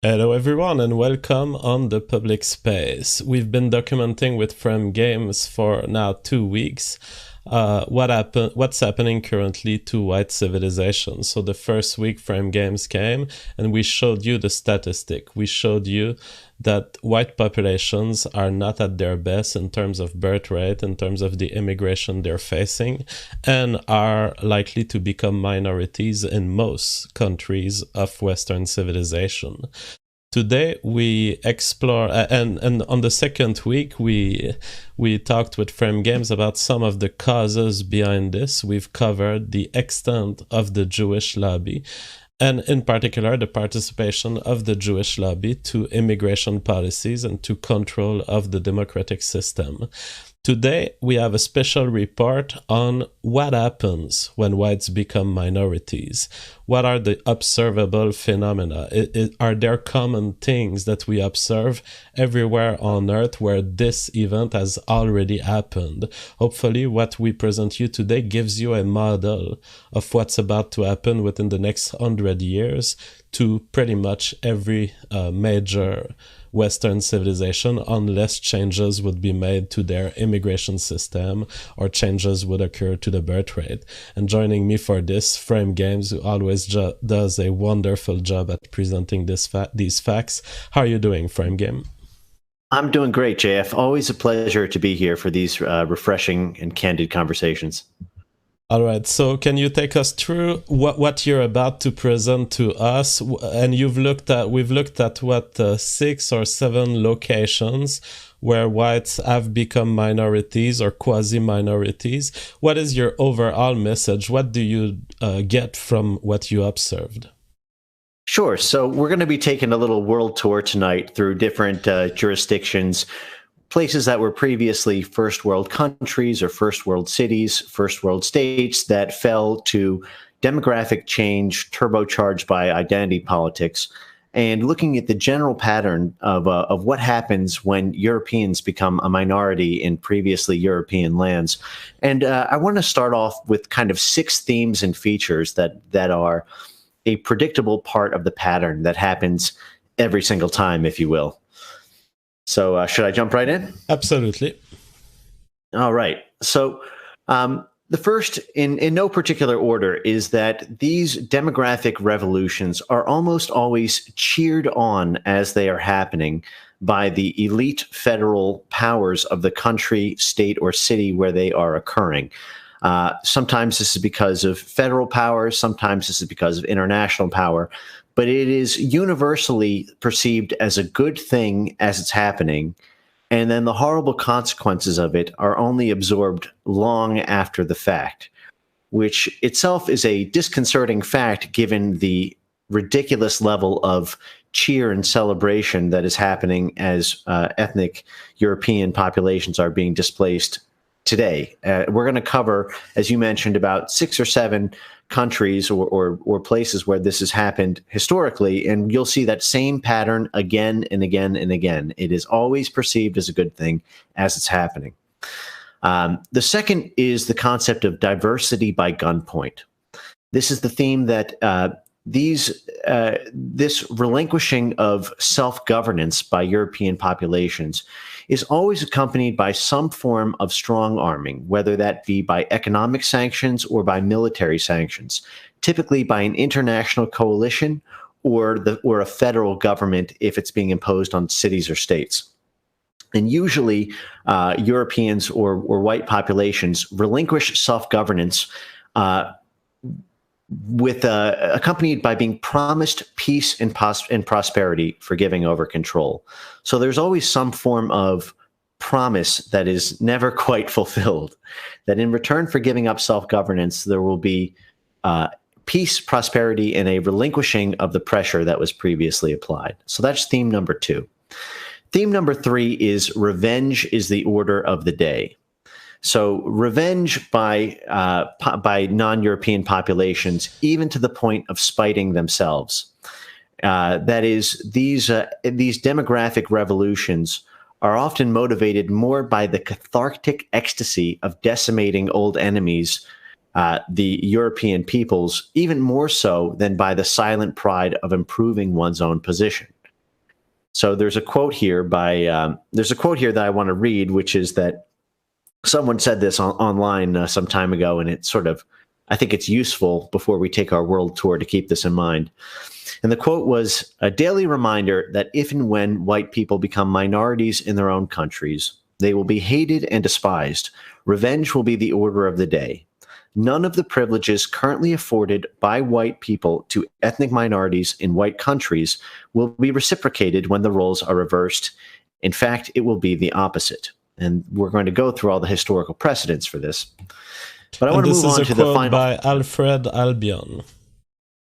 Hello, everyone, and welcome on the public space. We've been documenting with Frame Games for now 2 weeks. What's happening currently to white civilization. So the first week Frame Games came and we showed you the statistic. We showed you that white populations are not at their best in terms of birth rate, in terms of the immigration they're facing, and are likely to become minorities in most countries of Western civilization. Today we explore, and on the second week we talked with Frame Games about some of the causes behind this. We've covered the extent of the Jewish lobby, and in particular the participation of the Jewish lobby to immigration policies and to control of the democratic system. Today, we have a special report on what happens when whites become minorities. What are the observable phenomena? Are there common things that we observe everywhere on Earth where this event has already happened? Hopefully, what we present you today gives you a model of what's about to happen within the next 100 years to pretty much every major Western civilization, unless changes would be made to their immigration system or changes would occur to the birth rate. And joining me for this, Frame Games, who always does a wonderful job at presenting these facts. How are you doing, Frame Game? I'm doing great, JF. Always a pleasure to be here for these refreshing and candid conversations. All right, so can you take us through what you're about to present to us? And we've looked at what 6 or 7 locations where whites have become minorities or quasi-minorities. What is your overall message? What do you get from what you observed? Sure. So we're going to be taking a little world tour tonight through different jurisdictions, places that were previously first world countries or first world cities, first world states that fell to demographic change turbocharged by identity politics, and looking at the general pattern of what happens when Europeans become a minority in previously European lands. And I want to start off with kind of 6 themes and features that are a predictable part of the pattern that happens every single time, if you will. So should I jump right in? Absolutely. All right. So the first, in no particular order, is that these demographic revolutions are almost always cheered on as they are happening by the elite federal powers of the country, state, or city where they are occurring. Sometimes this is because of federal power. Sometimes this is because of international power. But it is universally perceived as a good thing as it's happening. And then the horrible consequences of it are only absorbed long after the fact, which itself is a disconcerting fact given the ridiculous level of cheer and celebration that is happening as ethnic European populations are being displaced today. We're going to cover, as you mentioned, about 6 or 7 countries or places where this has happened historically, and you'll see that same pattern again and again and again. It is always perceived as a good thing as it's happening. The second is the concept of diversity by gunpoint. This is the theme that this relinquishing of self-governance by European populations is always accompanied by some form of strong arming, whether that be by economic sanctions or by military sanctions, typically by an international coalition or a federal government if it's being imposed on cities or states. And usually Europeans or white populations relinquish self-governance accompanied by being promised peace and prosperity for giving over control. So there's always some form of promise that is never quite fulfilled, that in return for giving up self-governance, there will be peace, prosperity, and a relinquishing of the pressure that was previously applied. So that's theme number 2. Theme number 3 is revenge is the order of the day. So revenge by non-European populations, even to the point of spiting themselves. That is, these demographic revolutions are often motivated more by the cathartic ecstasy of decimating old enemies, the European peoples, even more so than by the silent pride of improving one's own position. So there's a quote here that I want to read, which is that someone said this online some time ago, and it's sort of, I think it's useful before we take our world tour to keep this in mind. And the quote was, "A daily reminder that if and when white people become minorities in their own countries, they will be hated and despised. Revenge will be the order of the day. None of the privileges currently afforded by white people to ethnic minorities in white countries will be reciprocated when the roles are reversed. In fact, it will be the opposite." And we're going to go through all the historical precedents for this. But I want to move on to the final. By Alfred Albion.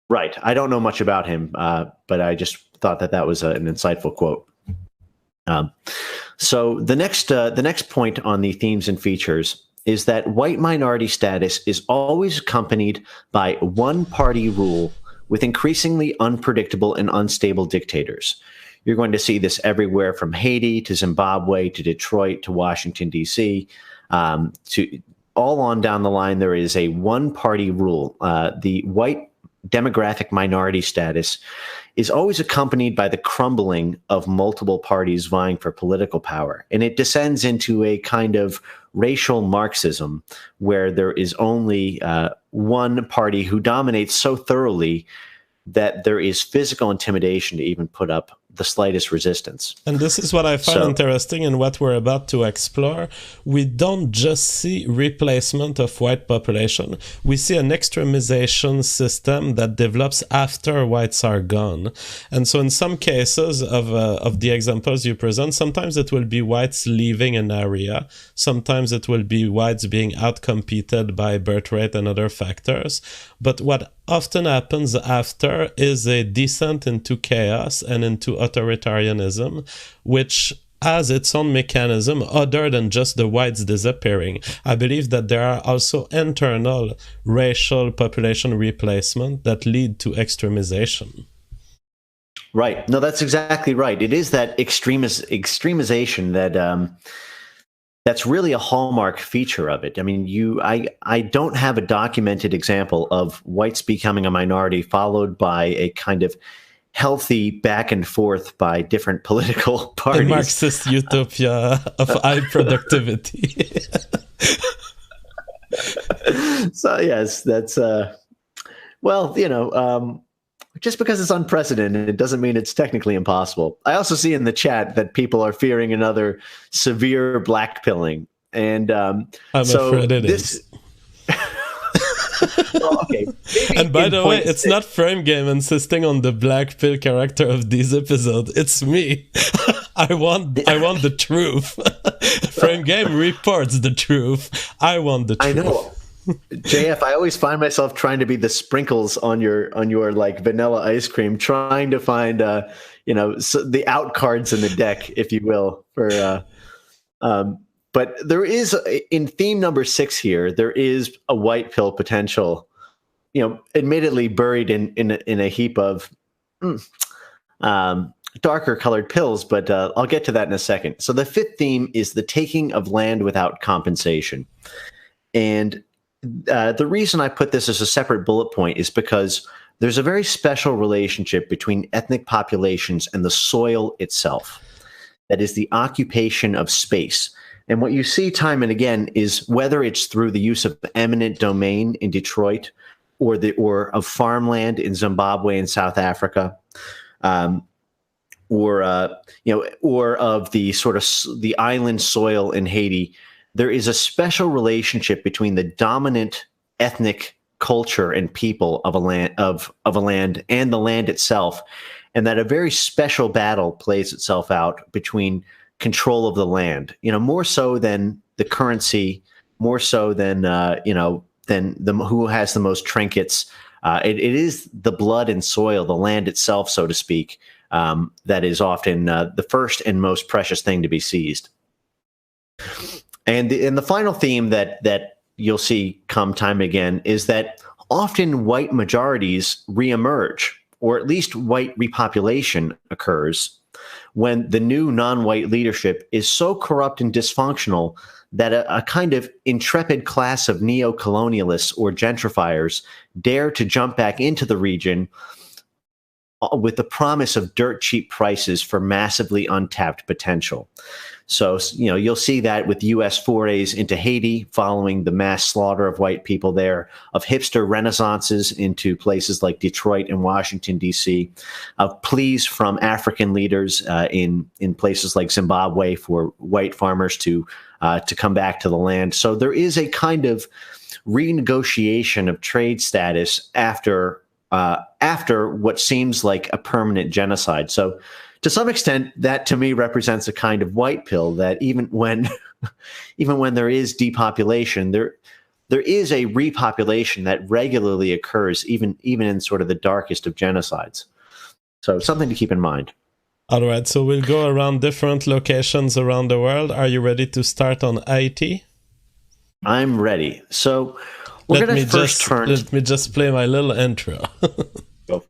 Right. I don't know much about him, but I just thought that was an insightful quote. So the next point on the themes and features is that white minority status is always accompanied by one-party rule with increasingly unpredictable and unstable dictators. You're going to see this everywhere from Haiti to Zimbabwe to Detroit to Washington, D.C., to all on down the line. There is a one-party rule. The white demographic minority status is always accompanied by the crumbling of multiple parties vying for political power. And it descends into a kind of racial Marxism where there is only one party who dominates so thoroughly that there is physical intimidation to even put up the slightest resistance. And this is what I find interesting in what we're about to explore. We don't just see replacement of white population. We see an extremization system that develops after whites are gone. And so in some cases of the examples you present, sometimes it will be whites leaving an area. Sometimes it will be whites being outcompeted by birth rate and other factors. But what often happens after is a descent into chaos and into authoritarianism, which has its own mechanism other than just the whites disappearing. I believe that there are also internal racial population replacement that lead to extremization. Right. No, that's exactly right. It is that extremization that that's really a hallmark feature of it. I mean, I don't have a documented example of whites becoming a minority followed by a kind of healthy back and forth by different political parties. A Marxist utopia of high productivity. So yes, that's well, just because it's unprecedented, it doesn't mean it's technically impossible. I also see in the chat that people are fearing another severe blackpilling, and I'm afraid it is. Well, okay. And by the way, it's not Frame Game insisting on the black pill character of this episode. It's me. I want the truth. Frame Game reports the truth. I want the truth. I know. JF, I always find myself trying to be the sprinkles on your like vanilla ice cream, trying to find the out cards in the deck, if you will. But there is in theme number 6 here, there is a white pill potential, admittedly buried in a heap of darker colored pills, but I'll get to that in a second. So the 5th theme is the taking of land without compensation, and the reason I put this as a separate bullet point is because there's a very special relationship between ethnic populations and the soil itself. That is the occupation of space. And what you see time and again is whether it's through the use of eminent domain in Detroit or of farmland in Zimbabwe and South Africa, or of the sort of the island soil in Haiti. There is a special relationship between the dominant ethnic culture and people of a land and the land itself, and that a very special battle plays itself out between control of the land, more so than the currency, more so than who has the most trinkets. It is the blood and soil, the land itself, so to speak, that is often the first and most precious thing to be seized. And the final theme that you'll see come time again is that often white majorities reemerge, or at least white repopulation occurs when the new non-white leadership is so corrupt and dysfunctional that a kind of intrepid class of neo-colonialists or gentrifiers dare to jump back into the region with the promise of dirt cheap prices for massively untapped potential. So, you'll see that with U.S. forays into Haiti following the mass slaughter of white people there, of hipster renaissances into places like Detroit and Washington, D.C., of pleas from African leaders in places like Zimbabwe for white farmers to come back to the land. So there is a kind of renegotiation of trade status after what seems like a permanent genocide. So to some extent, that to me represents a kind of white pill that even when there is depopulation, there is a repopulation that regularly occurs even in sort of the darkest of genocides. So something to keep in mind. All right, so we'll go around different locations around the world. Are you ready to start on Haiti? I'm ready. So we're going to first turn. Let me just play my little intro. Go.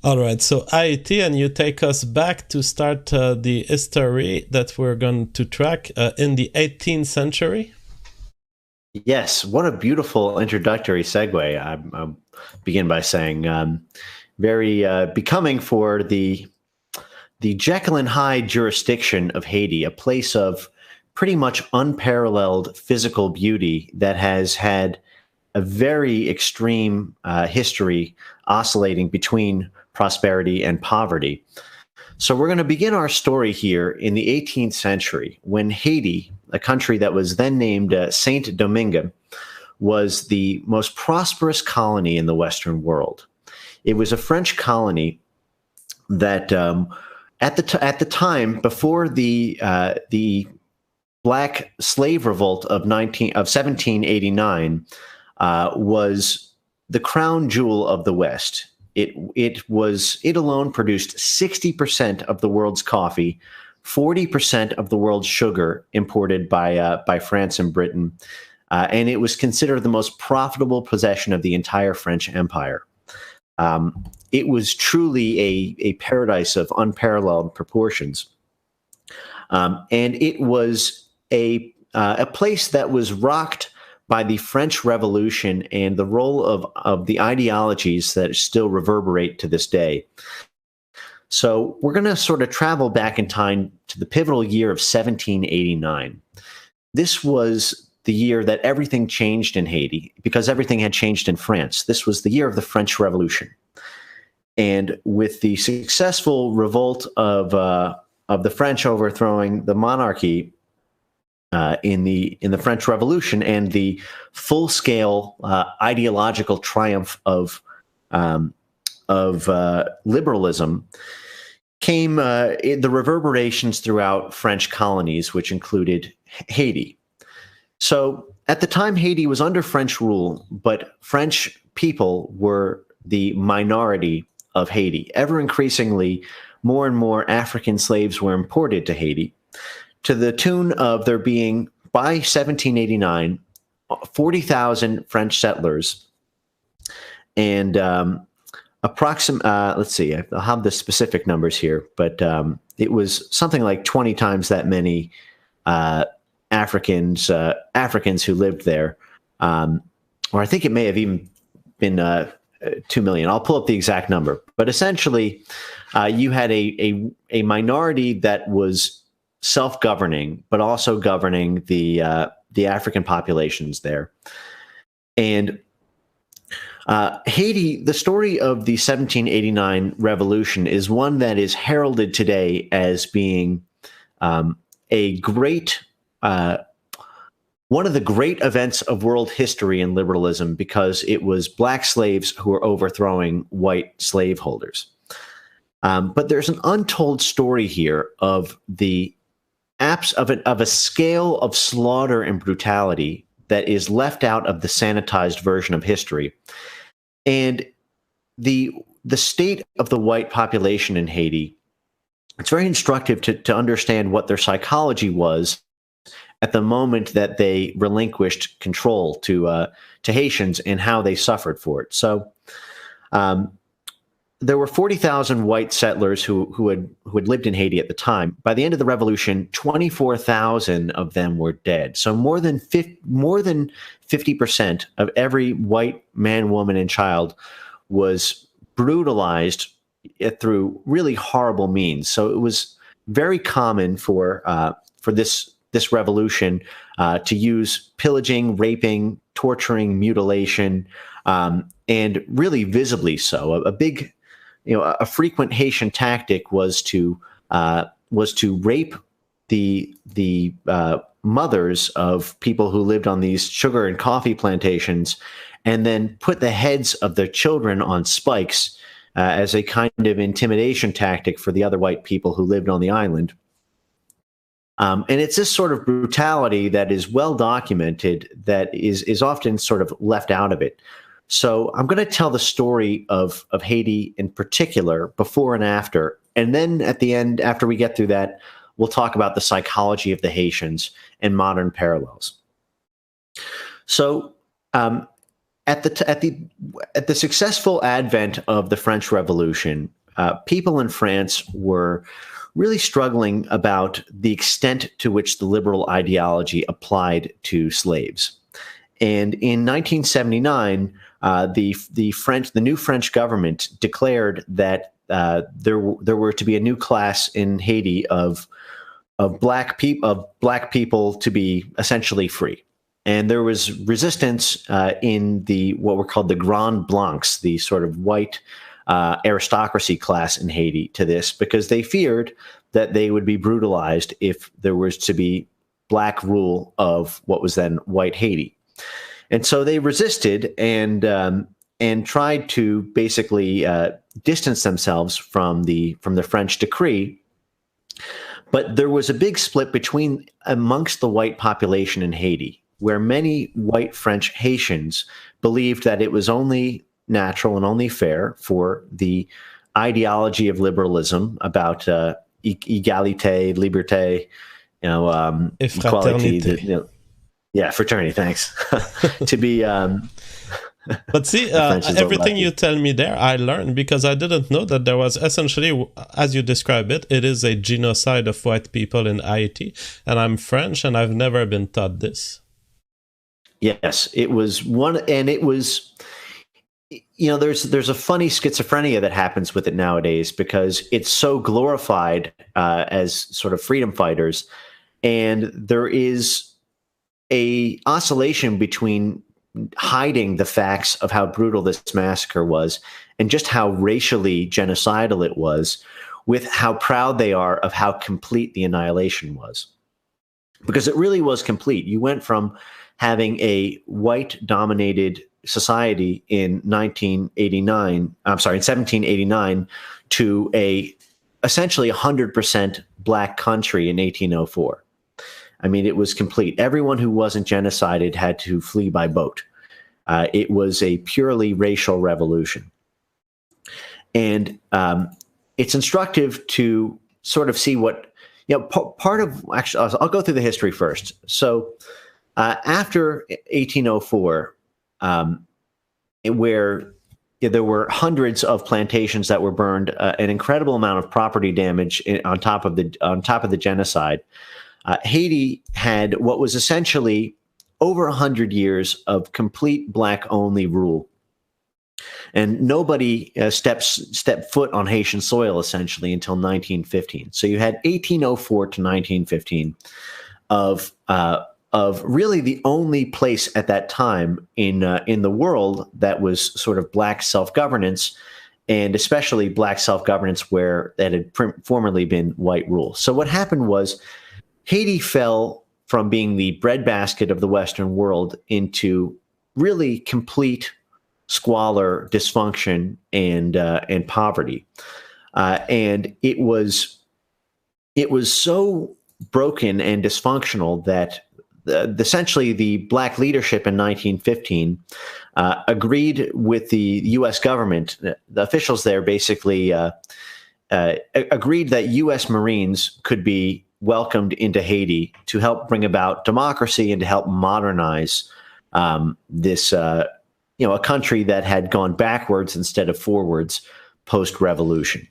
All right, so Haiti, and you take us back to start the history that we're going to track in the 18th century. Yes, what a beautiful introductory segue. I'll begin by saying very becoming for the Jekyll and Hyde jurisdiction of Haiti, a place of pretty much unparalleled physical beauty that has had a very extreme history oscillating between prosperity and poverty. So we're going to begin our story here in the 18th century when Haiti, a country that was then named Saint Domingue, was the most prosperous colony in the Western world. It was a French colony that at the time before the Black Slave Revolt of 1789 was the crown jewel of the West. It alone produced 60% of the world's coffee, 40% of the world's sugar imported by France and Britain, and it was considered the most profitable possession of the entire French Empire. It was truly a paradise of unparalleled proportions, and it was a place that was rocked by the French Revolution and the role of the ideologies that still reverberate to this day. So we're going to sort of travel back in time to the pivotal year of 1789. This was the year that everything changed in Haiti because everything had changed in France. This was the year of the French Revolution. And with the successful revolt of the French overthrowing the monarchy in the French Revolution and the full-scale ideological triumph of liberalism, came the reverberations throughout French colonies, which included Haiti. So at the time, Haiti was under French rule, but French people were the minority of Haiti. Ever increasingly, more and more African slaves were imported to Haiti, to the tune of there being, by 1789, 40,000 French settlers and let's see, I'll have the specific numbers here, but it was something like 20 times that many Africans who lived there, or I think it may have even been 2 million. I'll pull up the exact number, but essentially, you had a minority that was self-governing, but also governing the African populations there, and Haiti, the story of the 1789 revolution is one that is heralded today as being a great, one of the great events of world history in liberalism, because it was black slaves who were overthrowing white slaveholders. But there's an untold story here of the of a scale of slaughter and brutality that is left out of the sanitized version of history. And the state of the white population in Haiti, it's very instructive to understand what their psychology was at the moment that they relinquished control to Haitians and how they suffered for it. So there were 40,000 white settlers who had lived in Haiti at the time. By the end of the revolution, 24,000 of them were dead. So more than 50% of every white man, woman, and child was brutalized through really horrible means. So it was very common for this revolution to use pillaging, raping, torturing, mutilation, and really visibly so. A frequent Haitian tactic was to rape the mothers of people who lived on these sugar and coffee plantations, and then put the heads of their children on spikes as a kind of intimidation tactic for the other white people who lived on the island. And it's this sort of brutality that is well documented that is often sort of left out of it. So I'm going to tell the story of Haiti in particular, before and after. And then at the end, after we get through that, we'll talk about the psychology of the Haitians and modern parallels. So at the successful advent of the French Revolution, people in France were really struggling about the extent to which the liberal ideology applied to slaves. And in 1979, the new French government declared that there were to be a new class in Haiti of black people to be essentially free. And there was resistance in what were called the Grand Blancs, the sort of white aristocracy class in Haiti, to this, because they feared that they would be brutalized if there was to be black rule of what was then white Haiti. And so they resisted and tried to basically distance themselves from the French decree. But there was a big split amongst the white population in Haiti, where many white French Haitians believed that it was only natural and only fair for the ideology of liberalism about égalité, liberté, equality, fraternity. Thanks. To be. But see, everything you tell me there, I learned, because I didn't know that there was essentially, as you describe it, it is a genocide of white people in Haiti. And I'm French, and I've never been taught this. Yes, it was one, and it was. There's a funny schizophrenia that happens with it nowadays, because it's so glorified as sort of freedom fighters, and there is a oscillation between hiding the facts of how brutal this massacre was and just how racially genocidal it was, with how proud they are of how complete the annihilation was. Because it really was complete. You went from having a white-dominated society in 1789 to essentially 100% black country in 1804. I mean, it was complete. Everyone who wasn't genocided had to flee by boat. It was a purely racial revolution. And it's instructive to sort of see what, part of, actually, I'll go through the history first. So after 1804, where there were hundreds of plantations that were burned, an incredible amount of property damage on top of the genocide, Haiti had what was essentially over 100 years of complete black-only rule. And nobody stepped foot on Haitian soil, essentially, until 1915. So you had 1804 to 1915 of of really the only place at that time in the world that was sort of black self-governance, and especially black self-governance where that had formerly been white rule. So what happened was Haiti fell from being the breadbasket of the Western world into really complete squalor, dysfunction, and poverty. And it was so broken and dysfunctional that essentially the black leadership in 1915 agreed with the U.S. government. The officials there basically agreed that U.S. Marines could be welcomed into Haiti to help bring about democracy and to help modernize this, a country that had gone backwards instead of forwards post-revolution.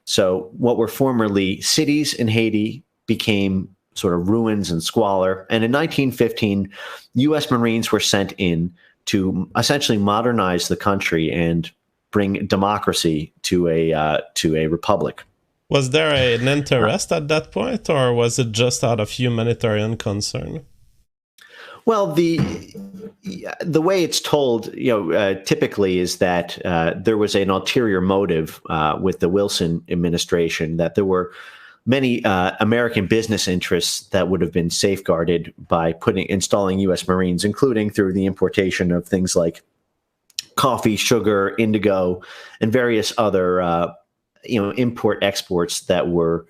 So what were formerly cities in Haiti became sort of ruins and squalor. And in 1915, U.S. Marines were sent in to essentially modernize the country and bring democracy to a republic. Was there an interest at that point, or was it just out of humanitarian concern? Well, the way it's told, typically is that there was an ulterior motive with the Wilson administration, that there were many American business interests that would have been safeguarded by installing U.S. Marines, including through the importation of things like coffee, sugar, indigo, and various other import exports that would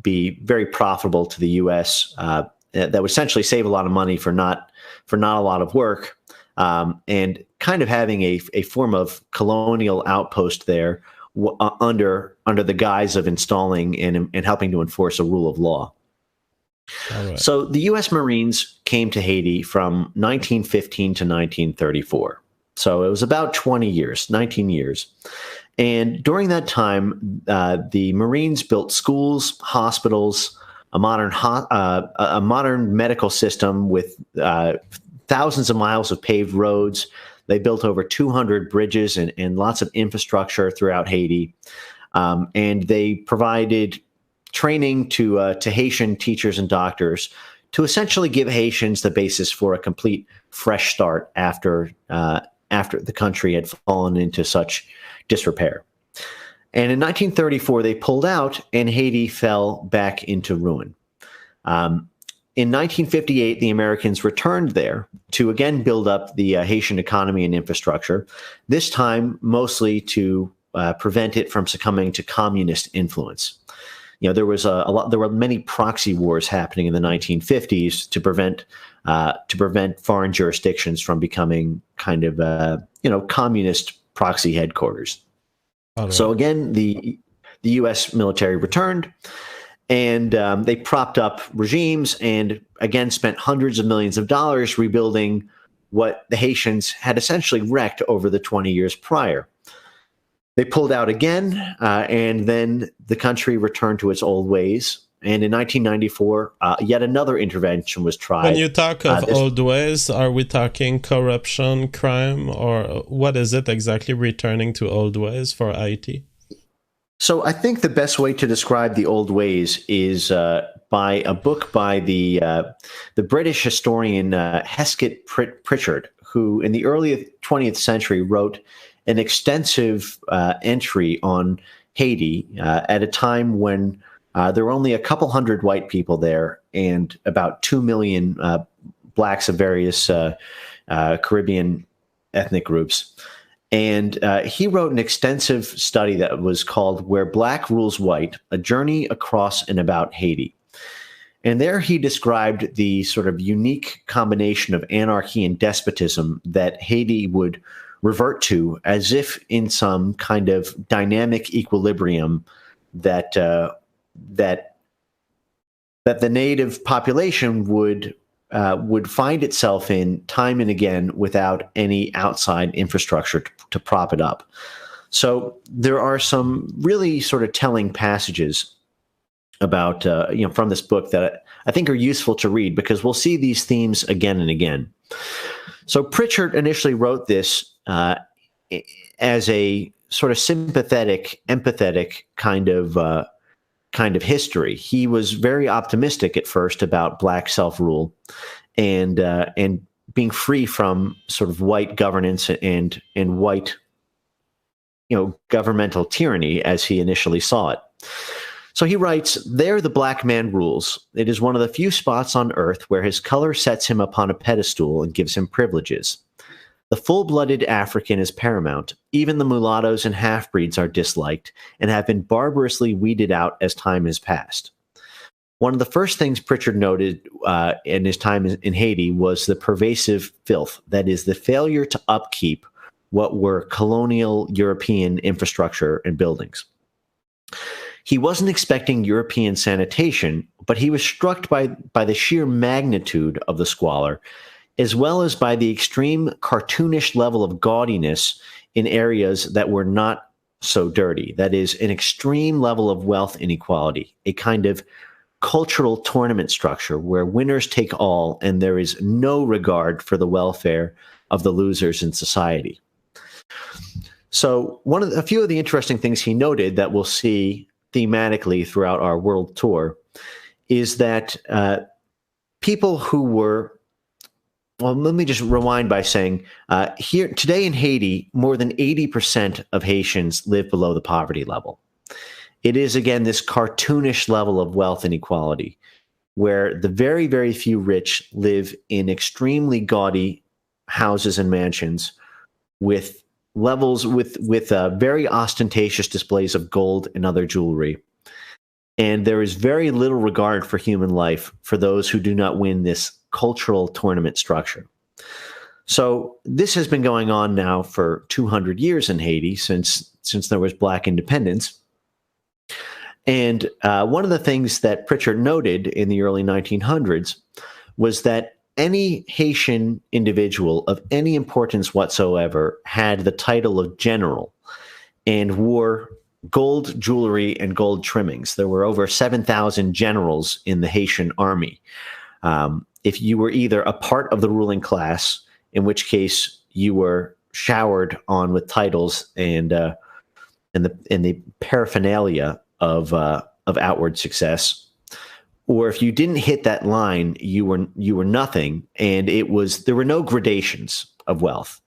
be very profitable to the U.S. That would essentially save a lot of money for not a lot of work, and kind of having a form of colonial outpost there under the guise of installing and helping to enforce a rule of law. Right. So the U.S. Marines came to Haiti from 1915 to 1934. So it was about 19 years. And during that time, the Marines built schools, hospitals, a modern medical system with thousands of miles of paved roads. They built over 200 bridges and lots of infrastructure throughout Haiti. And they provided training to Haitian teachers and doctors to essentially give Haitians the basis for a complete fresh start after the country had fallen into such disrepair. And in 1934, they pulled out, and Haiti fell back into ruin. In 1958, the Americans returned there to again build up the Haitian economy and infrastructure, this time mostly to prevent it from succumbing to communist influence. There was there were many proxy wars happening in the 1950s to prevent foreign jurisdictions from becoming kind of communist proxy headquarters. Right. So again, the U.S. military returned, and they propped up regimes and again spent hundreds of millions of dollars rebuilding what the Haitians had essentially wrecked over the 20 years prior. They pulled out again, and then the country returned to its old ways. And in 1994, yet another intervention was tried. When you talk of old ways, are we talking corruption, crime, or what is it exactly, returning to old ways for Haiti? So I think the best way to describe the old ways is by a book by the British historian Hesketh Pritchard, who in the early 20th century wrote an extensive entry on Haiti at a time when there were only a couple hundred white people there and about 2 million blacks of various Caribbean ethnic groups. And he wrote an extensive study that was called Where Black Rules White, A Journey Across and About Haiti. And there he described the sort of unique combination of anarchy and despotism that Haiti would revert to, as if in some kind of dynamic equilibrium that the native population would find itself in time and again without any outside infrastructure to prop it up. So there are some really sort of telling passages about from this book that I think are useful to read, because we'll see these themes again and again. So Pritchard initially wrote this as a sort of sympathetic, empathetic kind of kind of history. He was very optimistic at first about black self-rule and being free from sort of white governance and white, governmental tyranny as he initially saw it. So he writes, "There the black man rules. It is one of the few spots on earth where his color sets him upon a pedestal and gives him privileges. The full-blooded African is paramount. Even the mulattoes and half-breeds are disliked and have been barbarously weeded out as time has passed." One of the first things Pritchard noted in his time in Haiti was the pervasive filth, that is, the failure to upkeep what were colonial European infrastructure and buildings. He wasn't expecting European sanitation, but he was struck by the sheer magnitude of the squalor, as well as by the extreme cartoonish level of gaudiness in areas that were not so dirty. That is, an extreme level of wealth inequality, a kind of cultural tournament structure where winners take all and there is no regard for the welfare of the losers in society. So a few of the interesting things he noted that we'll see thematically throughout our world tour is that people who were, well, let me just rewind by saying here today in Haiti, more than 80% of Haitians live below the poverty level. It is, again, this cartoonish level of wealth inequality where the very, very few rich live in extremely gaudy houses and mansions with levels with very ostentatious displays of gold and other jewelry. And there is very little regard for human life for those who do not win this cultural tournament structure. So this has been going on now for 200 years in Haiti since there was black independence. And one of the things that Pritchard noted in the early 1900s was that any Haitian individual of any importance whatsoever had the title of general and wore gold jewelry and gold trimmings. There were over 7,000 generals in the Haitian army. If you were either a part of the ruling class, in which case you were showered on with titles and the paraphernalia of outward success, or if you didn't hit that line, you were nothing, and there were no gradations of wealth.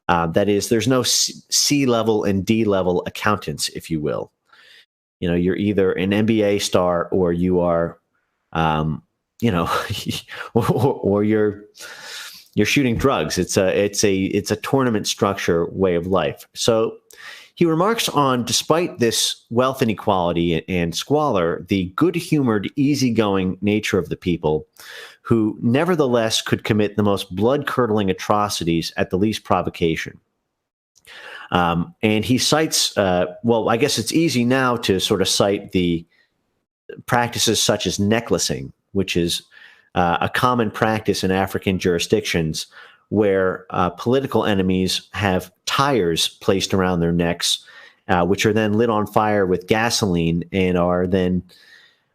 That is, there's no C level and D level accountants, if you will. You're either an NBA star or you are, or you're shooting drugs. It's a tournament structure way of life. So he remarks on, despite this wealth inequality and squalor, the good-humored, easygoing nature of the people, who nevertheless could commit the most blood-curdling atrocities at the least provocation. And he cites, I guess it's easy now to sort of cite the practices such as necklacing, which is a common practice in African jurisdictions where political enemies have tires placed around their necks, which are then lit on fire with gasoline and are then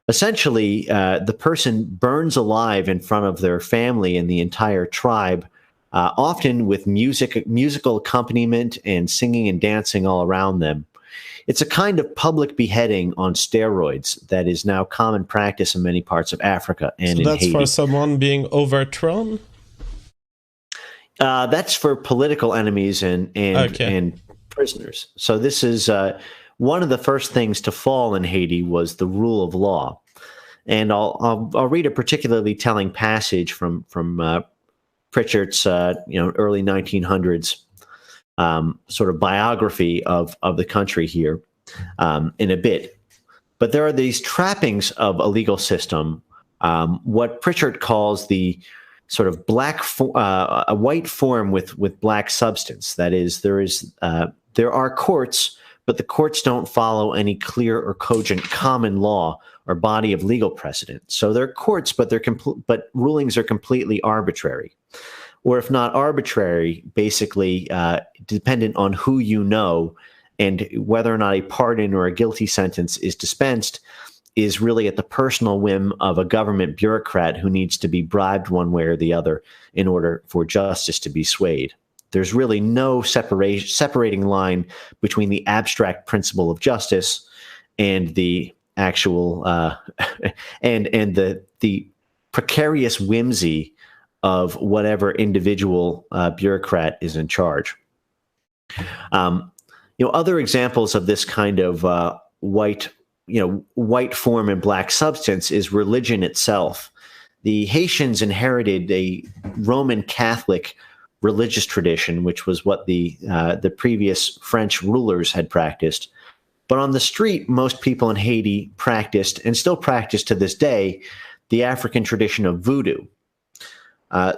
essentially the person burns alive in front of their family and the entire tribe, often with musical accompaniment and singing and dancing all around them. It's a kind of public beheading on steroids that is now common practice in many parts of Africa and in Haiti. So that's for someone being overthrown? That's for political enemies and prisoners. So this is one of the first things to fall in Haiti was the rule of law. And I'll read a particularly telling passage from Pritchard's early 1900s sort of biography of the country here in a bit. But there are these trappings of a legal system, what Pritchard calls the sort of a white form with black substance. That is, there are courts, but the courts don't follow any clear or cogent common law or body of legal precedent. So they're courts, but but rulings are completely arbitrary, or if not arbitrary, basically dependent on who you know, and whether or not a pardon or a guilty sentence is dispensed is really at the personal whim of a government bureaucrat who needs to be bribed one way or the other in order for justice to be swayed. There's really no separating line between the abstract principle of justice and the actual and the precarious whimsy of whatever individual bureaucrat is in charge. Other examples of this kind of white form and black substance is religion itself. The Haitians inherited a Roman Catholic religious tradition, which was what the previous French rulers had practiced. But on the street, most people in Haiti practiced, and still practice to this day, the African tradition of voodoo.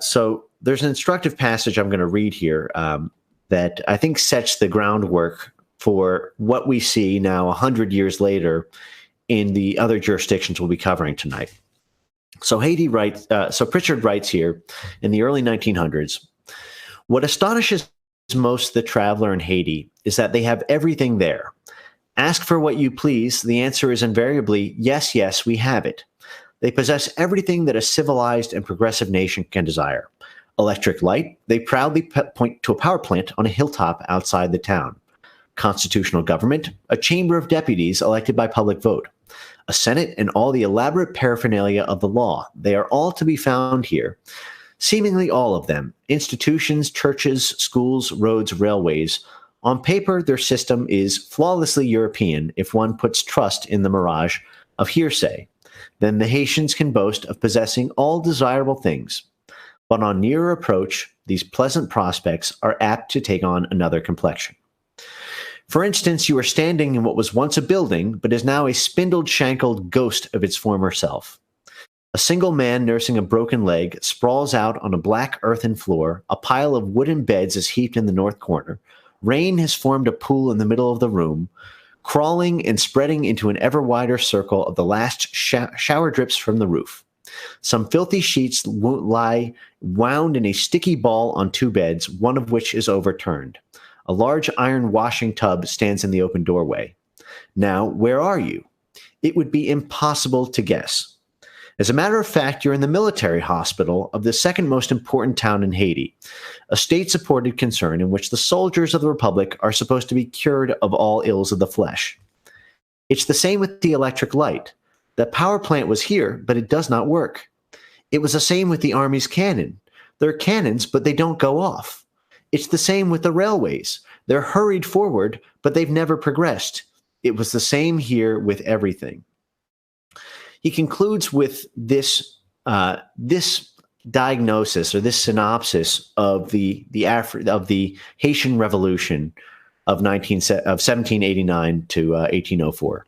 So there's an instructive passage I'm going to read here that I think sets the groundwork for what we see now 100 years later in the other jurisdictions we'll be covering tonight. So Pritchard writes here in the early 1900s, what astonishes most the traveler in Haiti is that they have everything there. Ask for what you please. The answer is invariably, yes, yes, we have it. They possess everything that a civilized and progressive nation can desire. Electric light, they proudly point to a power plant on a hilltop outside the town. Constitutional government, a chamber of deputies elected by public vote. A senate and all the elaborate paraphernalia of the law. They are all to be found here. Seemingly all of them. Institutions, churches, schools, roads, railways. On paper, their system is flawlessly European if one puts trust in the mirage of hearsay. Then the Haitians can boast of possessing all desirable things. But on nearer approach, these pleasant prospects are apt to take on another complexion. For instance, you are standing in what was once a building, but is now a spindle-shankled ghost of its former self. A single man nursing a broken leg sprawls out on a black earthen floor. A pile of wooden beds is heaped in the north corner. Rain has formed a pool in the middle of the room, crawling and spreading into an ever wider circle of the last shower drips from the roof. Some filthy sheets lie wound in a sticky ball on two beds, one of which is overturned. A large iron washing tub stands in the open doorway. Now, where are you? It would be impossible to guess. As a matter of fact, you're in the military hospital of the second most important town in Haiti, a state-supported concern in which the soldiers of the Republic are supposed to be cured of all ills of the flesh. It's the same with the electric light. The power plant was here, but it does not work. It was the same with the Army's cannon. There are cannons, but they don't go off. It's the same with the railways. They're hurried forward, but they've never progressed. It was the same here with everything. He concludes with this diagnosis or this synopsis of the Haitian Revolution of 1789 to 1804.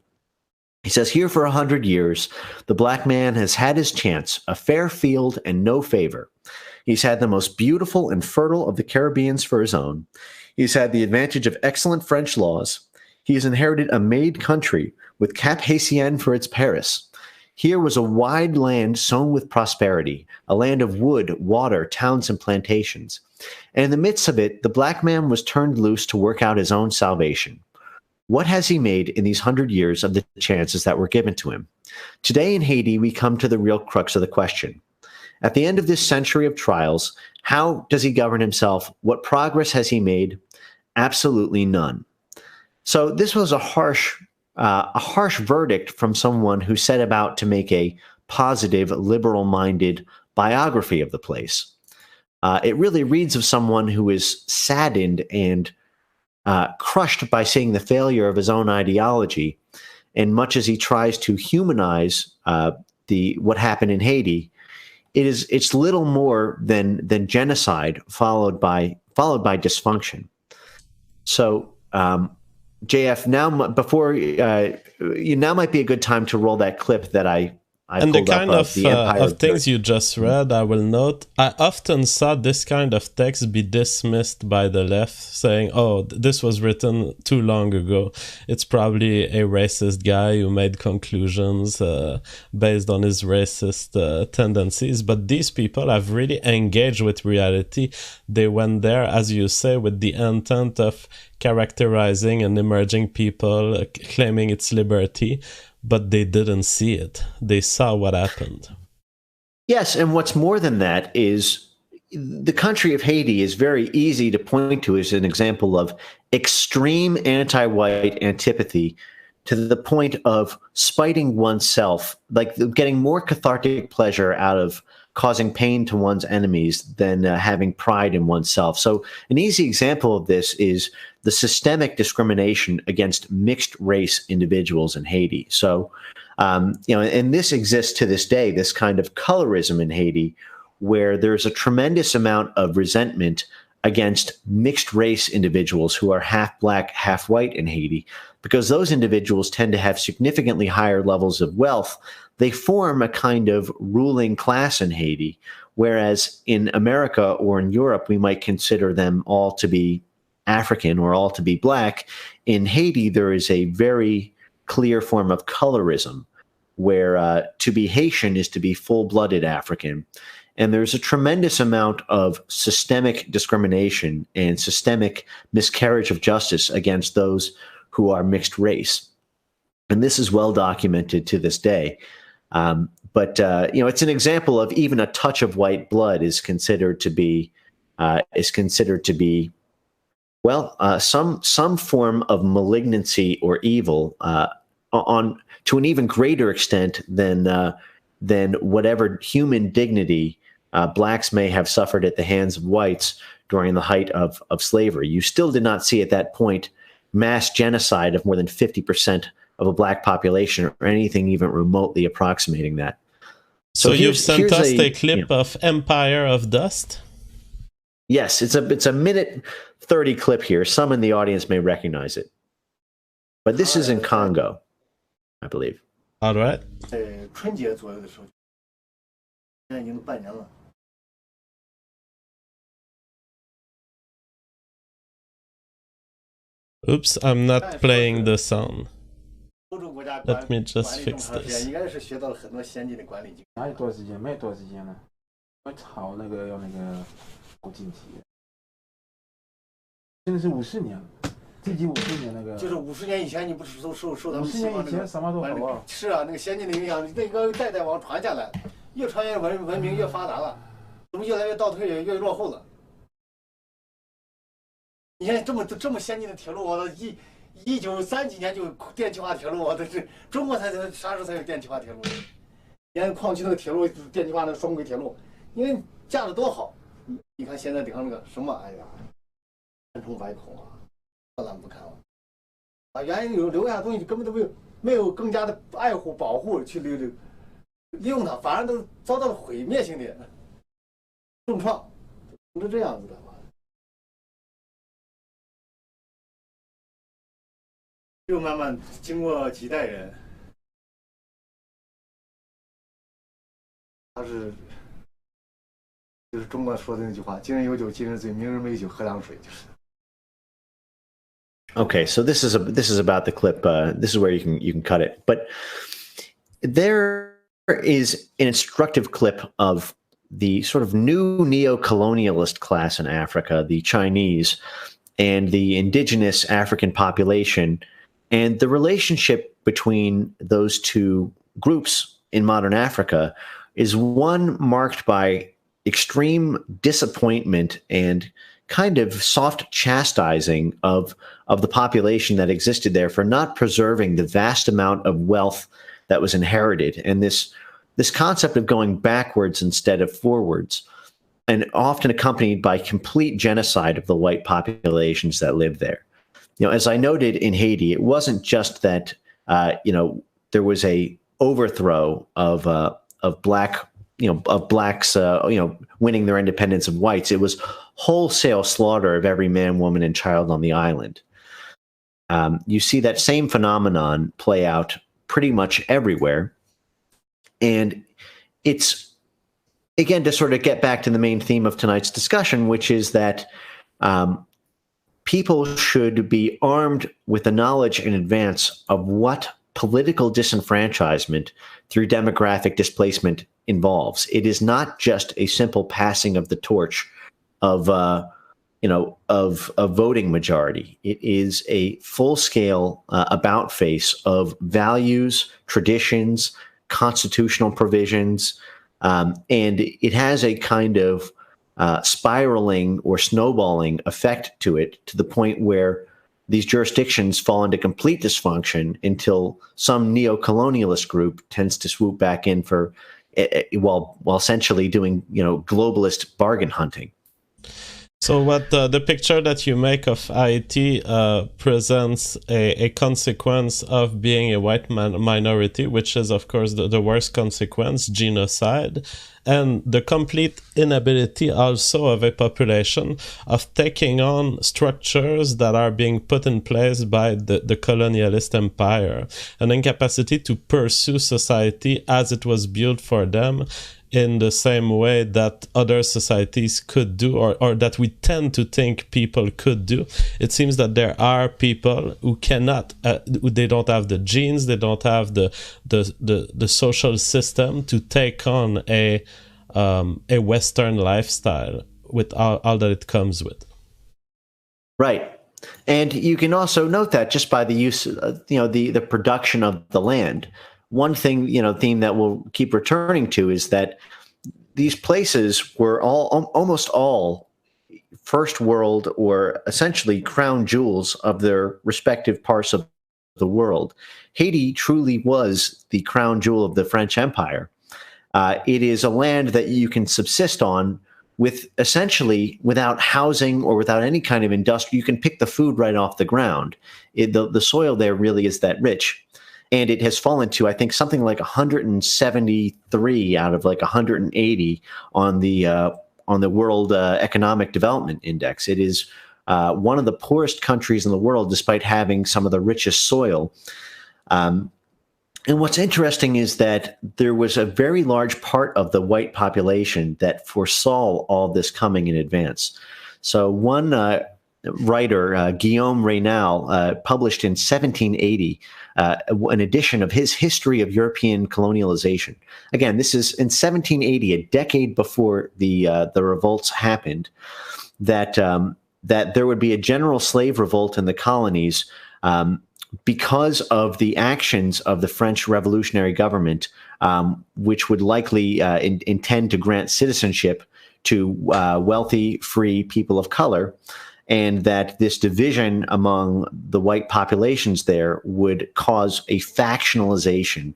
He says, here for 100 years, the black man has had his chance, a fair field and no favor. He's had the most beautiful and fertile of the Caribbeans for his own. He's had the advantage of excellent French laws. He has inherited a made country with Cap Haitien for its Paris. Here was a wide land sown with prosperity, a land of wood, water, towns, and plantations. And in the midst of it, the black man was turned loose to work out his own salvation. What has he made in these 100 years of the chances that were given to him? Today in Haiti, we come to the real crux of the question. At the end of this century of trials, how does he govern himself? What progress has he made? Absolutely none. So this was a harsh verdict from someone who set about to make a positive, liberal-minded biography of the place. It really reads of someone who is saddened and crushed by seeing the failure of his own ideology. And much as he tries to humanize what happened in Haiti, it's little more than genocide followed by dysfunction. So, JF, now might be a good time to roll that clip that I and the kind of the Empire of things you just read, I will note, I often saw this kind of text be dismissed by the left, saying, oh, this was written too long ago. It's probably a racist guy who made conclusions based on his racist tendencies. But these people have really engaged with reality. They went there, as you say, with the intent of characterizing an emerging people, claiming its liberty. But they didn't see it. They saw what happened. Yes, and what's more than that is the country of Haiti is very easy to point to as an example of extreme anti-white antipathy to the point of spiting oneself, like getting more cathartic pleasure out of causing pain to one's enemies than having pride in oneself. So an easy example of this is the systemic discrimination against mixed race individuals in Haiti. So, and this exists to this day, this kind of colorism in Haiti, where there's a tremendous amount of resentment against mixed race individuals who are half black, half white in Haiti, because those individuals tend to have significantly higher levels of wealth. They form a kind of ruling class in Haiti, whereas in America or in Europe, we might consider them all to be African or all to be black. In Haiti, there is a very clear form of colorism, where to be Haitian is to be full-blooded African. And there's a tremendous amount of systemic discrimination and systemic miscarriage of justice against those who are mixed race. And this is well documented to this day. But it's an example of even a touch of white blood is considered to be some form of malignancy or evil on to an even greater extent than whatever human dignity blacks may have suffered at the hands of whites during the height of slavery. You still did not see at that point mass genocide of more than 50% of a black population or anything even remotely approximating that. So you've sent us a clip of Empire of Dust? Yes, it's a minute 30 clip here. Some in the audience may recognize it. But this is in Congo, I believe. All right. Oops, I'm not playing the sound. Let me just fix this. 哪有多少时间？没有多少时间了。我炒那个要那个国境题，现在是50年了，这集50年那个。就是50年以前，你不是受他们西方那个什么都好啊？是啊，那个先进的影响，那个代代往传下来，越传越文明越发达了，怎么越来越倒退，越落后了？你看这么先进的铁路，我1930几年就电气化铁路，我这是中国啥时候才有电气化铁路？你看矿区那个铁路，电气化那个双轨铁路，因为架得多好。你看现在顶上那个什么，哎呀，千疮百孔啊，破烂不堪了。把原来留下的东西根本都没有更加的爱护保护去利用它，反而都遭到了毁灭性的重创，是这样子的。又慢慢经过几代人，就是中国说的那句话：“今日有酒今日醉，明日没酒喝凉水。”就是。Okay, so this is about the clip. This is where you can cut it. But there is an instructive clip of the sort of new neo-colonialist class in Africa, the Chinese, and the indigenous African population. And the relationship between those two groups in modern Africa is one marked by extreme disappointment and kind of soft chastising of the population that existed there for not preserving the vast amount of wealth that was inherited. And this concept of going backwards instead of forwards, and often accompanied by complete genocide of the white populations that lived there. As I noted in Haiti, it wasn't just that there was a overthrow of blacks winning their independence of whites. It was wholesale slaughter of every man, woman, and child on the island. You see that same phenomenon play out pretty much everywhere, and it's again to sort of get back to the main theme of tonight's discussion, which is that. People should be armed with the knowledge in advance of what political disenfranchisement through demographic displacement involves. It is not just a simple passing of the torch of voting majority. It is a full-scale about-face of values, traditions, constitutional provisions, and it has a kind of spiraling or snowballing effect to it, to the point where these jurisdictions fall into complete dysfunction until some neo-colonialist group tends to swoop back in for while essentially doing globalist bargain hunting. So what the picture that you make of Haiti presents a consequence of being a white minority, which is, of course, the worst consequence, genocide, and the complete inability also of a population of taking on structures that are being put in place by the colonialist empire, an incapacity to pursue society as it was built for them, in the same way that other societies could do, or that we tend to think people could do. It seems that there are people who cannot, they don't have the genes, they don't have the social system to take on a Western lifestyle with all that it comes with. Right. And you can also note that just by the use of, the production of the land. One thing, theme that we'll keep returning to is that these places were almost all first world or essentially crown jewels of their respective parts of the world. Haiti truly was the crown jewel of the French Empire. It is a land that you can subsist on with essentially without housing or without any kind of industry. You can pick the food right off the ground. The soil there really is that rich. And it has fallen to, I think, something like 173 out of like 180 on the World Economic Development Index. It is one of the poorest countries in the world, despite having some of the richest soil. And what's interesting is that there was a very large part of the white population that foresaw all this coming in advance. So one writer, Guillaume Raynal, published in 1780 an edition of his History of European Colonialization. Again, this is in 1780, a decade before the revolts happened, that there would be a general slave revolt in the colonies because of the actions of the French revolutionary government, which would likely intend to grant citizenship to wealthy, free people of color, and that this division among the white populations there would cause a factionalization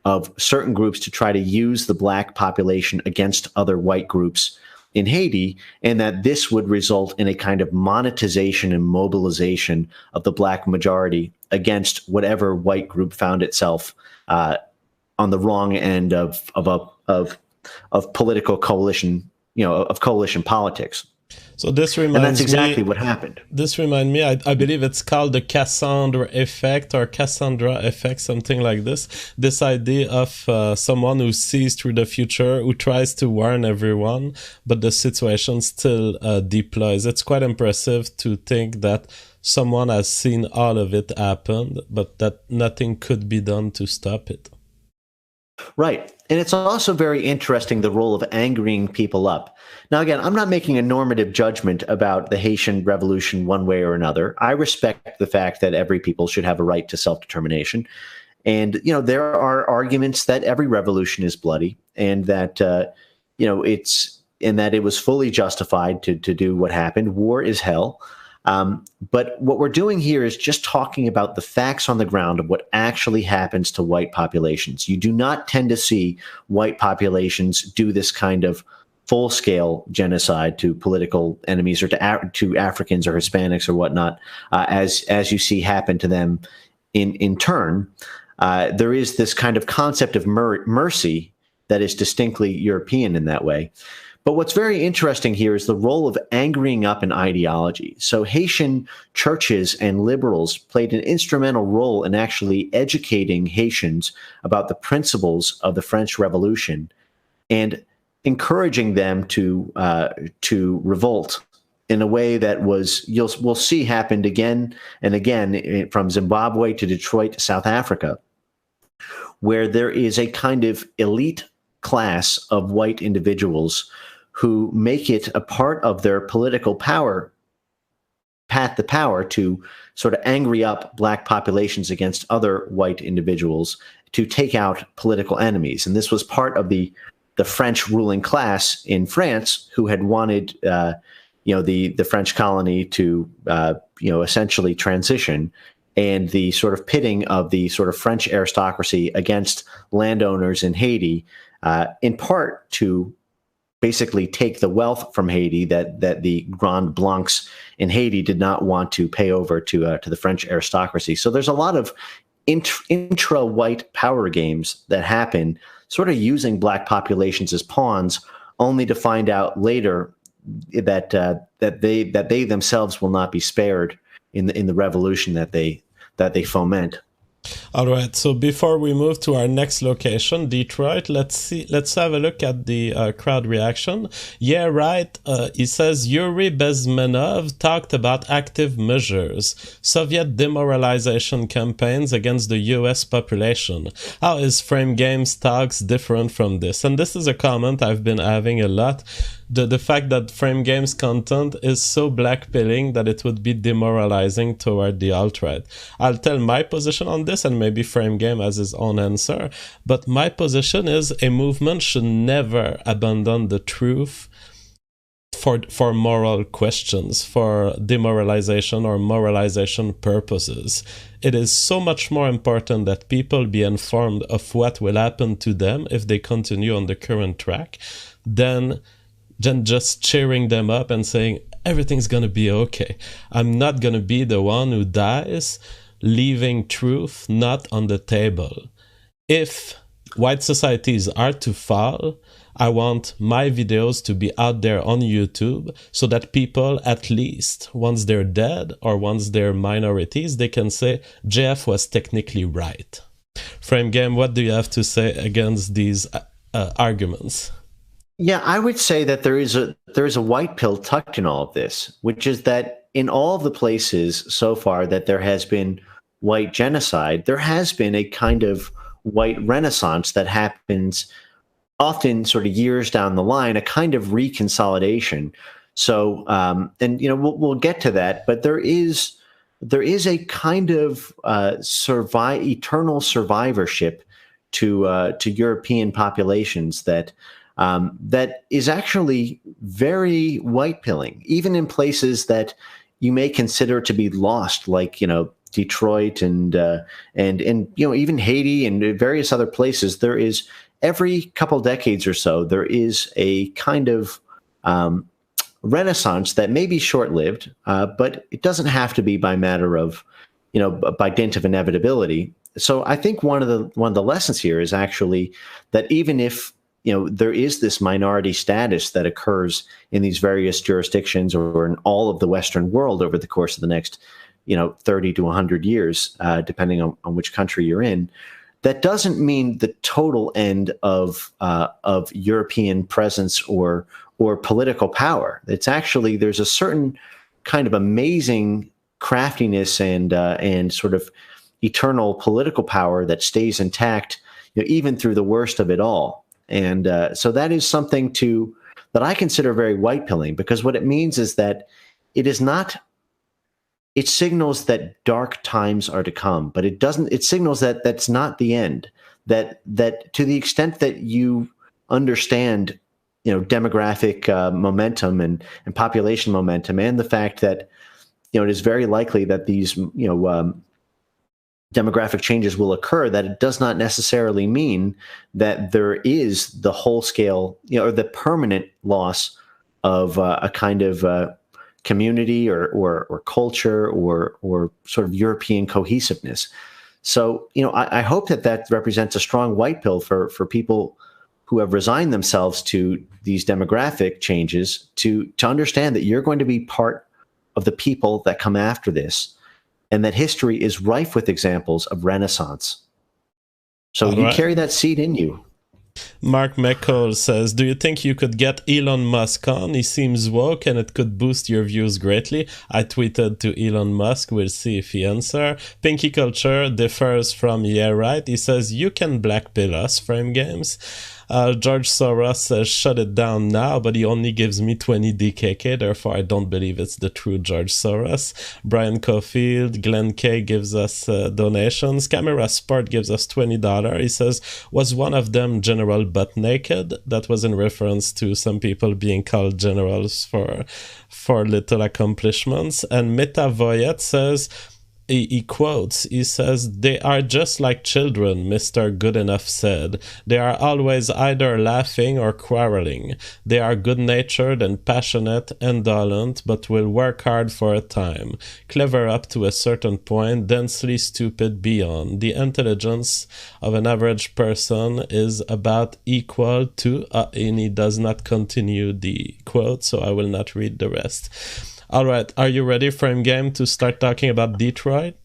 of certain groups to try to use the black population against other white groups in Haiti, and that this would result in a kind of monetization and mobilization of the black majority against whatever white group found itself on the wrong end of political coalition, of coalition politics. So this reminds me, and that's exactly what happened. This reminds me, I believe it's called the Cassandra effect or Cassandra effect, something like this. This idea of someone who sees through the future, who tries to warn everyone, but the situation still deploys. It's quite impressive to think that someone has seen all of it happen, but that nothing could be done to stop it. Right. And it's also very interesting, the role of angering people up. Now, again, I'm not making a normative judgment about the Haitian Revolution one way or another. I respect the fact that every people should have a right to self-determination. And, there are arguments that every revolution is bloody and that, it was fully justified to do what happened. War is hell. But what we're doing here is just talking about the facts on the ground of what actually happens to white populations. You do not tend to see white populations do this kind of full-scale genocide to political enemies or to Africans or Hispanics or whatnot, as you see happen to them in turn. There is this kind of concept of mercy that is distinctly European in that way. But what's very interesting here is the role of angering up an ideology. So Haitian churches and liberals played an instrumental role in actually educating Haitians about the principles of the French Revolution and encouraging them to revolt in a way that we'll see happened again and again from Zimbabwe to Detroit to South Africa, where there is a kind of elite class of white individuals who make it a part of their political power, path to power, to sort of angry up black populations against other white individuals to take out political enemies. And this was part of the French ruling class in France, who had wanted the French colony to essentially transition, and the sort of pitting of the sort of French aristocracy against landowners in Haiti, in part to basically take the wealth from Haiti that the Grand Blancs in Haiti did not want to pay over to the French aristocracy. So there's a lot of intra-white power games that happen, sort of using black populations as pawns, only to find out later that they themselves will not be spared in the revolution that they foment. All right, so before we move to our next location, Detroit, let's have a look at the crowd reaction. Yeah, right. He says Yuri Bezmenov talked about active measures, Soviet demoralization campaigns against the US population. How is Frame Games talks different from this? And this is a comment I've been having a lot. The fact that Frame Games content is so blackpilling that it would be demoralizing toward the alt-right. I'll tell my position on this, and maybe Frame Game has his own answer, but my position is a movement should never abandon the truth for moral questions, for demoralization or moralization purposes. It is so much more important that people be informed of what will happen to them if they continue on the current track than just cheering them up and saying everything's gonna be okay. I'm not gonna be the one who dies leaving truth not on the table. If white societies are to fall, I want my videos to be out there on YouTube so that people, at least once they're dead or once they're minorities, they can say JF was technically right. Frame Game, what do you have to say against these arguments? Yeah, I would say that there is a white pill tucked in all of this, which is that in all of the places so far that there has been white genocide, there has been a kind of white renaissance that happens often sort of years down the line, a kind of reconsolidation. So, and we'll get to that, but there is a kind of eternal survivorship to European populations that is actually very white pilling, even in places that you may consider to be lost, like Detroit and even Haiti and various other places. There is every couple decades or so there is a kind of renaissance that may be short-lived, but it doesn't have to be by matter of by dint of inevitability. So I think one of the lessons here is actually that even if there is this minority status that occurs in these various jurisdictions or in all of the Western world over the course of the next, 30 to 100 years, depending on which country you're in, that doesn't mean the total end of European presence or political power. It's actually, there's a certain kind of amazing craftiness and sort of eternal political power that stays intact, even through the worst of it all. And so that is something that I consider very white pilling, because what it means is that it signals that dark times are to come, but it signals that that's not the end, that to the extent that you understand, demographic momentum and population momentum, and the fact that, it is very likely that these, demographic changes will occur, that it does not necessarily mean that there is the whole scale, or the permanent loss of a kind of community or culture or sort of European cohesiveness. So, I hope that represents a strong white pill for people who have resigned themselves to these demographic changes to understand that you're going to be part of the people that come after this, and that history is rife with examples of renaissance. So you carry that seed in you. Mark McCall says, do you think you could get Elon Musk on? He seems woke and it could boost your views greatly. I tweeted to Elon Musk. We'll see if he answers. Pinky Culture differs from Yeah Right. He says, you can blackpill us, Frame Games. George Soros says, shut it down now, but he only gives me 20 DKK, therefore I don't believe it's the true George Soros. Brian Cofield, Glenn Kay gives us donations. Camera Sport gives us $20. He says, was one of them General Butt Naked? That was in reference to some people being called generals for little accomplishments. And Meta Voyet says, he quotes, he says, they are just like children, Mr. Goodenough said. They are always either laughing or quarreling. They are good-natured and passionate, indolent, but will work hard for a time. Clever up to a certain point, densely stupid beyond. The intelligence of an average person is about equal to, and he does not continue the quote, so I will not read the rest. All right, are you ready, Frame Game, to start talking about Detroit?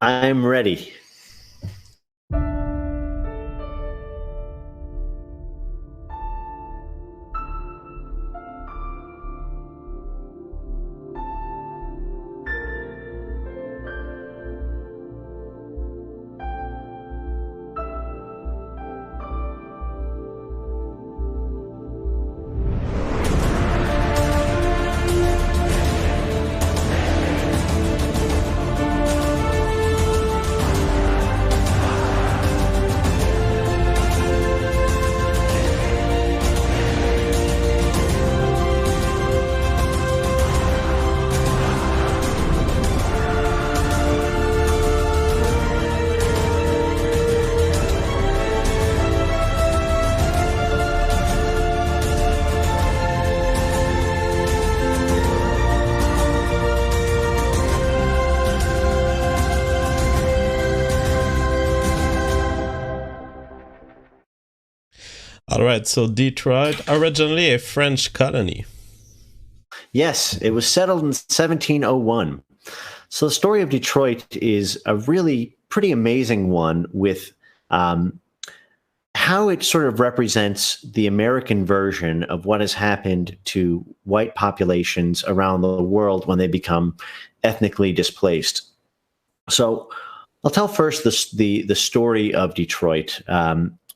I'm ready. All right, so Detroit, originally a French colony. Yes, it was settled in 1701. So the story of Detroit is a really pretty amazing one with how it sort of represents the American version of what has happened to white populations around the world when they become ethnically displaced. So I'll tell first the story of Detroit,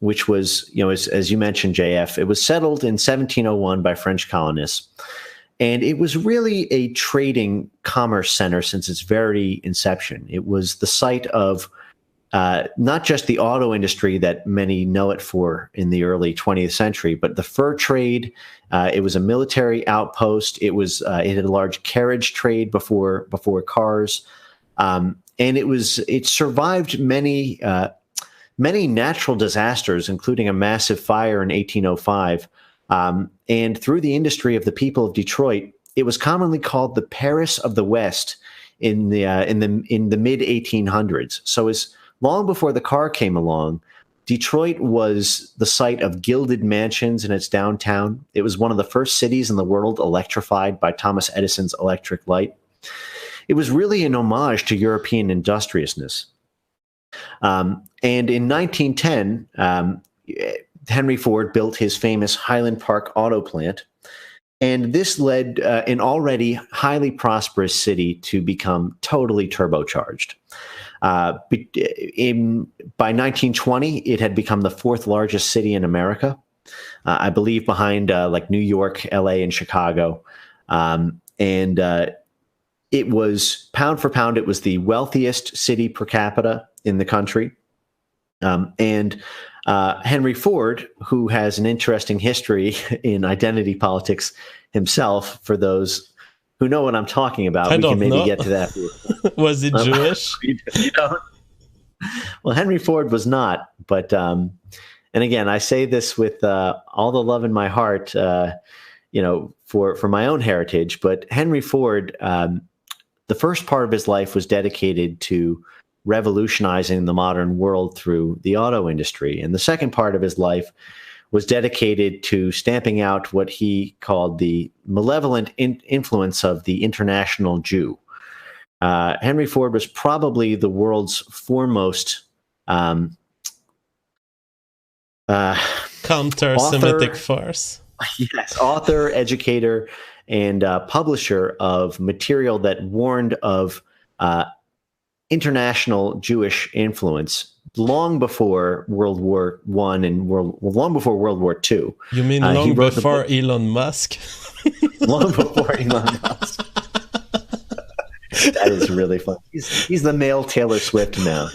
which was, as you mentioned, JF, it was settled in 1701 by French colonists. And it was really a trading commerce center since its very inception. It was the site of not just the auto industry that many know it for in the early 20th century, but the fur trade. It was a military outpost. It had a large carriage trade before cars, and it survived many natural disasters, including a massive fire in 1805. And through the industry of the people of Detroit, it was commonly called the Paris of the West in the mid 1800s. So as long before the car came along, Detroit was the site of gilded mansions in its downtown. It was one of the first cities in the world electrified by Thomas Edison's electric light. It was really an homage to European industriousness. And in 1910, Henry Ford built his famous Highland Park auto plant. And this led an already highly prosperous city to become totally turbocharged. By 1920, it had become the fourth largest city in America, I believe behind like New York, LA, and Chicago. It was, pound for pound, it was the wealthiest city per capita in the country. Henry Ford, who has an interesting history in identity politics himself, for those who know what I'm talking about, we can maybe get to that. Was he Jewish? You don't? Well, Henry Ford was not, but and again, I say this with all the love in my heart, for my own heritage. But Henry Ford, the first part of his life was dedicated to revolutionizing the modern world through the auto industry. And the second part of his life was dedicated to stamping out what he called the malevolent influence of the international Jew. Henry Ford was probably the world's foremost counter-Semitic force. Yes, author, educator, and publisher of material that warned of international Jewish influence long before World War I and long before World War II. You mean long before Elon Musk? Long before Elon Musk. That is really fun. He's the male Taylor Swift now.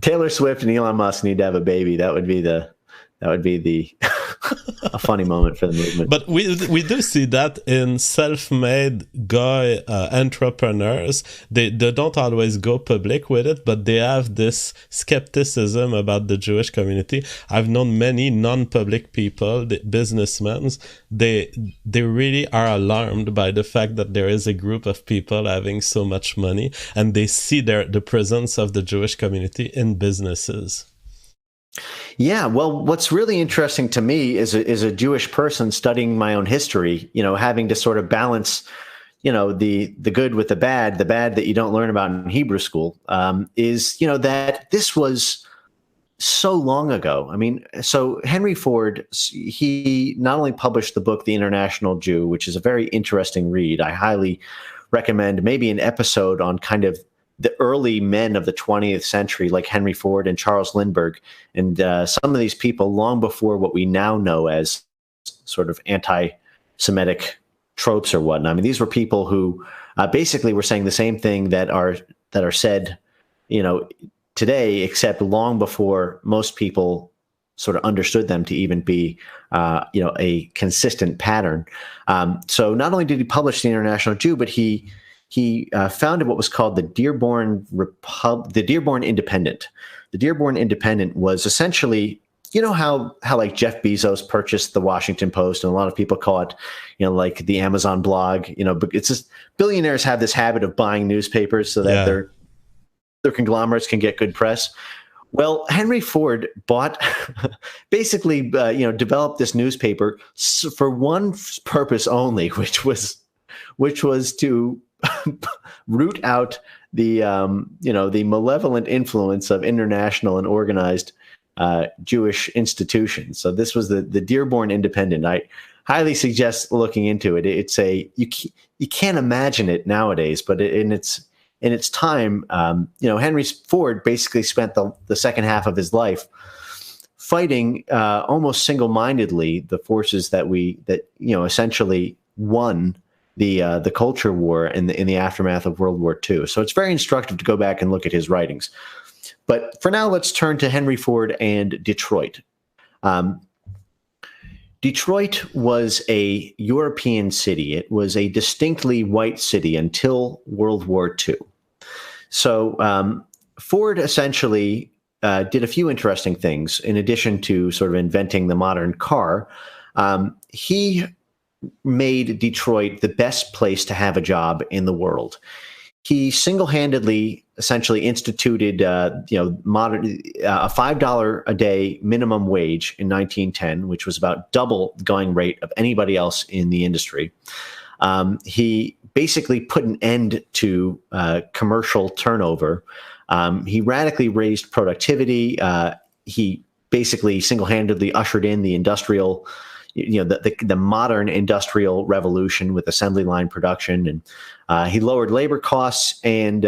Taylor Swift and Elon Musk need to have a baby. That would be the a funny moment for the movement. But we do see that in self-made guy entrepreneurs. They don't always go public with it, but they have this skepticism about the Jewish community. I've known many non-public people, the businessmen. They really are alarmed by the fact that there is a group of people having so much money, and they see the presence of the Jewish community in businesses. Yeah, well, what's really interesting to me is a Jewish person studying my own history, having to sort of balance, the good with the bad that you don't learn about in Hebrew school, is, that this was so long ago. I mean, so Henry Ford, he not only published the book, The International Jew, which is a very interesting read. I highly recommend maybe an episode on kind of the early men of the 20th century, like Henry Ford and Charles Lindbergh, and some of these people long before what we now know as sort of anti-Semitic tropes or whatnot. I mean, these were people who basically were saying the same thing that are said, today, except long before most people sort of understood them to even be, a consistent pattern. So not only did he publish The International Jew, but he founded what was called the Dearborn Independent. The Dearborn Independent was essentially, how like Jeff Bezos purchased the Washington Post, and a lot of people call it, like the Amazon blog. But it's just billionaires have this habit of buying newspapers so that their conglomerates can get good press. Well, Henry Ford basically developed this newspaper for one purpose only, which was to root out the malevolent influence of international and organized Jewish institutions. So this was the Dearborn Independent. I highly suggest looking into it. It's you can't imagine it nowadays, but in its time, Henry Ford basically spent the second half of his life fighting almost single-mindedly the forces that essentially won the culture war in the aftermath of World War II. So it's very instructive to go back and look at his writings. But for now, let's turn to Henry Ford and Detroit. Detroit was a European city. It was a distinctly white city until World War II. So Ford essentially did a few interesting things. In addition to sort of inventing the modern car, he made Detroit the best place to have a job in the world. He single-handedly essentially instituted, a $5 a day minimum wage in 1910, which was about double the going rate of anybody else in the industry. He basically put an end to commercial turnover. He radically raised productivity. He basically single-handedly ushered in the industrial, the modern industrial revolution with assembly line production, and he lowered labor costs and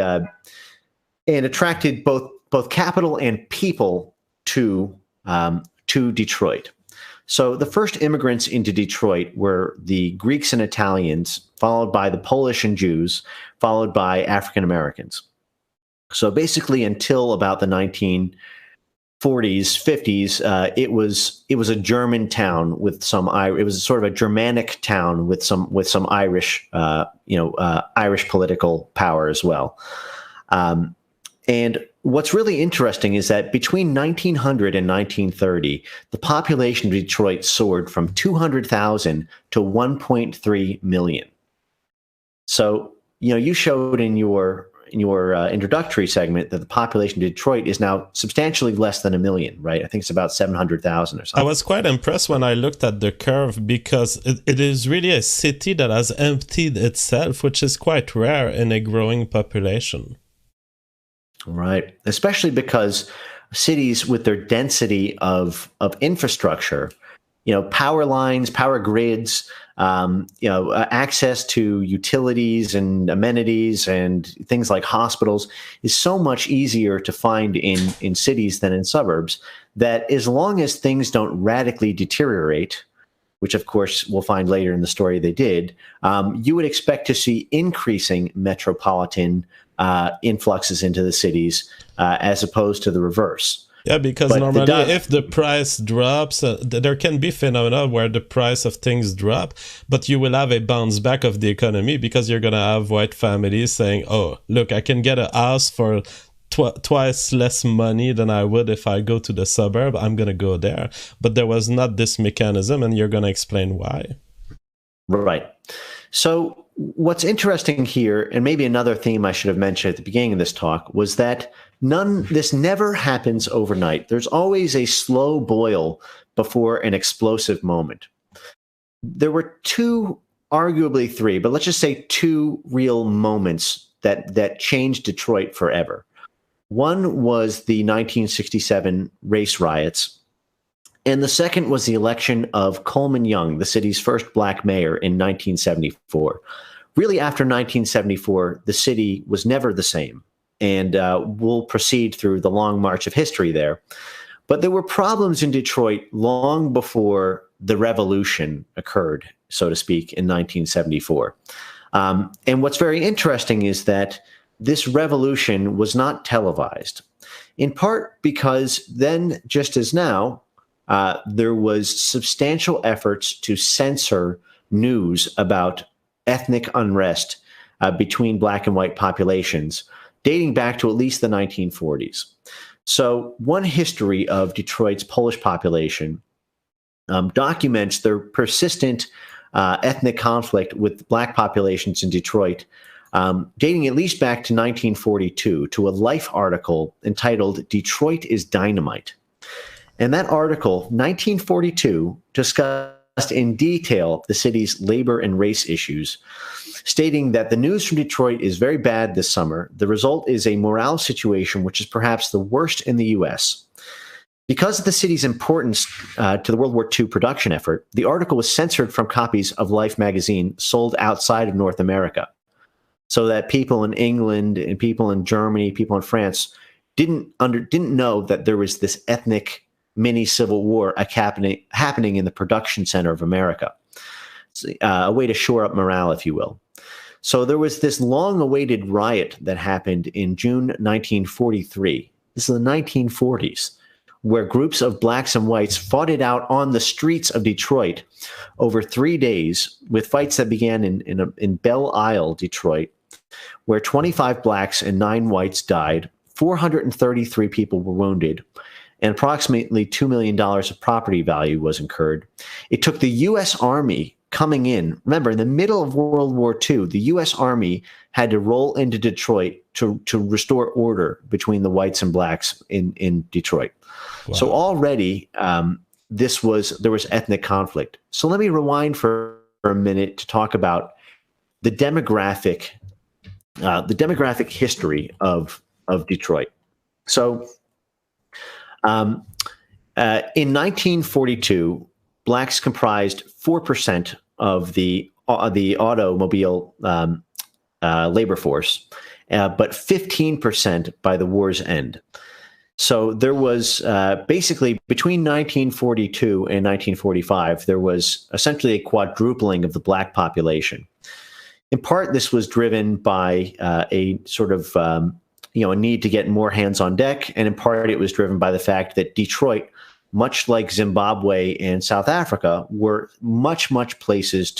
attracted both capital and people to Detroit. So the first immigrants into Detroit were the Greeks and Italians, followed by the Polish and Jews, followed by African Americans. So basically, until about the 1940s, 50s, it was a German town with some. It was sort of a Germanic town with some Irish, Irish political power as well. And what's really interesting is that between 1900 and 1930, the population of Detroit soared from 200,000 to 1.3 million. So, you showed in your introductory segment that the population of Detroit is now substantially less than 1 million, right? I think it's about 700,000 or something. I was quite impressed when I looked at the curve because it is really a city that has emptied itself, which is quite rare in a growing population. Right. Especially because cities with their density of infrastructure power lines, power grids, access to utilities and amenities and things like hospitals is so much easier to find in cities than in suburbs, that as long as things don't radically deteriorate, which of course we'll find later in the story they did, you would expect to see increasing metropolitan influxes into the cities as opposed to the reverse. Yeah, because But normally if the price drops, there can be phenomena where the price of things drop, but you will have a bounce back of the economy because you're going to have white families saying, oh, look, I can get a house for twice less money than I would if I go to the suburb. I'm going to go there. But there was not this mechanism, and you're going to explain why. Right. So what's interesting here, and maybe another theme I should have mentioned at the beginning of this talk, was that this never happens overnight. There's always a slow boil before an explosive moment. There were arguably three, but let's just say two real moments that changed Detroit forever. One was the 1967 race riots, and the second was the election of Coleman Young, the city's first black mayor, in 1974. Really, after 1974, the city was never the same. And we'll proceed through the long march of history there. But there were problems in Detroit long before the revolution occurred, so to speak, in 1974. And what's very interesting is that this revolution was not televised, in part because then, just as now, there was substantial efforts to censor news about ethnic unrest between black and white populations, dating back to at least the 1940s. So one history of Detroit's Polish population documents their persistent ethnic conflict with black populations in Detroit, dating at least back to 1942, to a Life article entitled "Detroit is Dynamite." And that article, 1942, discussed in detail the city's labor and race issues, stating that the news from Detroit is very bad this summer. The result is a morale situation which is perhaps the worst in the U.S. Because of the city's importance to the World War II production effort, the article was censored from copies of Life magazine sold outside of North America, so that people in England and people in Germany, people in France didn't know that there was this ethnic mini civil war happening in the production center of America. A way to shore up morale, if you will. So there was this long-awaited riot that happened in June 1943. This is the 1940s, where groups of blacks and whites fought it out on the streets of Detroit over 3 days, with fights that began in Belle Isle, Detroit, where 25 blacks and 9 whites died, 433 people were wounded, and approximately $2 million of property value was incurred. It took the U.S. Army coming in. Remember, in the middle of World War II, the U.S. Army had to roll into Detroit to restore order between the whites and blacks in Detroit. Wow. So already there was ethnic conflict. So let me rewind for a minute to talk about the demographic history of Detroit. So in 1942, blacks comprised 4% of the automobile labor force, but 15% by the war's end. So there was basically between 1942 and 1945, there was essentially a quadrupling of the black population. In part, this was driven by a sort of a need to get more hands on deck, and in part, it was driven by the fact that Detroit, much like Zimbabwe and South Africa, were much better places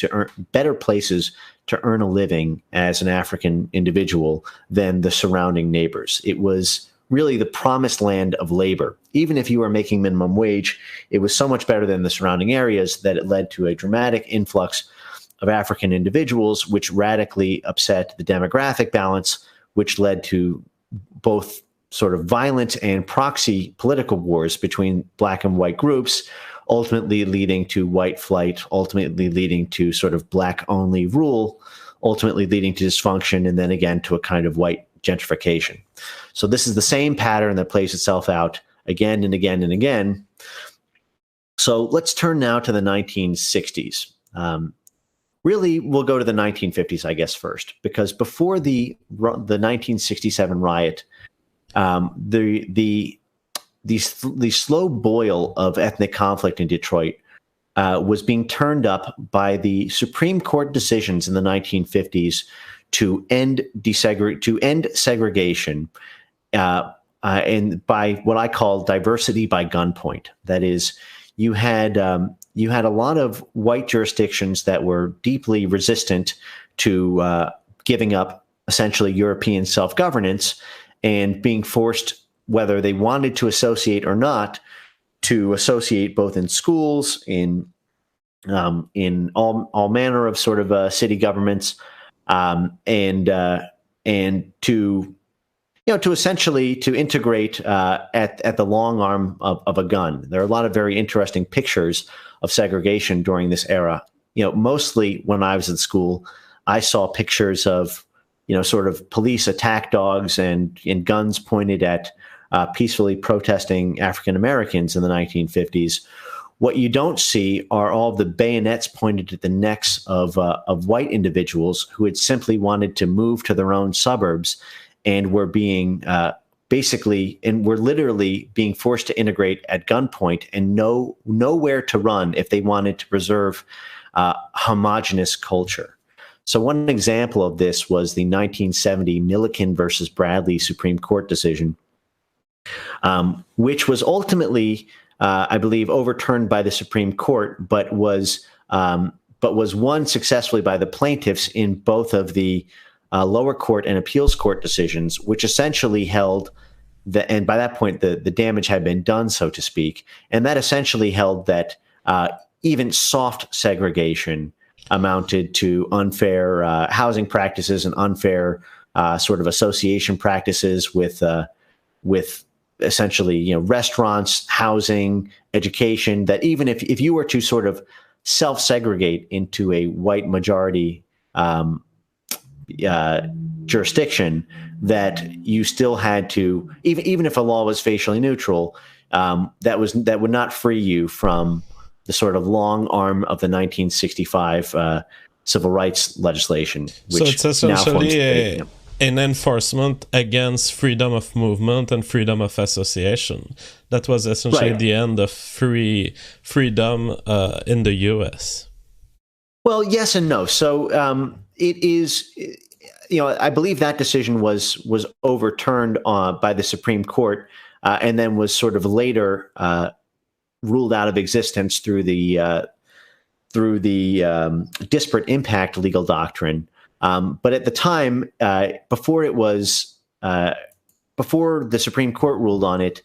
to earn a living as an African individual than the surrounding neighbors. It was really the promised land of labor. Even if you were making minimum wage, it was so much better than the surrounding areas that it led to a dramatic influx of African individuals, which radically upset the demographic balance, which led to both sort of violent and proxy political wars between black and white groups, ultimately leading to white flight, ultimately leading to sort of black-only rule, ultimately leading to dysfunction, and then again to a kind of white gentrification. So this is the same pattern that plays itself out again and again and again. So let's turn now to the 1960s. Really, we'll go to the 1950s, I guess, first, because before the 1967 riot, the slow boil of ethnic conflict in Detroit was being turned up by the Supreme Court decisions in the 1950s to end segregation, and by what I call diversity by gunpoint. That is, you had a lot of white jurisdictions that were deeply resistant to giving up essentially European self-governance and being forced, whether they wanted to associate or not, to associate both in schools, in all manner of sort of city governments, and to essentially to integrate at the long arm of a gun. There are a lot of very interesting pictures of segregation during this era. Mostly when I was in school, I saw pictures of sort of police attack dogs and guns pointed at peacefully protesting African Americans in the 1950s. What you don't see are all the bayonets pointed at the necks of white individuals who had simply wanted to move to their own suburbs and were being were literally being forced to integrate at gunpoint and nowhere to run if they wanted to preserve homogenous culture. So one example of this was the 1970 Milliken versus Bradley Supreme Court decision, which was ultimately, I believe, overturned by the Supreme Court, but was won successfully by the plaintiffs in both of the lower court and appeals court decisions, which essentially held that, and by that point the damage had been done, so to speak, and that essentially held that even soft segregation amounted to unfair housing practices and unfair sort of association practices with essentially restaurants, housing, education. That even if you were to sort of self-segregate into a white majority jurisdiction, that you still had to, even if a law was facially neutral, that would not free you from the sort of long arm of the 1965 civil rights legislation, which so it's essentially an enforcement against freedom of movement and freedom of association. That was essentially the end of freedom in the U.S. Well, yes and no. So it is, I believe that decision was overturned by the Supreme Court and then was sort of later ruled out of existence through the disparate impact legal doctrine. But at the time, before the Supreme Court ruled on it,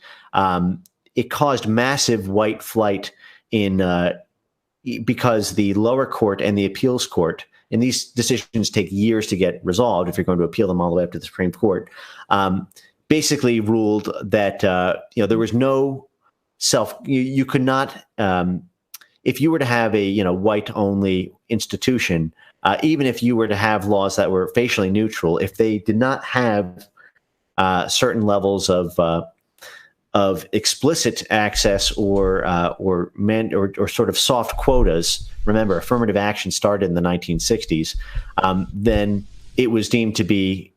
it caused massive white flight because the lower court and the appeals court, and these decisions take years to get resolved if you're going to appeal them all the way up to the Supreme Court, basically ruled that there was no you could not, if you were to have a white only institution, even if you were to have laws that were facially neutral, if they did not have certain levels of explicit access or sort of soft quotas. Remember, affirmative action started in the 1960s. Then it was deemed to be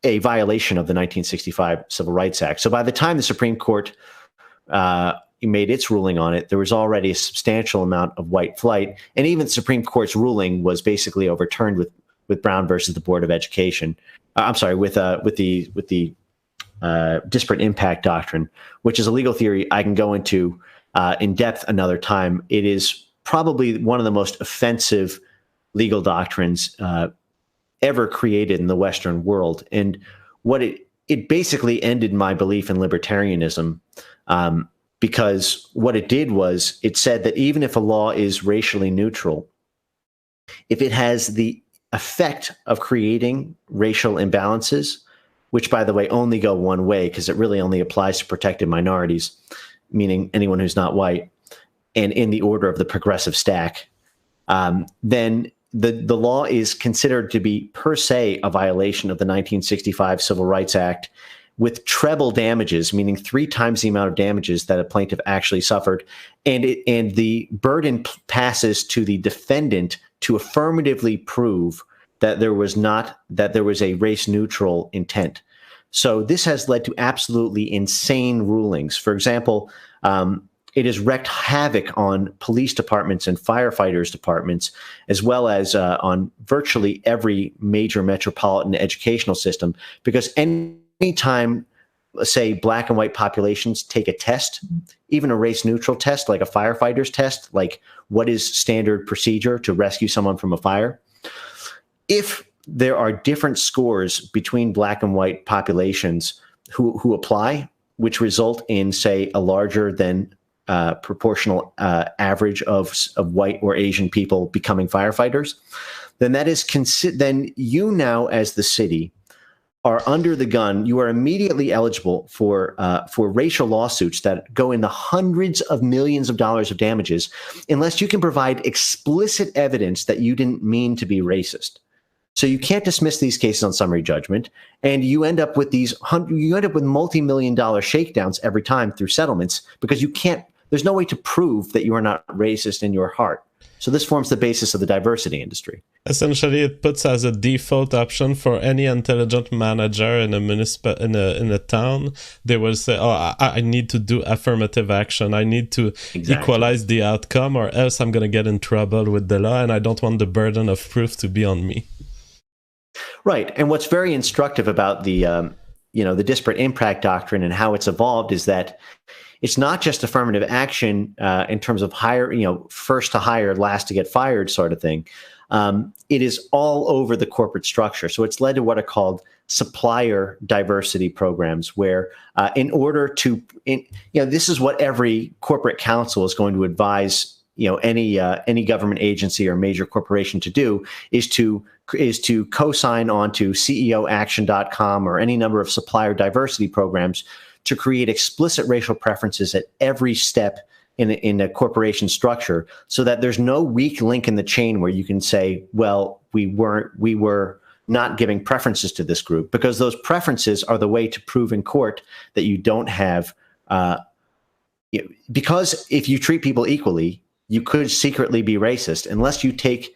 a violation of the 1965 Civil Rights Act. So by the time the Supreme Court made its ruling on it, there was already a substantial amount of white flight, and even the Supreme Court's ruling was basically overturned with Brown versus the Board of Education. With the disparate impact doctrine, which is a legal theory I can go into in depth another time. It is probably one of the most offensive legal doctrines ever created in the Western world, and what it basically ended my belief in libertarianism. Because what it did was it said that even if a law is racially neutral, if it has the effect of creating racial imbalances, which, by the way, only go one way because it really only applies to protected minorities, meaning anyone who's not white, and in the order of the progressive stack, then the law is considered to be per se a violation of the 1965 Civil Rights Act, with treble damages, meaning 3 times the amount of damages that a plaintiff actually suffered, and the burden passes to the defendant to affirmatively prove that there was a race-neutral intent. So this has led to absolutely insane rulings. For example, it has wreaked havoc on police departments and firefighters departments, as well as on virtually every major metropolitan educational system, because anytime, say, black and white populations take a test, even a race-neutral test, like a firefighter's test, like what is standard procedure to rescue someone from a fire, if there are different scores between black and white populations who apply, which result in, say, a larger than proportional average of white or Asian people becoming firefighters, then that is then you now, as the city, are under the gun. You are immediately eligible for racial lawsuits that go in the hundreds of millions of dollars of damages, unless you can provide explicit evidence that you didn't mean to be racist. So you can't dismiss these cases on summary judgment, and you end up with multi-million-dollar shakedowns every time through settlements, because you can't. There's no way to prove that you are not racist in your heart. So this forms the basis of the diversity industry. Essentially, it puts as a default option for any intelligent manager in a town. They will say, "Oh, I need to do affirmative action. I need to equalize the outcome, or else I'm going to get in trouble with the law, and I don't want the burden of proof to be on me." Right, and what's very instructive about the disparate impact doctrine and how it's evolved is that it's not just affirmative action in terms of first to hire, last to get fired sort of thing. It is all over the corporate structure. So it's led to what are called supplier diversity programs, where in order to, this is what every corporate counsel is going to advise any government agency or major corporation to do, is to co-sign onto CEOaction.com or any number of supplier diversity programs to create explicit racial preferences at every step in a corporation structure, so that there's no weak link in the chain where you can say, well, we were not giving preferences to this group, because those preferences are the way to prove in court that you don't have, because if you treat people equally, you could secretly be racist unless you take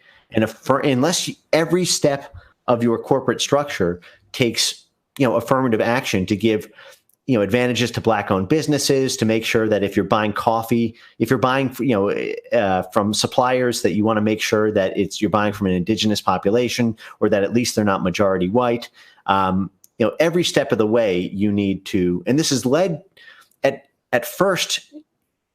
every step of your corporate structure takes affirmative action to give advantages to black-owned businesses, to make sure that if you're buying coffee, if you're buying from suppliers, that you want to make sure that you're buying from an indigenous population, or that at least they're not majority white. Every step of the way you need to, and this is led at first.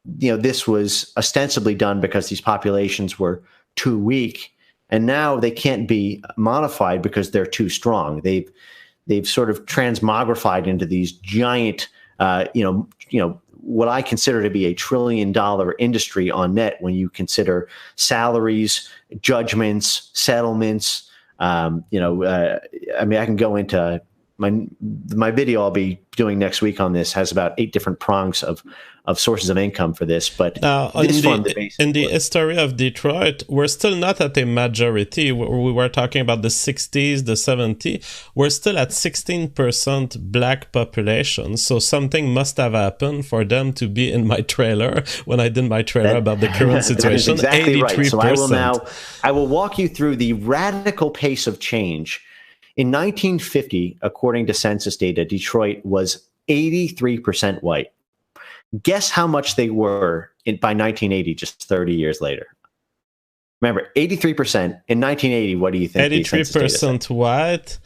This was ostensibly done because these populations were too weak, and now they can't be modified because they're too strong. They've sort of transmogrified into these giant, what I consider to be a $1 trillion industry on net when you consider salaries, judgments, settlements. I can go into my video I'll be doing next week on this has about 8 different prongs of sources of income for this. But now, in the history of Detroit, we're still not at a majority. We were talking about the 60s, the 70s. We're still at 16% black population. So something must have happened for them to be in my trailer when I did my trailer about the current situation. That is exactly 83%. Right. So I will walk you through the radical pace of change. In 1950, according to census data, Detroit was 83% white. Guess how much they were by 1980, just 30 years later. Remember, 83% in 1980. What do you think? 83% white.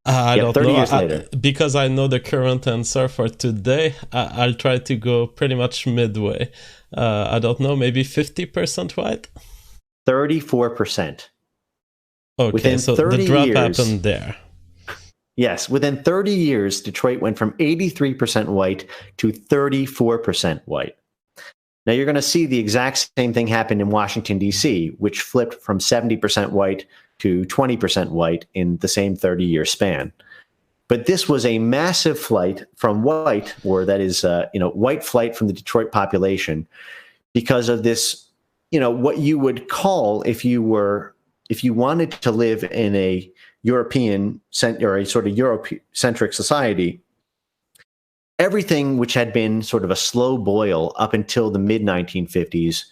I don't 30 know. Years later. Because I know the current answer for today, I'll try to go pretty much midway. I don't know, maybe 50% white? 34%. Okay, within so 30 the drop years, happened there. Yes, within 30 years, Detroit went from 83% white to 34% white. Now you're going to see the exact same thing happen in Washington, D.C., which flipped from 70% white to 20% white in the same 30-year span. But this was a massive flight from white, or that is, white flight from the Detroit population, because of this, what you would call, if you wanted to live in a European or a sort of Eurocentric society, everything which had been sort of a slow boil up until the mid 1950s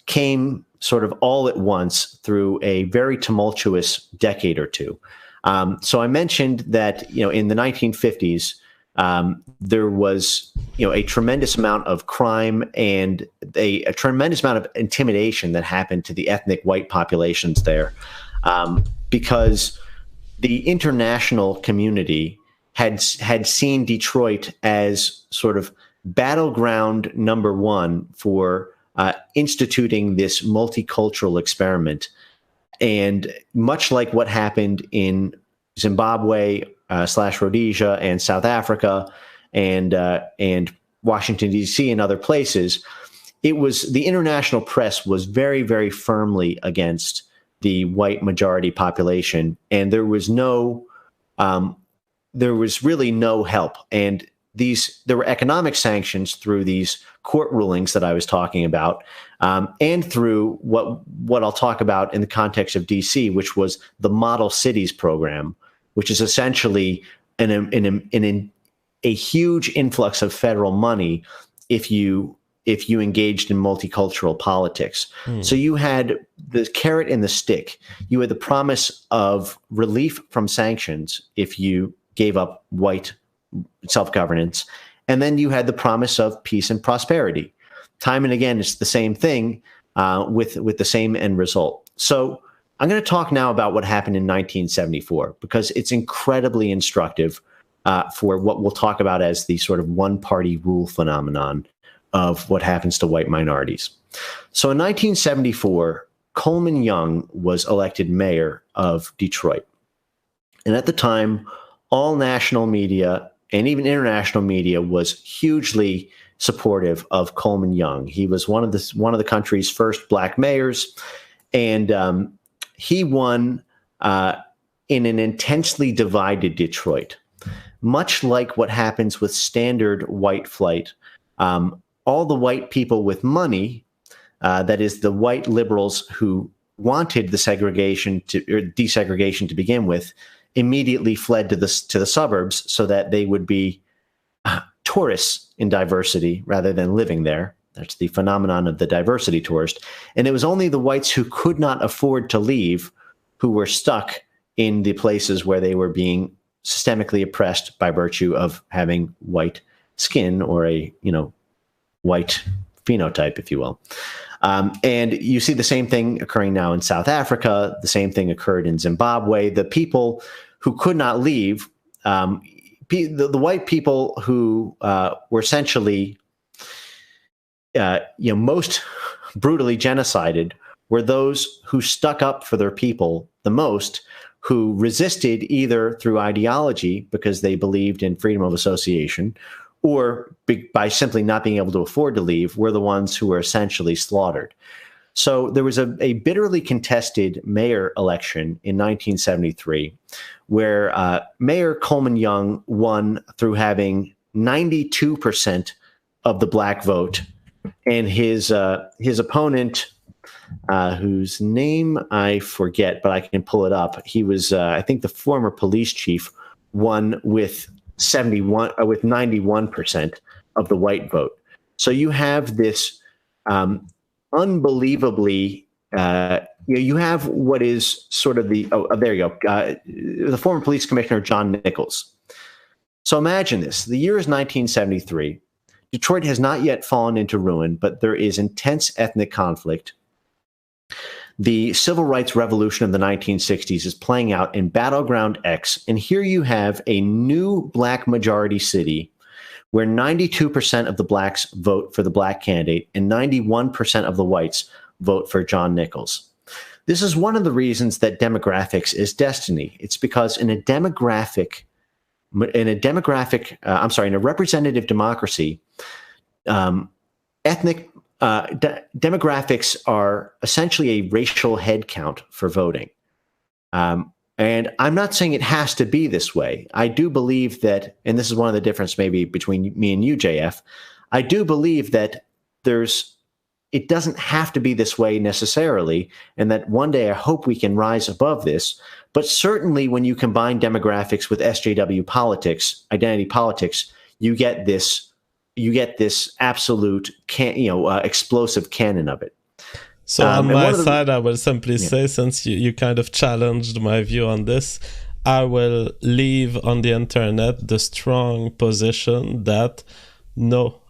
came sort of all at once through a very tumultuous decade or two. So I mentioned that, in the 1950s, there was, a tremendous amount of crime and a tremendous amount of intimidation that happened to the ethnic white populations there, because the international community had seen Detroit as sort of battleground number one for instituting this multicultural experiment. And much like what happened in Zimbabwe / Rhodesia and South Africa and Washington, D.C. and other places, the international press was very, very firmly against the white majority population, and there was really no help. And there were economic sanctions through these court rulings that I was talking about, and through what I'll talk about in the context of D.C., which was the Model Cities program, which is essentially a huge influx of federal money if you engaged in multicultural politics. So you had the carrot and the stick. You had the promise of relief from sanctions if you gave up white self-governance. And then you had the promise of peace and prosperity. Time and again, it's the same thing with the same end result. So I'm going to talk now about what happened in 1974, because it's incredibly instructive for what we'll talk about as the sort of one-party rule phenomenon of what happens to white minorities. So in 1974, Coleman Young was elected mayor of Detroit. And at the time, all national media and even international media was hugely supportive of Coleman Young. He was one of the country's first black mayors, and he won in an intensely divided Detroit. Much like what happens with standard white flight, all the white people with money, that is, the white liberals who wanted the desegregation to begin with, immediately fled to the suburbs so that they would be tourists in diversity rather than living there. That's the phenomenon of the diversity tourist. And it was only the whites who could not afford to leave who were stuck in the places where they were being systemically oppressed by virtue of having white skin, or a white phenotype, if you will. And you see the same thing occurring now in South Africa. The same thing occurred in Zimbabwe. The people who could not leave, the white people who were essentially most brutally genocided, were those who stuck up for their people the most, who resisted either through ideology because they believed in freedom of association, or by simply not being able to afford to leave, were the ones who were essentially slaughtered. So there was a bitterly contested mayor election in 1973, where Mayor Coleman Young won through having 92% of the black vote, and his opponent, whose name I forget, but I can pull it up. He was, I think, the former police chief, won with 91% of the white vote. So you have this unbelievably, you have what is sort of there you go, the former police commissioner, John Nichols. So imagine this. The year is 1973. Detroit has not yet fallen into ruin, but there is intense ethnic conflict. The civil rights revolution of the 1960s is playing out in Battleground X, and here you have a new black majority city where 92% of the blacks vote for the black candidate and 91% of the whites vote for John Nichols. This is one of the reasons that demographics is destiny. It's because in a representative democracy, demographics are essentially a racial head count for voting. And I'm not saying it has to be this way. I do believe that, and this is one of the differences maybe between me and you, JF, I do believe that it doesn't have to be this way necessarily, and that one day I hope we can rise above this. But certainly when you combine demographics with SJW politics, identity politics, you get this absolute explosive canon of it. So on my side, I will simply say, since you kind of challenged my view on this, I will leave on the internet the strong position that no,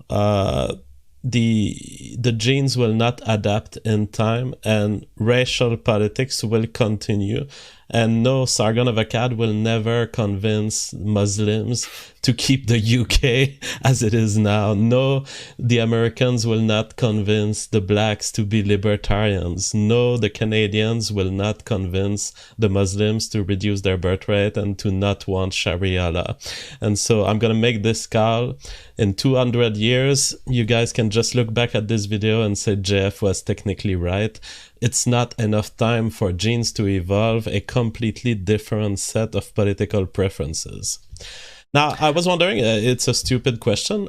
the genes will not adapt in time, and racial politics will continue. And no, Sargon of Akkad will never convince Muslims to keep the UK as it is now. No, the Americans will not convince the blacks to be libertarians. No, the Canadians will not convince the Muslims to reduce their birth rate and to not want Sharia law. And so I'm going to make this call. In 200 years, you guys can just look back at this video and say JF was technically right. It's not enough time for genes to evolve a completely different set of political preferences. Now, I was wondering, it's a stupid question.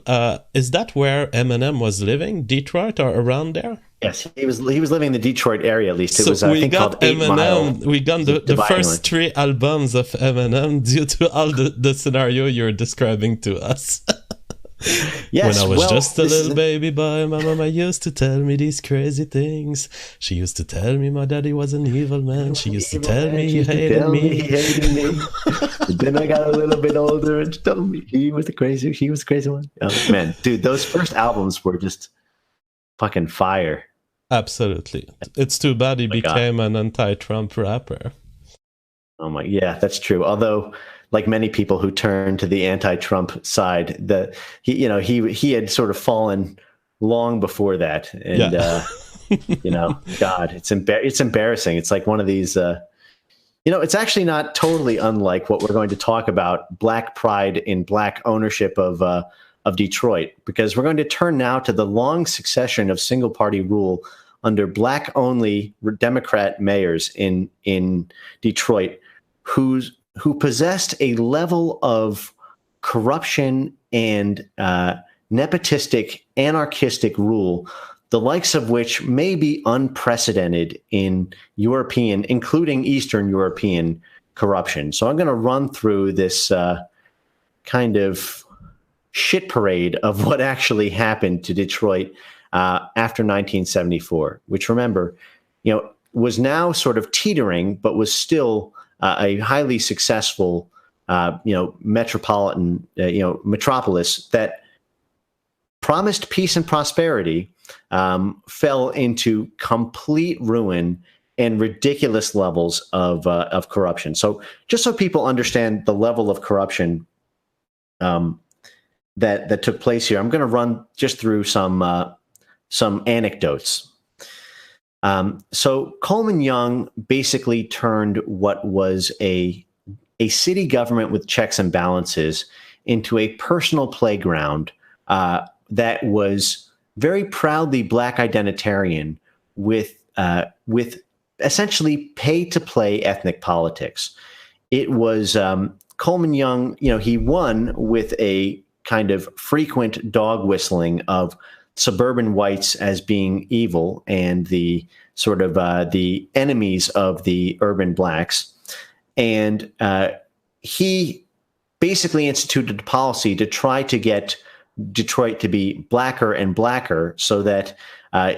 Is that where Eminem was living, Detroit or around there? Yes, he was living in the Detroit area, at least. It was, I think, called 8 Eminem, Mile. We got the first 3 albums of Eminem due to all the scenario you're describing to us. Yes, when I was just a little baby boy, my mama used to tell me these crazy things. She used to tell me my daddy was an evil man. She used to tell me he hated me. Then I got a little bit older and she told me he was the crazy one. Oh, man, dude, those first albums were just fucking fire. Absolutely. It's too bad he became an anti-Trump rapper. Oh my, yeah, that's true. Although, like many people who turn to the anti-Trump side, he had sort of fallen long before that, and God, it's embarrassing. It's like one of these. It's actually not totally unlike what we're going to talk about: Black pride in Black ownership of Detroit, because we're going to turn now to the long succession of single-party rule under Black-only Democrat mayors in Detroit, who possessed a level of corruption and nepotistic, anarchistic rule, the likes of which may be unprecedented in European, including Eastern European corruption. So I'm going to run through this kind of shit parade of what actually happened to Detroit after 1974, which, remember, was now sort of teetering, but was still a highly successful, metropolitan, metropolis that promised peace and prosperity, fell into complete ruin and ridiculous levels of corruption. So, just so people understand the level of corruption that took place here, I'm going to run just through some anecdotes. So Coleman Young basically turned what was a city government with checks and balances into a personal playground that was very proudly Black identitarian with essentially pay-to-play ethnic politics. It was Coleman Young, he won with a kind of frequent dog whistling of suburban whites as being evil and the sort of the enemies of the urban Blacks. And he basically instituted a policy to try to get Detroit to be blacker and blacker so that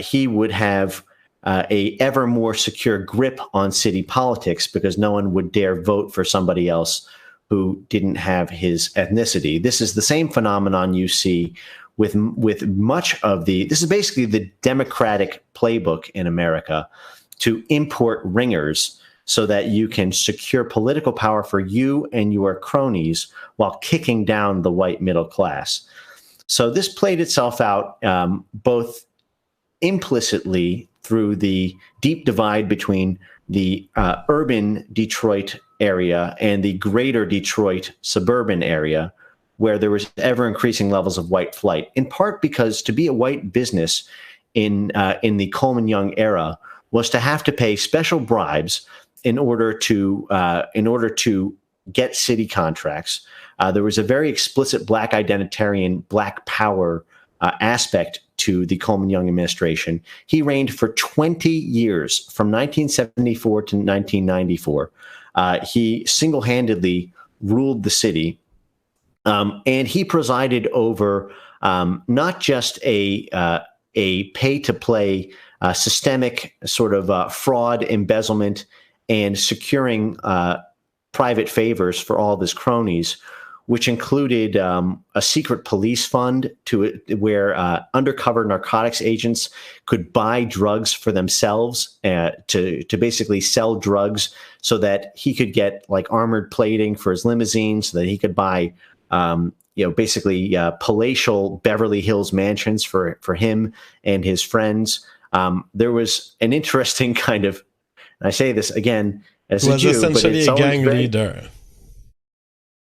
he would have a ever more secure grip on city politics, because no one would dare vote for somebody else who didn't have his ethnicity. This is the same phenomenon you see with much of this is basically the Democratic playbook in America, to import ringers so that you can secure political power for you and your cronies while kicking down the white middle class. So this played itself out both implicitly through the deep divide between the urban Detroit area and the greater Detroit suburban area, where there was ever increasing levels of white flight, in part because to be a white business in the Coleman Young era was to have to pay special bribes in order to get city contracts. There was a very explicit Black identitarian, Black power aspect to the Coleman Young administration. He reigned for 20 years, from 1974 to 1994. He single-handedly ruled the city. And he presided over not just a pay-to-play systemic sort of fraud, embezzlement, and securing private favors for all of his cronies, which included a secret police fund where undercover narcotics agents could buy drugs for themselves to basically sell drugs so that he could get like armored plating for his limousine, so that he could buy basically palatial Beverly Hills mansions for him and his friends. There was an interesting kind of, and I say this again as a Jew, essentially a gang leader.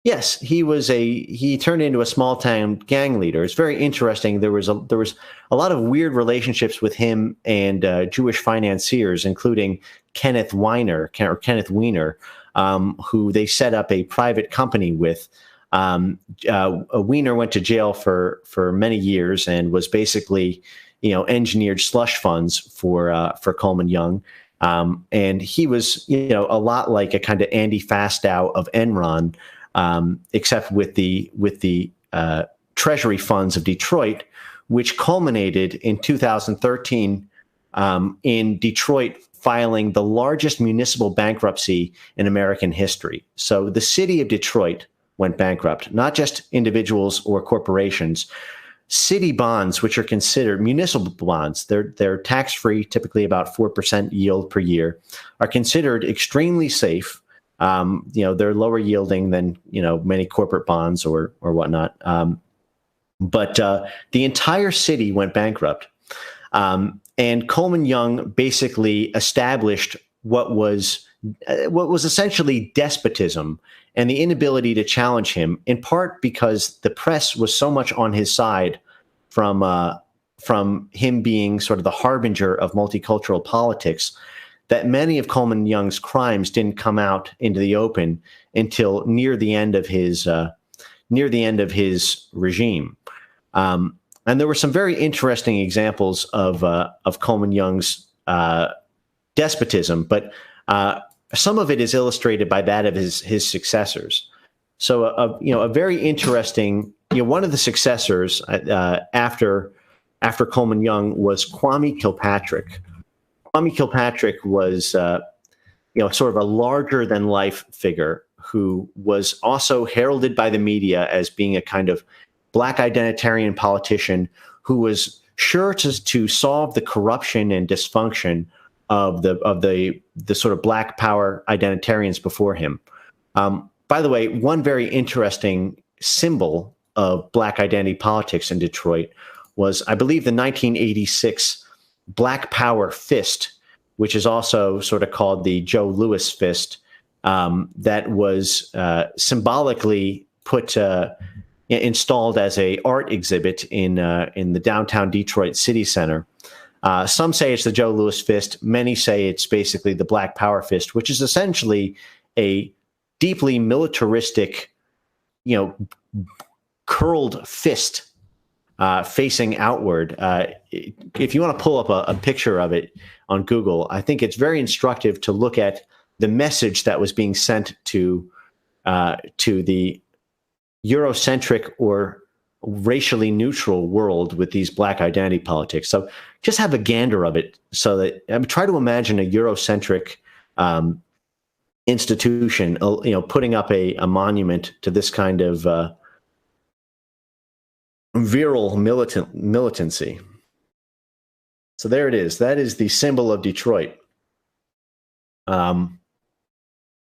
Yes, he turned into a small town gang leader. It's very interesting. There was a lot of weird relationships with him and Jewish financiers, including Kenneth Weiner, who they set up a private company with. Weiner went to jail for many years and was basically, engineered slush funds for Coleman Young. And he was, a lot like a kind of Andy Fastow of Enron, except with the Treasury funds of Detroit, which culminated in 2013 in Detroit filing the largest municipal bankruptcy in American history. So the city of Detroit went bankrupt, not just individuals or corporations. City bonds, which are considered municipal bonds, they're tax-free, typically about 4% yield per year, are considered extremely safe. They're lower yielding than, many corporate bonds or whatnot. But the entire city went bankrupt. And Coleman Young basically established what was essentially despotism and the inability to challenge him, in part because the press was so much on his side from him being sort of the harbinger of multicultural politics, that many of Coleman Young's crimes didn't come out into the open until near the end of his regime. And there were some very interesting examples of Coleman Young's despotism, but some of it is illustrated by that of his successors. So, a very interesting, one of the successors after Coleman Young was Kwame Kilpatrick. Kwame Kilpatrick was, sort of a larger than life figure who was also heralded by the media as being a kind of Black identitarian politician who was sure to solve the corruption and dysfunction of the sort of Black power identitarians before him. By the way, one very interesting symbol of Black identity politics in Detroit was, I believe, the 1986 Black Power fist, which is also sort of called the Joe Louis fist, that was symbolically installed as a art exhibit in the downtown Detroit city center. Some say it's the Joe Louis fist. Many say it's basically the Black Power fist, which is essentially a deeply militaristic, curled fist facing outward. If you want to pull up a picture of it on Google, I think it's very instructive to look at the message that was being sent to the Eurocentric or racially neutral world with these Black identity politics. So just have a gander of it, so that try to imagine a Eurocentric institution, putting up a monument to this kind of virile militancy. So there it is. That is the symbol of Detroit.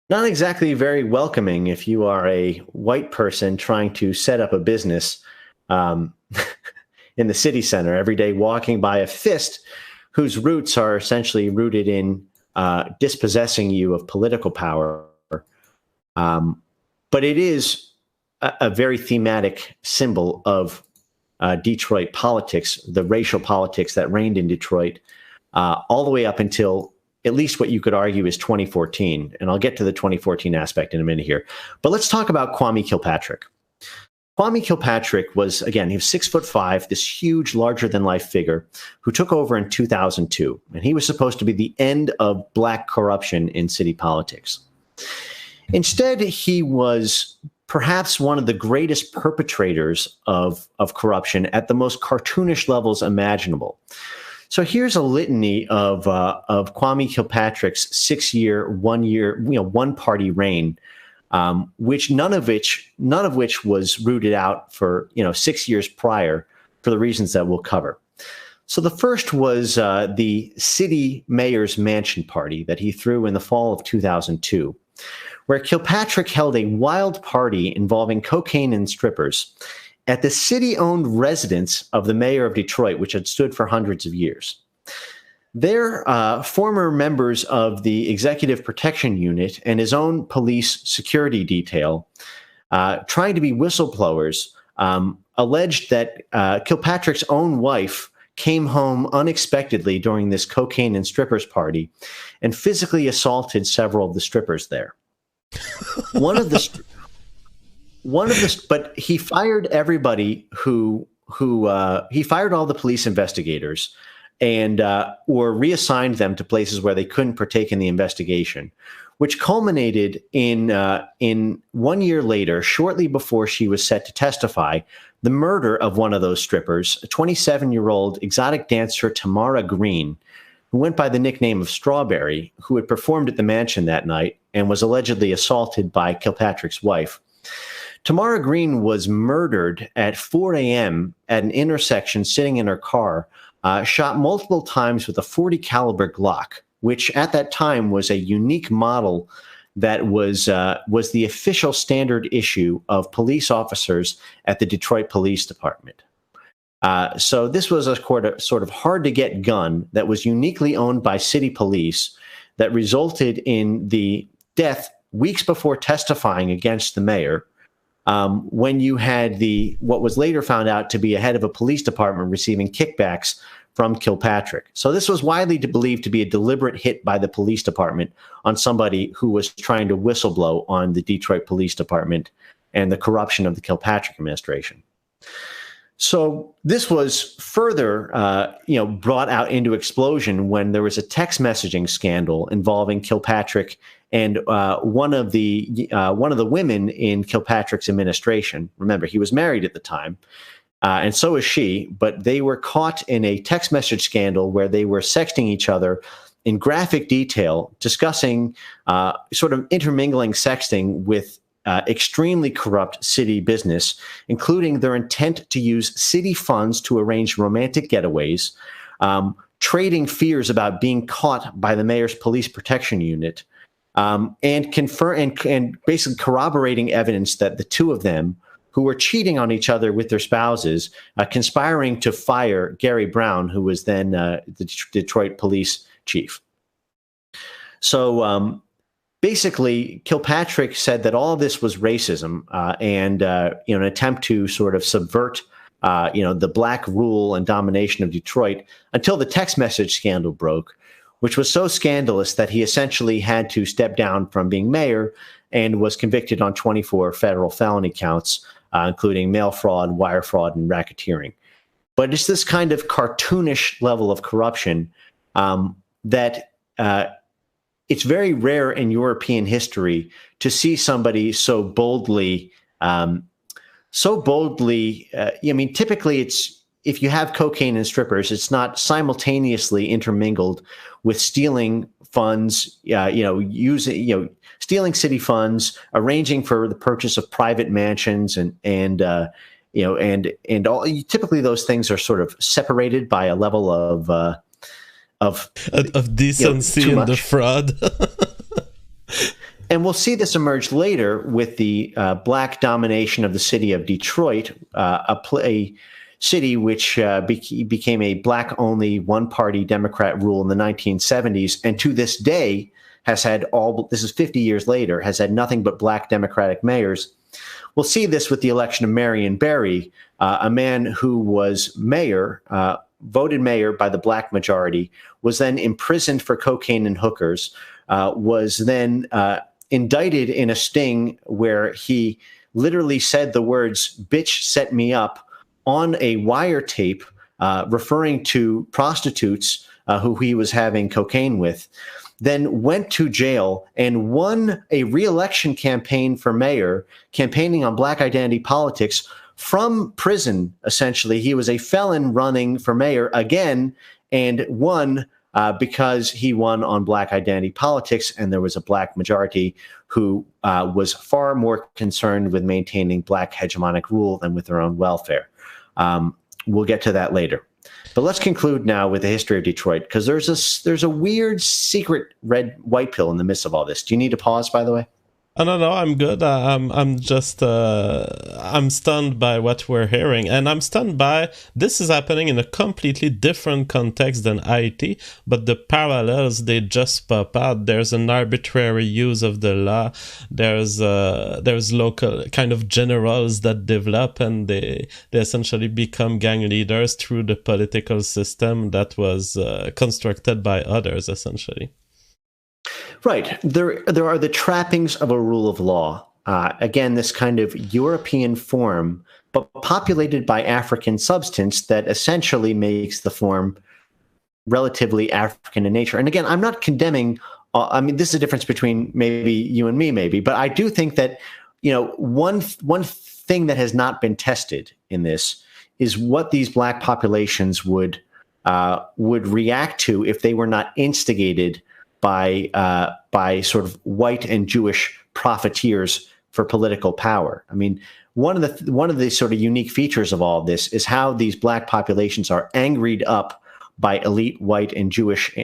Not exactly very welcoming if you are a white person trying to set up a business in the city center every day, walking by a fist whose roots are essentially rooted in dispossessing you of political power. But it is a very thematic symbol of Detroit politics, the racial politics that reigned in Detroit all the way up until at least what you could argue is 2014. And I'll get to the 2014 aspect in a minute here. But let's talk about Kwame Kilpatrick. Kwame Kilpatrick was, again, he was 6'5", this huge, larger-than-life figure who took over in 2002. And he was supposed to be the end of Black corruption in city politics. Instead, he was perhaps one of the greatest perpetrators of corruption at the most cartoonish levels imaginable. So here's a litany of Kwame Kilpatrick's 6-year, one-party reign, which none of which was rooted out for 6 years prior for the reasons that we'll cover. So the first was the city mayor's mansion party that he threw in the fall of 2002, where Kilpatrick held a wild party involving cocaine and strippers at the city-owned residence of the mayor of Detroit, which had stood for hundreds of years. They're former members of the Executive Protection Unit and his own police security detail, trying to be whistleblowers, alleged that Kilpatrick's own wife came home unexpectedly during this cocaine and strippers party and physically assaulted several of the strippers there. But he fired everybody he fired all the police investigators and or reassigned them to places where they couldn't partake in the investigation, which culminated in 1 year later, shortly before she was set to testify, the murder of one of those strippers, a 27-year-old exotic dancer, Tamara Green, who went by the nickname of Strawberry, who had performed at the mansion that night and was allegedly assaulted by Kilpatrick's wife. Tamara Green was murdered at 4 a.m. at an intersection sitting in her car, shot multiple times with a .40 caliber Glock, which at that time was a unique model that was the official standard issue of police officers at the Detroit Police Department. So this was a sort of hard-to-get gun that was uniquely owned by city police that resulted in the death weeks before testifying against the mayor, when you had what was later found out to be a head of a police department receiving kickbacks from Kilpatrick. So this was widely believed to be a deliberate hit by the police department on somebody who was trying to whistleblow on the Detroit Police Department and the corruption of the Kilpatrick administration. So this was further, brought out into explosion when there was a text messaging scandal involving Kilpatrick and one of the women in Kilpatrick's administration. Remember, he was married at the time, and so is she. But they were caught in a text message scandal where they were sexting each other in graphic detail, discussing sort of intermingling sexting with extremely corrupt city business, including their intent to use city funds to arrange romantic getaways, trading fears about being caught by the mayor's police protection unit, and basically corroborating evidence that the two of them, who were cheating on each other with their spouses, conspiring to fire Gary Brown, who was then the Detroit police chief. So basically, Kilpatrick said that all of this was racism and an attempt to sort of subvert the black rule and domination of Detroit until the text message scandal broke, which was so scandalous that he essentially had to step down from being mayor and was convicted on 24 federal felony counts, including mail fraud, wire fraud, and racketeering. But it's this kind of cartoonish level of corruption that it's very rare in European history to see somebody so boldly. Typically it's, if you have cocaine and strippers, it's not simultaneously intermingled with stealing funds, stealing city funds, arranging for the purchase of private mansions, and all. Typically, those things are sort of separated by a level of decency in the fraud. And we'll see this emerge later with the black domination of the city of Detroit, a city which became a black-only one-party Democrat rule in the 1970s, and to this day has had this is 50 years later, has had nothing but black Democratic mayors. We'll see this with the election of Marion Barry, a man who was mayor, voted mayor by the black majority, was then imprisoned for cocaine and hookers, was then indicted in a sting where he literally said the words, "Bitch, set me up," on a wiretape, referring to prostitutes who he was having cocaine with. then went to jail and won a re-election campaign for mayor, campaigning on Black identity politics from prison, essentially. He was a felon running for mayor again and won because he won on Black identity politics, and there was a Black majority who was far more concerned with maintaining Black hegemonic rule than with their own welfare. We'll get to that later. But let's conclude now with the history of Detroit, because there's a weird secret red white pill in the midst of all this. Do you need to pause, by the way? Oh, no, I'm good. I'm just I'm stunned by what we're hearing, and I'm stunned by this is happening in a completely different context than Haiti, but the parallels, they just pop out. There's an arbitrary use of the law. There's local kind of generals that develop, and they essentially become gang leaders through the political system that was constructed by others, essentially. Right. There are the trappings of a rule of law. Again, this kind of European form, but populated by African substance that essentially makes the form relatively African in nature. And again, I'm not condemning. I mean, this is a difference between maybe you and me, maybe, but I do think that, you know, one thing that has not been tested in this is what these Black populations would react to if they were not instigated by sort of white and Jewish profiteers for political power. I mean, one of the sort of unique features of all of this is how these Black populations are angried up by elite white and Jewish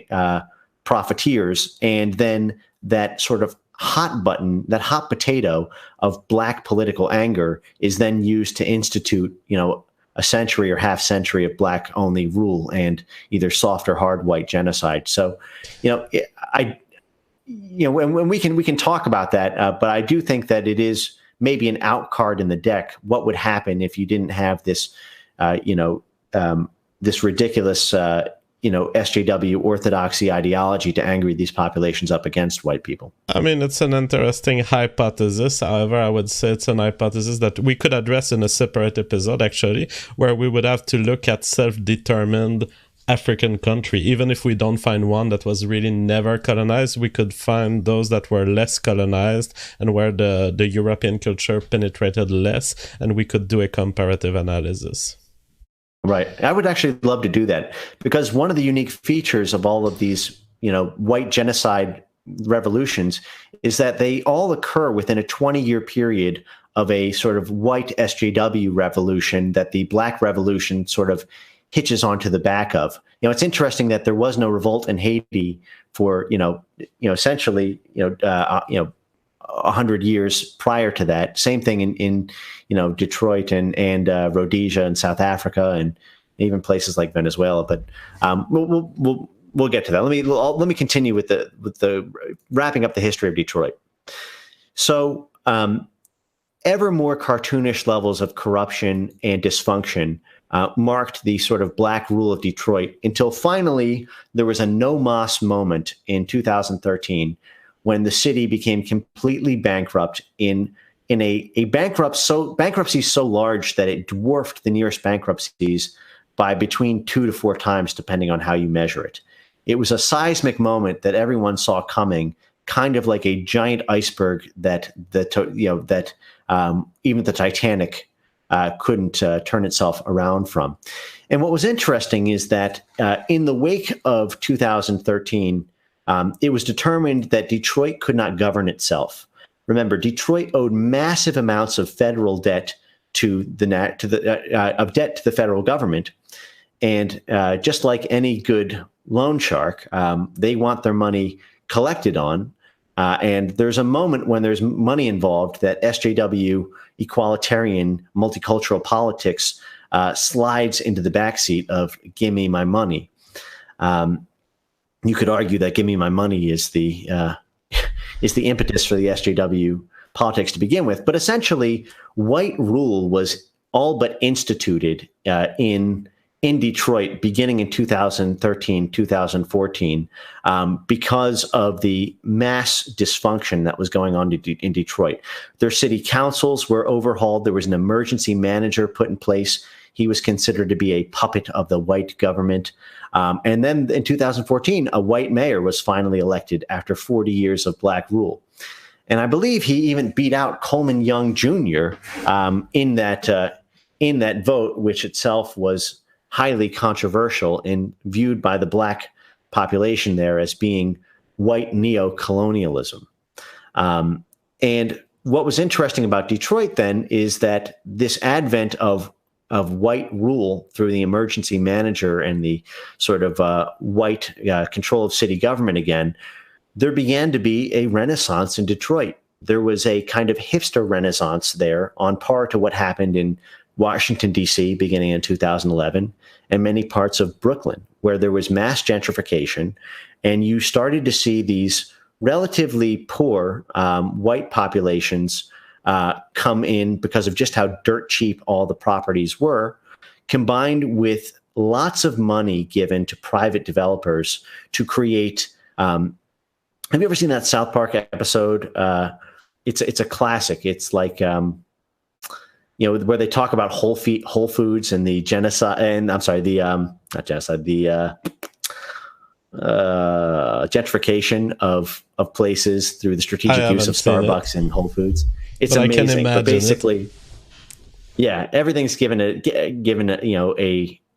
profiteers, and then that sort of hot button, that hot potato of Black political anger is then used to institute, you know, a century or half century of Black only rule and either soft or hard white genocide. So, you know, when we can talk about that, but I do think that it is maybe an out card in the deck. What would happen if you didn't have this, this ridiculous, SJW orthodoxy ideology to angry these populations up against white people? I mean, it's an interesting hypothesis. However, I would say it's an hypothesis that we could address in a separate episode, actually, where we would have to look at self-determined African country. Even if we don't find one that was really never colonized, we could find those that were less colonized and where the European culture penetrated less, and we could do a comparative analysis. Right. I would actually love to do that, because one of the unique features of all of these, you know, white genocide revolutions is that they all occur within a 20-year period of a sort of white SJW revolution that the Black revolution sort of hitches onto the back of. You know, it's interesting that there was no revolt in Haiti for, essentially, 100 years prior to that. Same thing in Detroit and Rhodesia and South Africa and even places like Venezuela. But we'll get to that. Let me continue with the wrapping up the history of Detroit. So ever more cartoonish levels of corruption and dysfunction marked the sort of Black rule of Detroit until finally there was a no mas moment in 2013 when the city became completely bankrupt in a bankruptcy so large that it dwarfed the nearest bankruptcies by between 2 to 4 times, depending on how you measure it. It was a seismic moment that everyone saw coming, kind of like a giant iceberg that even the Titanic couldn't turn itself around from. And what was interesting is that in the wake of 2013, it was determined that Detroit could not govern itself. Remember, Detroit owed massive amounts of federal debt to the federal government, and just like any good loan shark, they want their money collected on. And there's a moment when there's money involved that SJW equalitarian multicultural politics slides into the backseat of "Give me my money." You could argue that "Give me my money" is the impetus for the SJW politics to begin with. But essentially, white rule was all but instituted in Detroit beginning in 2013, 2014, because of the mass dysfunction that was going on in Detroit. Their city councils were overhauled. There was an emergency manager put in place He was considered to be a puppet of the white government. And then in 2014, a white mayor was finally elected after 40 years of black rule. And I believe he even beat out Coleman Young Jr. In that vote, which itself was highly controversial and viewed by the black population there as being white neo-colonialism. And what was interesting about Detroit then is that this advent of white rule through the emergency manager and the sort of white control of city government again, there began to be a renaissance in Detroit. There was a kind of hipster renaissance there on par to what happened in Washington, D.C., beginning in 2011, and many parts of Brooklyn, where there was mass gentrification, and you started to see these relatively poor white populations come in because of just how dirt cheap all the properties were, combined with lots of money given to private developers to create. Have you ever seen that South Park episode? It's a classic. It's like where they talk about Whole Foods and the genocide. And I'm sorry, the not genocide, the gentrification of places through the strategic use of Starbucks and Whole Foods. It's amazing. I can imagine but basically, everything's given a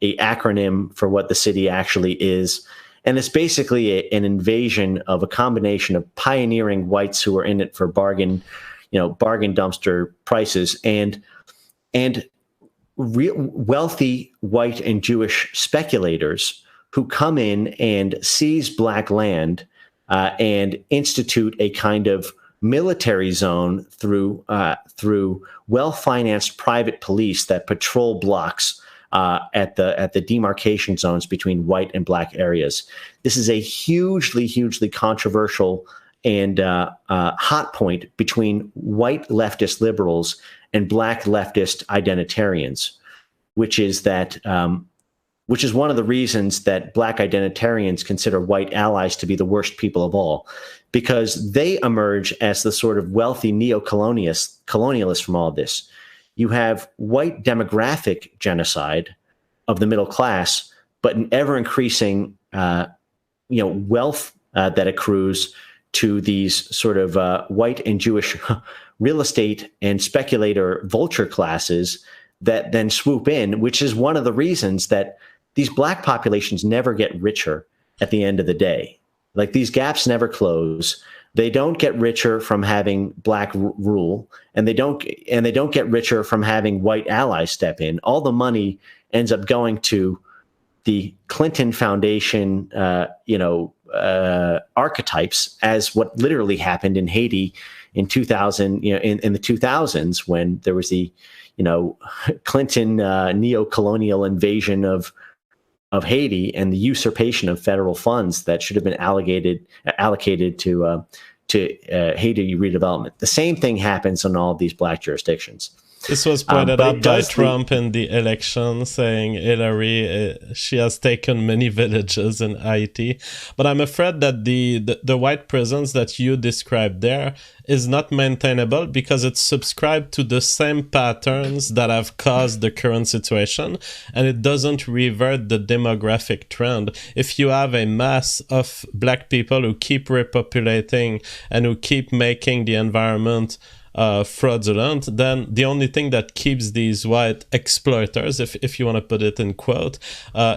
acronym for what the city actually is. And it's basically an invasion of a combination of pioneering whites who are in it for bargain dumpster prices and wealthy white and Jewish speculators who come in and seize black land and institute a kind of military zone through well-financed private police that patrol blocks at the demarcation zones between white and black areas. This is a hugely controversial and hot point between white leftist liberals and black leftist identitarians, which is one of the reasons that black identitarians consider white allies to be the worst people of all, because they emerge as the sort of wealthy neo-colonialists from all of this. You have white demographic genocide of the middle class, but an ever-increasing, wealth that accrues to these sort of white and Jewish real estate and speculator vulture classes that then swoop in, which is one of the reasons that these black populations never get richer at the end of the day. Like, these gaps never close. They don't get richer from having black rule, and they don't get richer from having white allies step in. All the money ends up going to the Clinton Foundation, archetypes, as what literally happened in Haiti in 2000, in the 2000s, when there was the, Clinton neo-colonial invasion of Haiti and the usurpation of federal funds that should have been allocated to Haiti redevelopment. The same thing happens in all of these black jurisdictions. This was pointed out by Trump in the election, saying Hillary, she has taken many villages in Haiti. But I'm afraid that the white presence that you described there is not maintainable because it's subscribed to the same patterns that have caused the current situation, and it doesn't revert the demographic trend. If you have a mass of black people who keep repopulating and who keep making the environment fraudulent, then the only thing that keeps these white exploiters, if you want to put it in quote,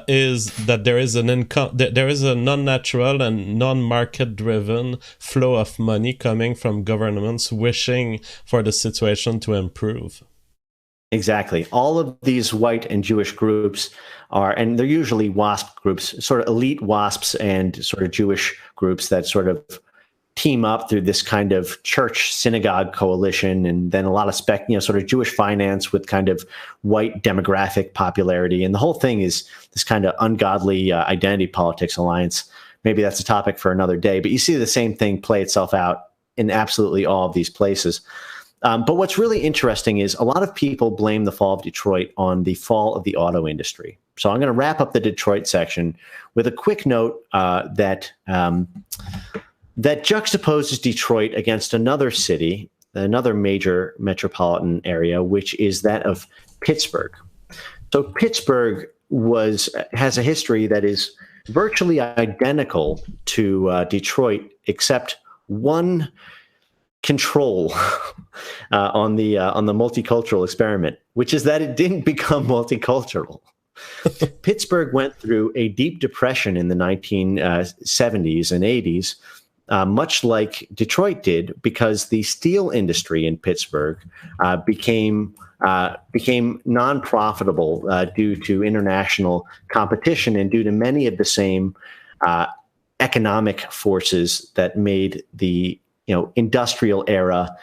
is that there is a non-natural and non-market driven flow of money coming from governments wishing for the situation to improve. Exactly. All of these white and Jewish groups and they're usually WASP groups, sort of elite WASPs and sort of Jewish groups that sort of team up through this kind of church synagogue coalition, and then a lot of sort of Jewish finance with kind of white demographic popularity. And the whole thing is this kind of ungodly identity politics alliance. Maybe that's a topic for another day, but you see the same thing play itself out in absolutely all of these places. But what's really interesting is a lot of people blame the fall of Detroit on the fall of the auto industry. So I'm going to wrap up the Detroit section with a quick note that juxtaposes Detroit against another city, another major metropolitan area, which is that of Pittsburgh. So Pittsburgh has a history that is virtually identical to Detroit, except one control on the multicultural experiment, which is that it didn't become multicultural. Pittsburgh went through a deep depression in the 1970s and 80s, much like Detroit did, because the steel industry in Pittsburgh became non-profitable due to international competition and due to many of the same economic forces that made the industrial era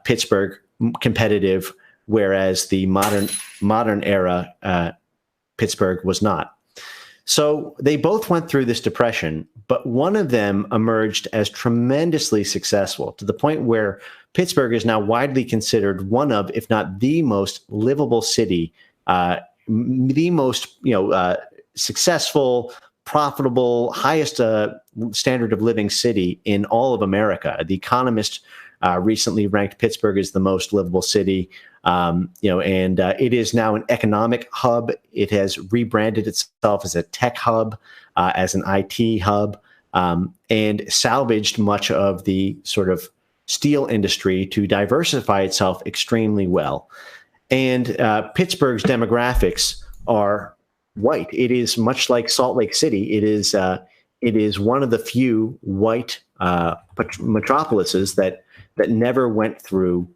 Pittsburgh competitive, whereas the modern era Pittsburgh was not. So they both went through this depression, but one of them emerged as tremendously successful, to the point where Pittsburgh is now widely considered one of, if not the most livable city, the most successful, profitable, highest standard of living city in all of America. The Economist recently ranked Pittsburgh as the most livable city. And it is now an economic hub. It has rebranded itself as a tech hub, as an IT hub, and salvaged much of the sort of steel industry to diversify itself extremely well. And Pittsburgh's demographics are white. It is much like Salt Lake City. It is one of the few white metropolises that never went through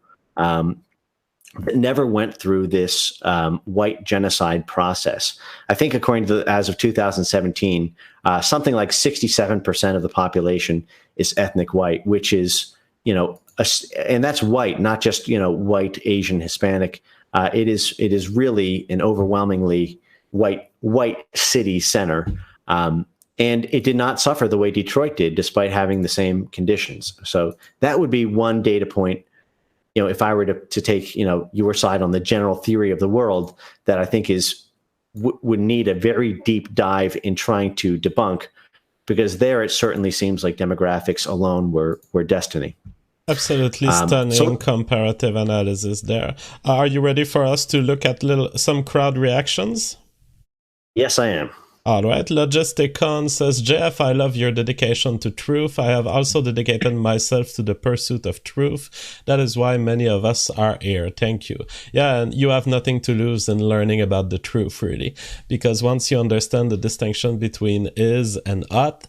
this white genocide process. I think, according to as of 2017, something like 67% of the population is ethnic white, which is, and that's white, not just white, Asian, Hispanic. It is really an overwhelmingly white city center, and it did not suffer the way Detroit did, despite having the same conditions. So that would be one data point. If I were to take, your side on the general theory of the world, that I think would need a very deep dive in trying to debunk, because there it certainly seems like demographics alone were destiny. Absolutely stunning comparative analysis there. Are you ready for us to look at some crowd reactions? Yes, I am. All right, Logisticon says, Jeff, I love your dedication to truth. I have also dedicated myself to the pursuit of truth. That is why many of us are here. Thank you. Yeah, and you have nothing to lose in learning about the truth, really, because once you understand the distinction between is and ought,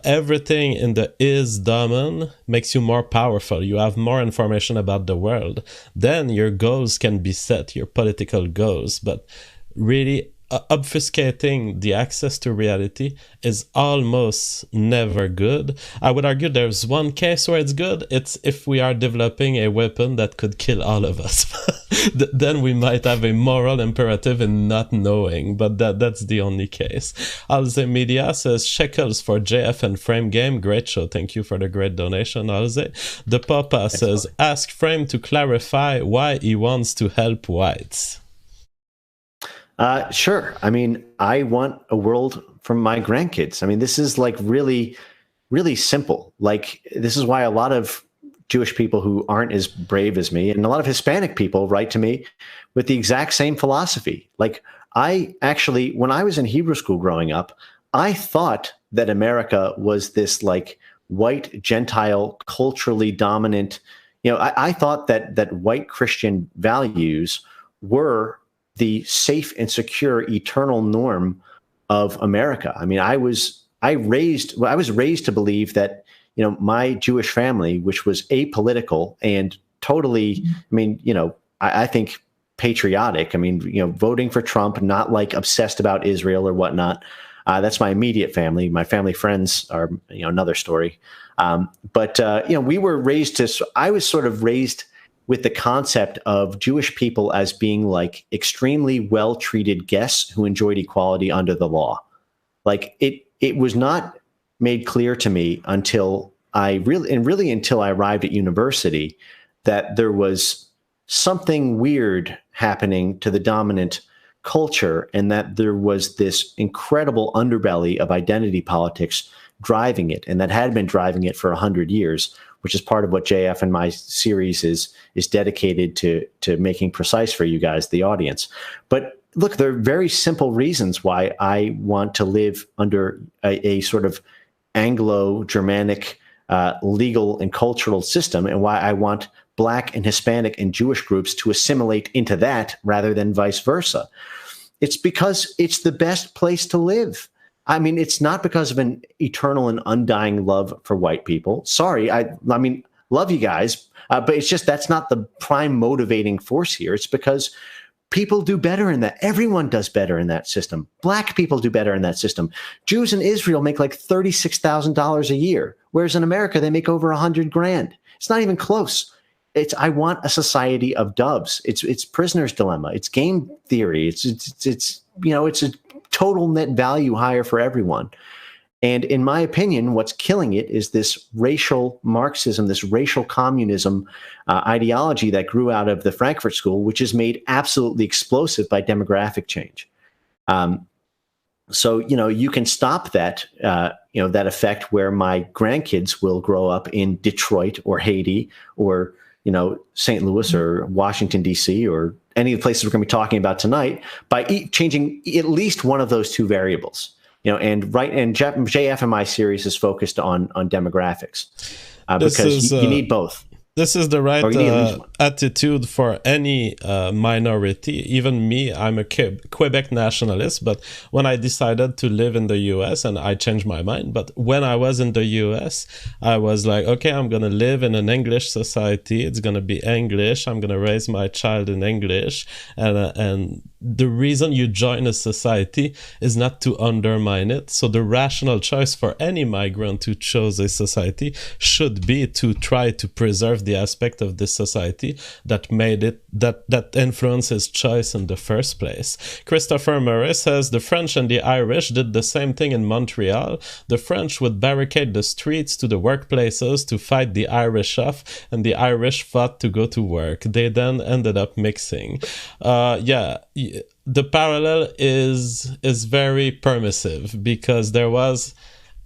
everything in the is domain makes you more powerful. You have more information about the world. Then your goals can be set, your political goals, but really, obfuscating the access to reality is almost never good. I would argue there's one case where it's good. It's if we are developing a weapon that could kill all of us. Then we might have a moral imperative in not knowing, but that's the only case. Alze Media says, shekels for JF and Frame Game. Great show. Thank you for the great donation, Alze. The Papa says, ask Frame to clarify why he wants to help whites. Sure. I mean, I want a world from my grandkids. I mean, this is like really, really simple. Like, this is why a lot of Jewish people who aren't as brave as me, and a lot of Hispanic people, write to me with the exact same philosophy. Like, I actually, when I was in Hebrew school growing up, I thought that America was this like white, Gentile, culturally dominant. I thought that white Christian values were the safe and secure eternal norm of America. I mean, I was raised to believe that, my Jewish family, which was apolitical and totally, I think patriotic. I mean, voting for Trump, not like obsessed about Israel or whatnot. That's my immediate family. My family friends are, another story. But we were raised I was sort of raised with the concept of Jewish people as being like extremely well-treated guests who enjoyed equality under the law. Like it was not made clear to me until until I arrived at university that there was something weird happening to the dominant culture, and that there was this incredible underbelly of identity politics driving it, and that had been driving it for 100 years, which is part of what JF and my series is dedicated to making precise for you guys, the audience. But look, there are very simple reasons why I want to live under a sort of Anglo-Germanic legal and cultural system, and why I want Black and Hispanic and Jewish groups to assimilate into that rather than vice versa. It's because it's the best place to live. I mean, it's not because of an eternal and undying love for white people. Sorry, I mean, love you guys, but it's just that's not the prime motivating force here. It's because people do better in that. Everyone does better in that system. Black people do better in that system. Jews in Israel make like $36,000 a year, whereas in America they make over $100,000. It's not even close. I want a society of doves. It's prisoner's dilemma. It's game theory. It's a total net value higher for everyone. And in my opinion, what's killing it is this racial Marxism, this racial communism ideology that grew out of the Frankfurt School, which is made absolutely explosive by demographic change. So, you can stop that, that effect where my grandkids will grow up in Detroit or Haiti or, St. Louis or Washington, D.C., or any of the places we're going to be talking about tonight by changing at least one of those two variables. And JF in my series is focused on demographics because you need both. This is the right attitude for any minority. Even me, I'm a Quebec nationalist, but when I decided to live in the US, and I changed my mind, but when I was in the US, I was like, okay, I'm going to live in an English society. It's going to be English. I'm going to raise my child in English. And the reason you join a society is not to undermine it. So the rational choice for any migrant who chose a society should be to try to preserve the aspect of this society that made it, that influenced his choice in the first place. Christopher Murray says the French and the Irish did the same thing in Montreal. The French would barricade the streets to the workplaces to fight the Irish off, and the Irish fought to go to work. They then ended up mixing. The parallel is very permissive because there was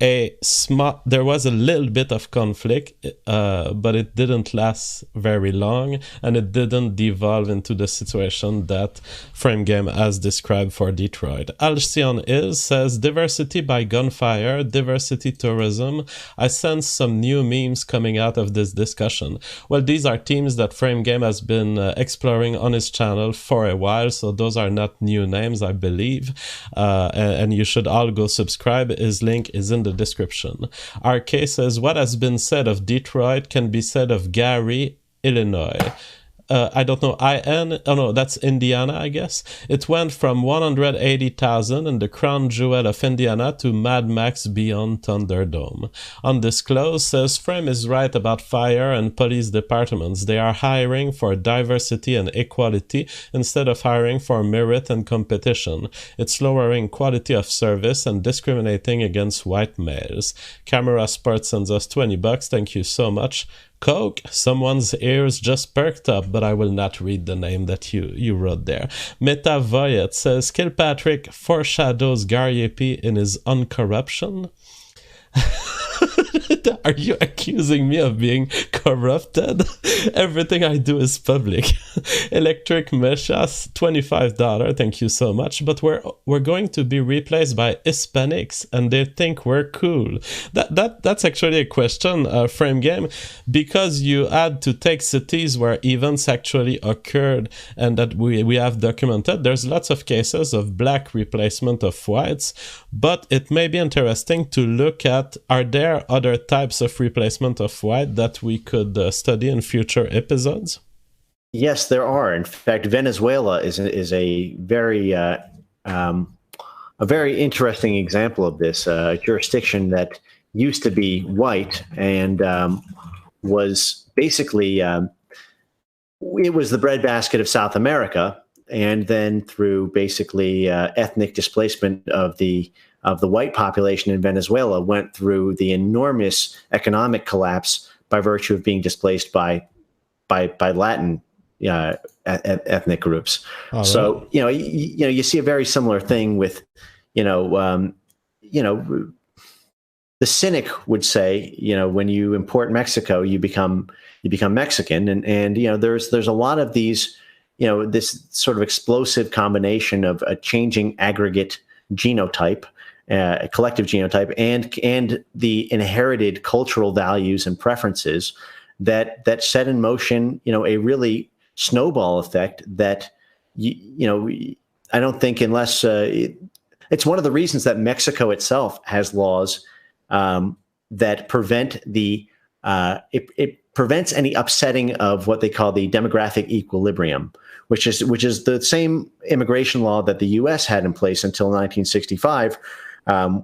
a little bit of conflict, but it didn't last very long, and it didn't devolve into the situation that Frame Game has described for Detroit. Alcyon says diversity by gunfire, diversity tourism. I sense some new memes coming out of this discussion. Well, these are themes that Frame Game has been exploring on his channel for a while, so those are not new names, I believe, and you should all go subscribe. His link is in the description. RK says, what has been said of Detroit can be said of Gary, Illinois. I don't know, that's Indiana, I guess. It went from 180,000 and the crown jewel of Indiana to Mad Max Beyond Thunderdome. Undisclosed says Frame is right about fire and police departments. They are hiring for diversity and equality instead of hiring for merit and competition. It's lowering quality of service and discriminating against white males. Camera Sport sends us $20. Thank you so much. Coke, someone's ears just perked up, but I will not read the name that you wrote there. Meta Voyet says Kilpatrick foreshadows Gariepi in his uncorruption. Are you accusing me of being corrupted? Everything I do is public. Electric Meshas, $25. Thank you so much. But we're going to be replaced by Hispanics, and they think we're cool. That's actually a question, Frame Game, because you had to take cities where events actually occurred and that we have documented. There's lots of cases of black replacement of whites, but it may be interesting to look at, are there other types of replacement of white that we could study in future episodes? Yes, there are. In fact, Venezuela is a very interesting example of this. A jurisdiction that used to be white and was basically it was the breadbasket of South America, and then through basically ethnic displacement of the white population in Venezuela, went through the enormous economic collapse by virtue of being displaced by Latin ethnic groups. Oh, so right. You see a very similar thing with the cynic would say, when you import Mexico, you become Mexican, and there's a lot of these this sort of explosive combination of a changing aggregate genotype, a collective genotype, and the inherited cultural values and preferences that set in motion, a really snowball effect that, I don't think, unless it's one of the reasons that Mexico itself has laws that prevent it prevents any upsetting of what they call the demographic equilibrium, which is the same immigration law that the U.S. had in place until 1965,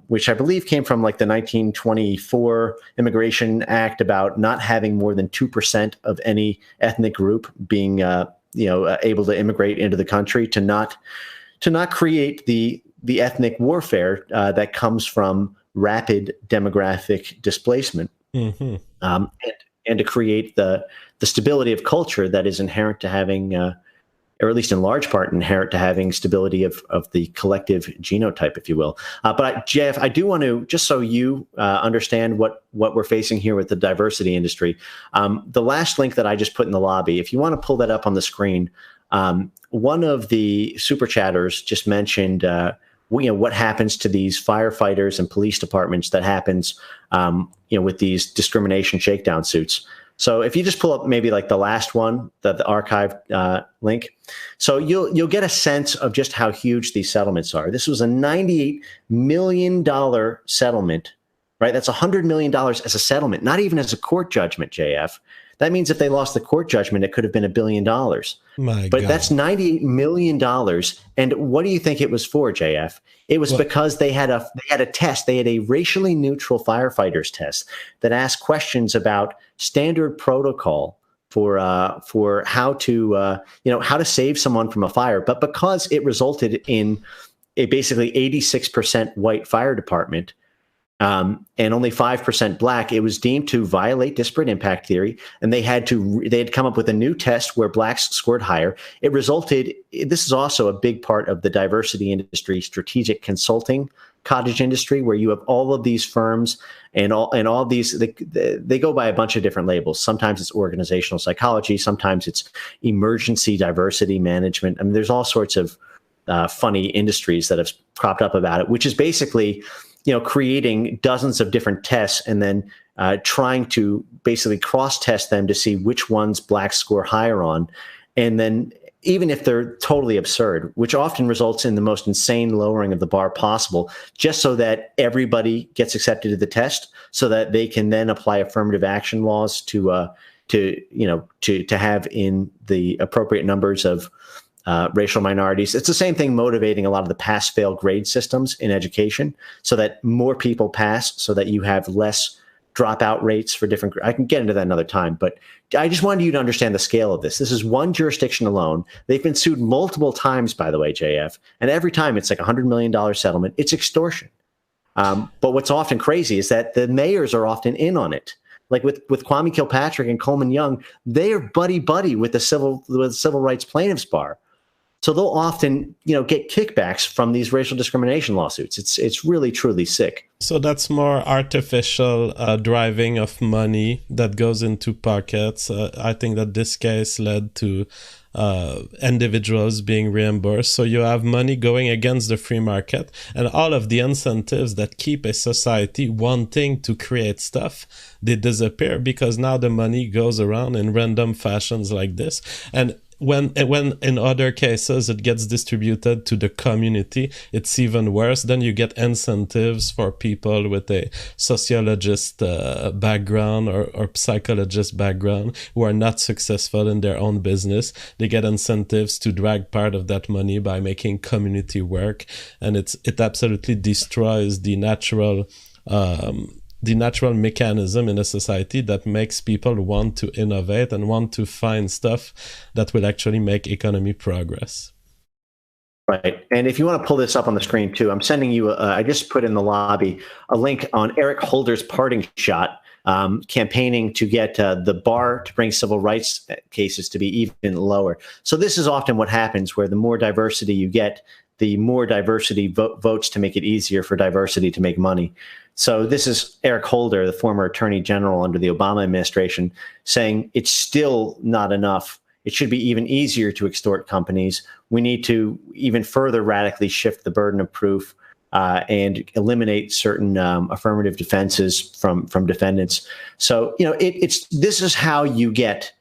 which I believe came from like the 1924 Immigration Act about not having more than 2% of any ethnic group being able to immigrate into the country, to not create the ethnic warfare that comes from rapid demographic displacement, and to create the stability of culture that is inherent to having, or at least in large part inherent to having, stability of the collective genotype, if you will. But JF, I do want to, just so you understand what we're facing here with the diversity industry, the last link that I just put in the lobby, if you want to pull that up on the screen, one of the super chatters just mentioned what happens to these firefighters and police departments that happens with these discrimination shakedown suits. So if you just pull up maybe like the last one, the archived link, so you'll get a sense of just how huge these settlements are. This was a $98 million settlement, right? That's $100 million as a settlement, not even as a court judgment, JF. That means if they lost the court judgment, it could have been $1 billion. But that's $98 million. And what do you think it was for, JF? It was because they had a test. They had a racially neutral firefighters test that asked questions about standard protocol for how to save someone from a fire. But because it resulted in a basically 86% white fire department, and only 5% black, it was deemed to violate disparate impact theory, and they had come up with a new test where blacks scored higher. It resulted. This is also a big part of the diversity industry, strategic consulting cottage industry, where you have all of these firms and all these. They go by a bunch of different labels. Sometimes it's organizational psychology. Sometimes it's emergency diversity management. I mean, there's all sorts of funny industries that have cropped up about it, which is basically, creating dozens of different tests and then trying to basically cross-test them to see which ones blacks score higher on. And then even if they're totally absurd, which often results in the most insane lowering of the bar possible, just so that everybody gets accepted to the test, so that they can then apply affirmative action laws to have in the appropriate numbers of racial minorities. It's the same thing motivating a lot of the pass-fail grade systems in education, so that more people pass, so that you have less dropout rates for different. I can get into that another time, but I just wanted you to understand the scale of this. This is one jurisdiction alone. They've been sued multiple times, by the way, JF, and every time it's like $100 million settlement. It's extortion. But what's often crazy is that the mayors are often in on it. Like with Kwame Kilpatrick and Coleman Young, they are buddy with the civil rights plaintiffs bar. So they'll often, get kickbacks from these racial discrimination lawsuits. It's really, truly sick. So that's more artificial driving of money that goes into pockets. I think that this case led to individuals being reimbursed. So you have money going against the free market, and all of the incentives that keep a society wanting to create stuff, they disappear, because now the money goes around in random fashions like this. And when in other cases it gets distributed to the community, it's even worse. Then you get incentives for people with a sociologist background or psychologist background who are not successful in their own business. They get incentives to drag part of that money by making community work, and it absolutely destroys the natural mechanism in a society that makes people want to innovate and want to find stuff that will actually make economy progress. Right. And if you want to pull this up on the screen too, I'm sending you, I just put in the lobby a link on Eric Holder's parting shot, campaigning to get the bar to bring civil rights cases to be even lower. So this is often what happens, where the more diversity you get, the more diversity votes to make it easier for diversity to make money. So this is Eric Holder, the former attorney general under the Obama administration, saying it's still not enough it should be even easier to extort companies. We need to even further radically shift the burden of proof and eliminate certain affirmative defenses from defendants. So, this is how you get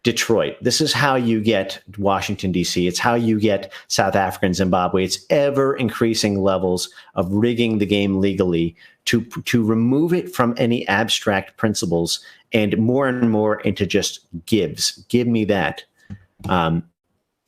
Detroit. This is how you get Washington, D.C. It's how you get South Africa and Zimbabwe. It's ever increasing levels of rigging the game legally to remove it from any abstract principles and more into just gives. Give me that.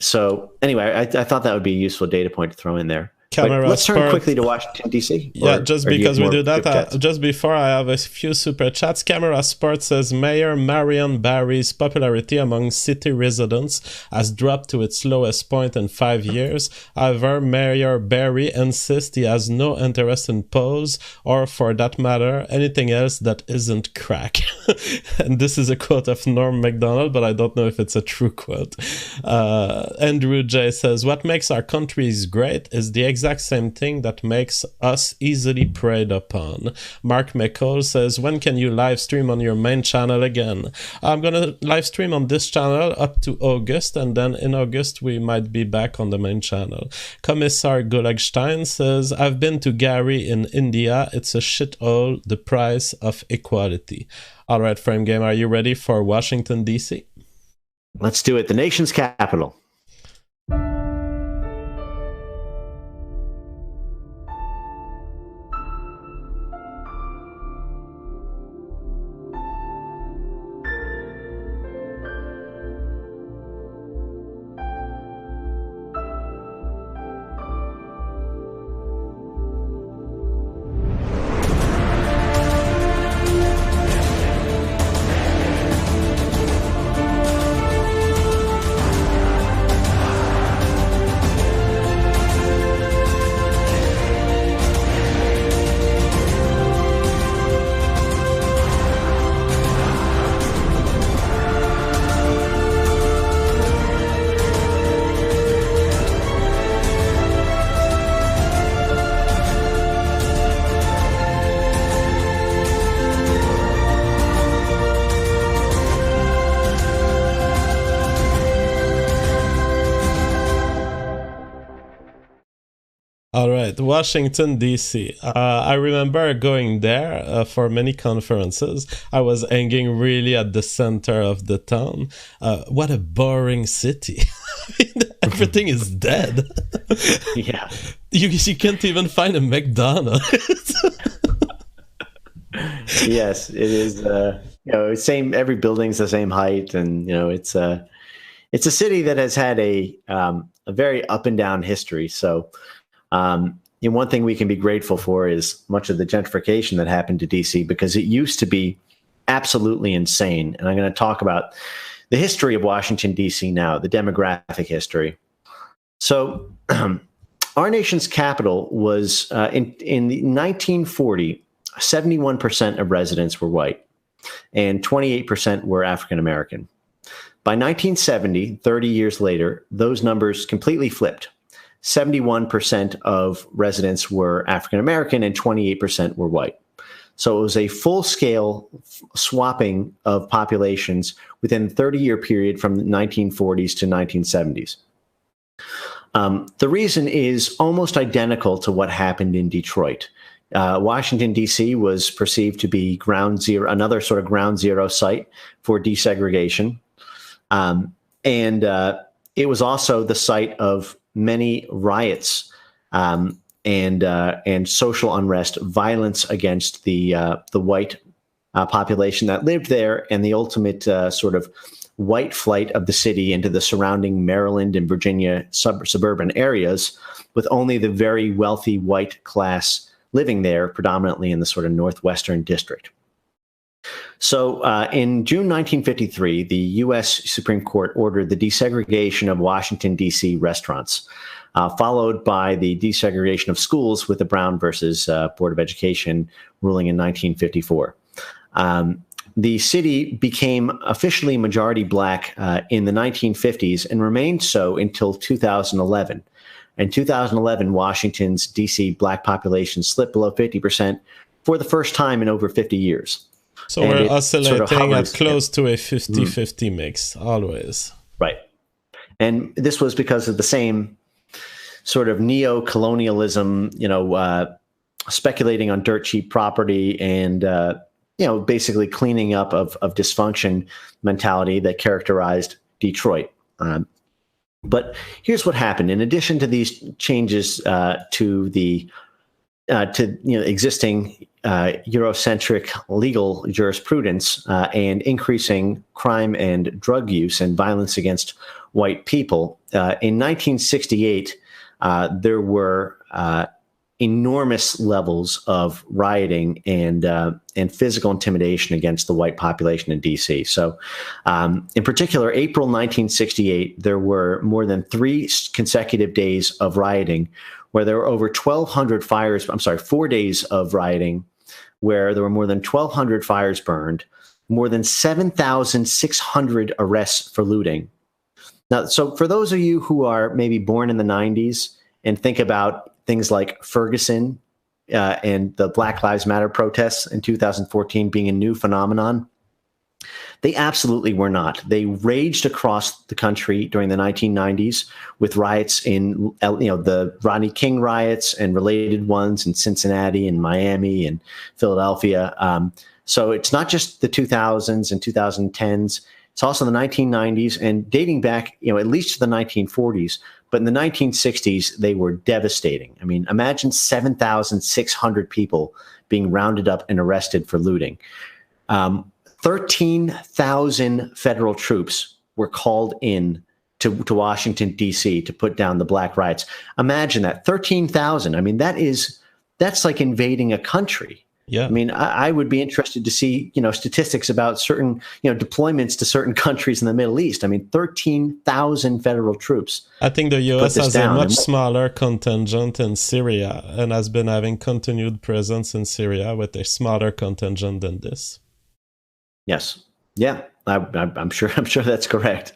So anyway, I thought that would be a useful data point to throw in there. Let's turn quickly to Washington, D.C. Yeah, just because we do that, just before I have a few super chats. Camera Sport says Mayor Marion Barry's popularity among city residents has dropped to its lowest point in 5 years. However, Mayor Barry insists he has no interest in pose or, for that matter, anything else that isn't crack. And this is a quote of Norm MacDonald, but I don't know if it's a true quote. Andrew J says, what makes our countries great is the exact same thing that makes us easily preyed upon. Mark McCall says, when can you live stream on your main channel again? I'm gonna live stream on this channel up to August, and then in August we might be back on the main channel. Commissar Gulagstein says, I've been to Gary in India. It's a shithole, the price of equality. All right, Frame Game, are you ready for Washington, D.C.? Let's do it. The nation's capital. All right, Washington, D.C. I remember going there for many conferences. I was hanging really at the center of the town. What a boring city. Everything is dead. Yeah. You can't even find a McDonald's. Yes, it is. Same. Every building's the same height, and it's a city that has had a very up and down history. So, one thing we can be grateful for is much of the gentrification that happened to DC, because it used to be absolutely insane. And I'm going to talk about the history of Washington, D.C. now, the demographic history. So, our nation's capital was in 1940. 71% of residents were white and 28% were African American. By 1970, 30 years later, those numbers completely flipped. 71% of residents were African American and 28% were white. So it was a full-scale swapping of populations within a 30-year period from the 1940s to 1970s. The reason is almost identical to what happened in Detroit. Washington, D.C. was perceived to be another sort of ground zero site for desegregation. And it was also the site of many riots and social unrest, violence against the white population that lived there, and the ultimate sort of white flight of the city into the surrounding Maryland and Virginia suburban areas, with only the very wealthy white class living there, predominantly in the sort of northwestern district. So in June 1953, the U.S. Supreme Court ordered the desegregation of Washington, D.C. restaurants, followed by the desegregation of schools with the Brown versus Board of Education ruling in 1954. The city became officially majority black in the 1950s and remained so until 2011. In 2011, Washington's D.C. black population slipped below 50% for the first time in over 50 years. So we're oscillating at close to a 50-50 mix, always. Right. And this was because of the same sort of neo-colonialism, speculating on dirt cheap property and, basically cleaning up of dysfunction mentality that characterized Detroit. But here's what happened. In addition to these changes to the existing Eurocentric legal jurisprudence and increasing crime and drug use and violence against white people, in 1968, there were enormous levels of rioting and physical intimidation against the white population in D.C. So, in particular, April 1968, there were more than 3 consecutive days of rioting, where there were over 1,200 fires. 4 days of rioting, where there were more than 1,200 fires burned, more than 7,600 arrests for looting. Now, so for those of you who are maybe born in the 90s and think about things like Ferguson and the Black Lives Matter protests in 2014 being a new phenomenon, they absolutely were not. They raged across the country during the 1990s with riots in, the Rodney King riots and related ones in Cincinnati and Miami and Philadelphia. So it's not just the 2000s and 2010s. It's also the 1990s and dating back, at least to the 1940s. But in the 1960s, they were devastating. I mean, imagine 7,600 people being rounded up and arrested for looting. 13,000 federal troops were called in to Washington, D.C. to put down the Black riots. Imagine that, 13,000. I mean, that's like invading a country. Yeah. I mean, I would be interested to see, statistics about certain, deployments to certain countries in the Middle East. I mean, 13,000 federal troops. I think the U.S. has a much smaller contingent in Syria and has been having continued presence in Syria with a smaller contingent than this. Yes. Yeah, I'm sure that's correct.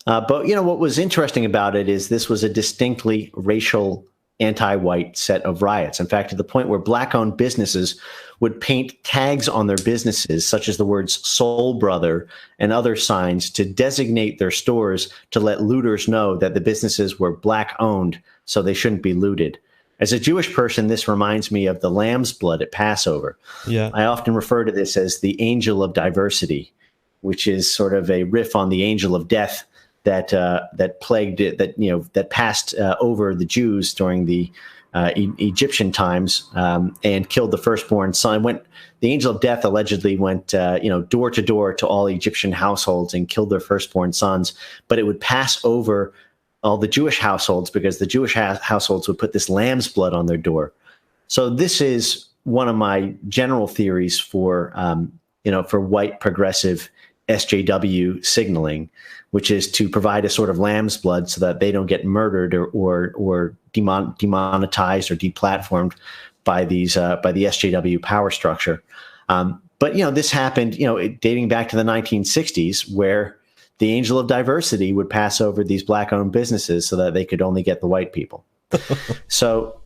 But, what was interesting about it is this was a distinctly racial anti-white set of riots. In fact, to the point where Black-owned businesses would paint tags on their businesses, such as the words "Soul Brother" and other signs, to designate their stores to let looters know that the businesses were Black-owned, so they shouldn't be looted. As a Jewish person, this reminds me of the lamb's blood at Passover. Yeah. I often refer to this as the angel of diversity, which is sort of a riff on the angel of death that plagued it, that passed over the Jews during the Egyptian times and killed the firstborn son. The angel of death allegedly went door to door to all Egyptian households and killed their firstborn sons, but it would pass over all the Jewish households because the Jewish households would put this lamb's blood on their door. So this is one of my general theories for white progressive SJW signaling, which is to provide a sort of lamb's blood so that they don't get murdered or demonetized or deplatformed by the SJW power structure. But this happened, dating back to the 1960s, where the angel of diversity would pass over these Black-owned businesses so that they could only get the white people. So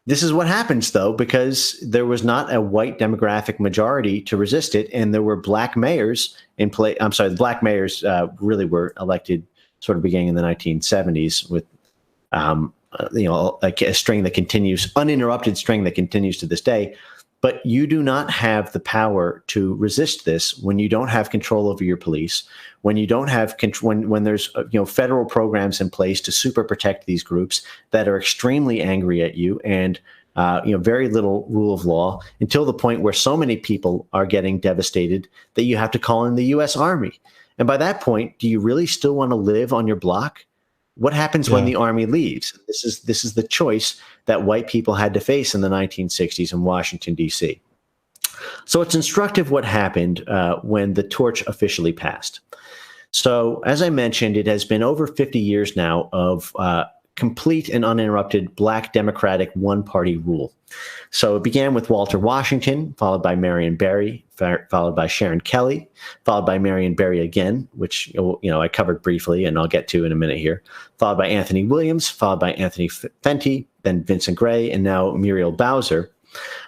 this is what happens, though, because there was not a white demographic majority to resist it, and there were Black mayors in play. I'm sorry, the Black mayors really were elected sort of beginning in the 1970s with, a string that continues, uninterrupted string that continues to this day. But you do not have the power to resist this when you don't have control over your police, when you don't have when there's federal programs in place to super protect these groups that are extremely angry at you, and very little rule of law, until the point where so many people are getting devastated that you have to call in the U.S. Army. And by that point, do you really still want to live on your block? What happens when the army leaves? This is the choice that white people had to face in the 1960s in Washington, D.C. So it's instructive what happened when the torch officially passed. So as I mentioned, it has been over 50 years now of complete and uninterrupted Black Democratic one-party rule. So it began with Walter Washington, followed by Marion Barry, followed by Sharon Kelly, followed by Marion Barry again, which I covered briefly and I'll get to in a minute here, followed by Anthony Williams, followed by Anthony Fenty, then Vincent Gray, and now Muriel Bowser.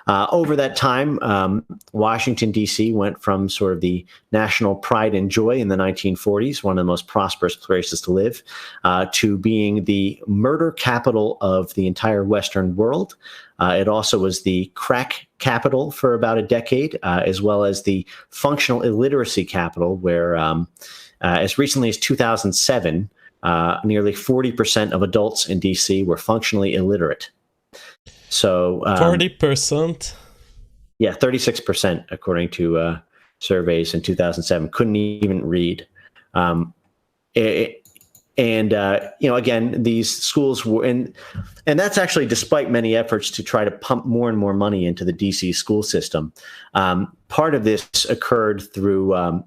Over that time, Washington, D.C. went from sort of the national pride and joy in the 1940s, one of the most prosperous places to live, to being the murder capital of the entire Western world. It also was the crack capital for about a decade, as well as the functional illiteracy capital, where as recently as 2007, nearly 40% of adults in D.C. were functionally illiterate. So 40%? Yeah, 36%, according to surveys in 2007, couldn't even read. Again, these schools were, and that's actually despite many efforts to try to pump more and more money into the DC school system. Part of this occurred through,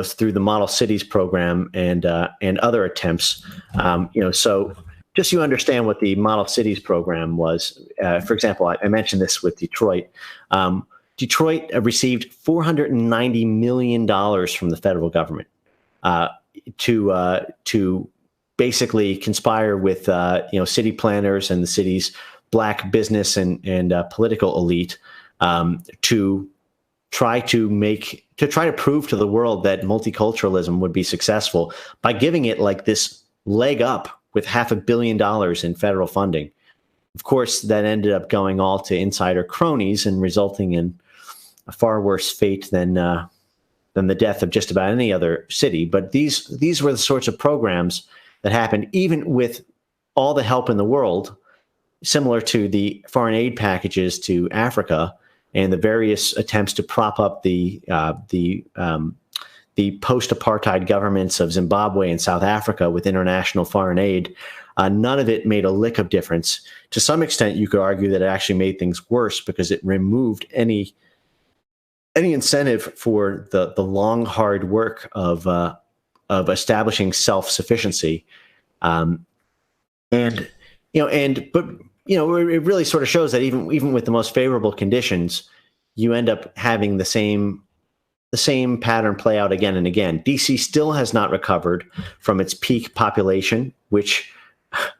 through the Model Cities program and other attempts. So just so you understand what the Model Cities program was. For example, I mentioned this with Detroit. Detroit received $490 million from the federal government to basically conspire with city planners and the city's black business and political elite to try to prove to the world that multiculturalism would be successful by giving it like this leg up with $500 million in federal funding. Of course, that ended up going all to insider cronies and resulting in a far worse fate than the death of just about any other city. But these were the sorts of programs that happened even with all the help in the world, similar to the foreign aid packages to Africa and the various attempts to prop up the post-apartheid governments of Zimbabwe and South Africa with international foreign aid. None of it made a lick of difference. To some extent, you could argue that it actually made things worse because it removed any incentive for the long, hard work of establishing self-sufficiency. It really sort of shows that even with the most favorable conditions, you end up having the same pattern play out again and again. DC still has not recovered from its peak population, which,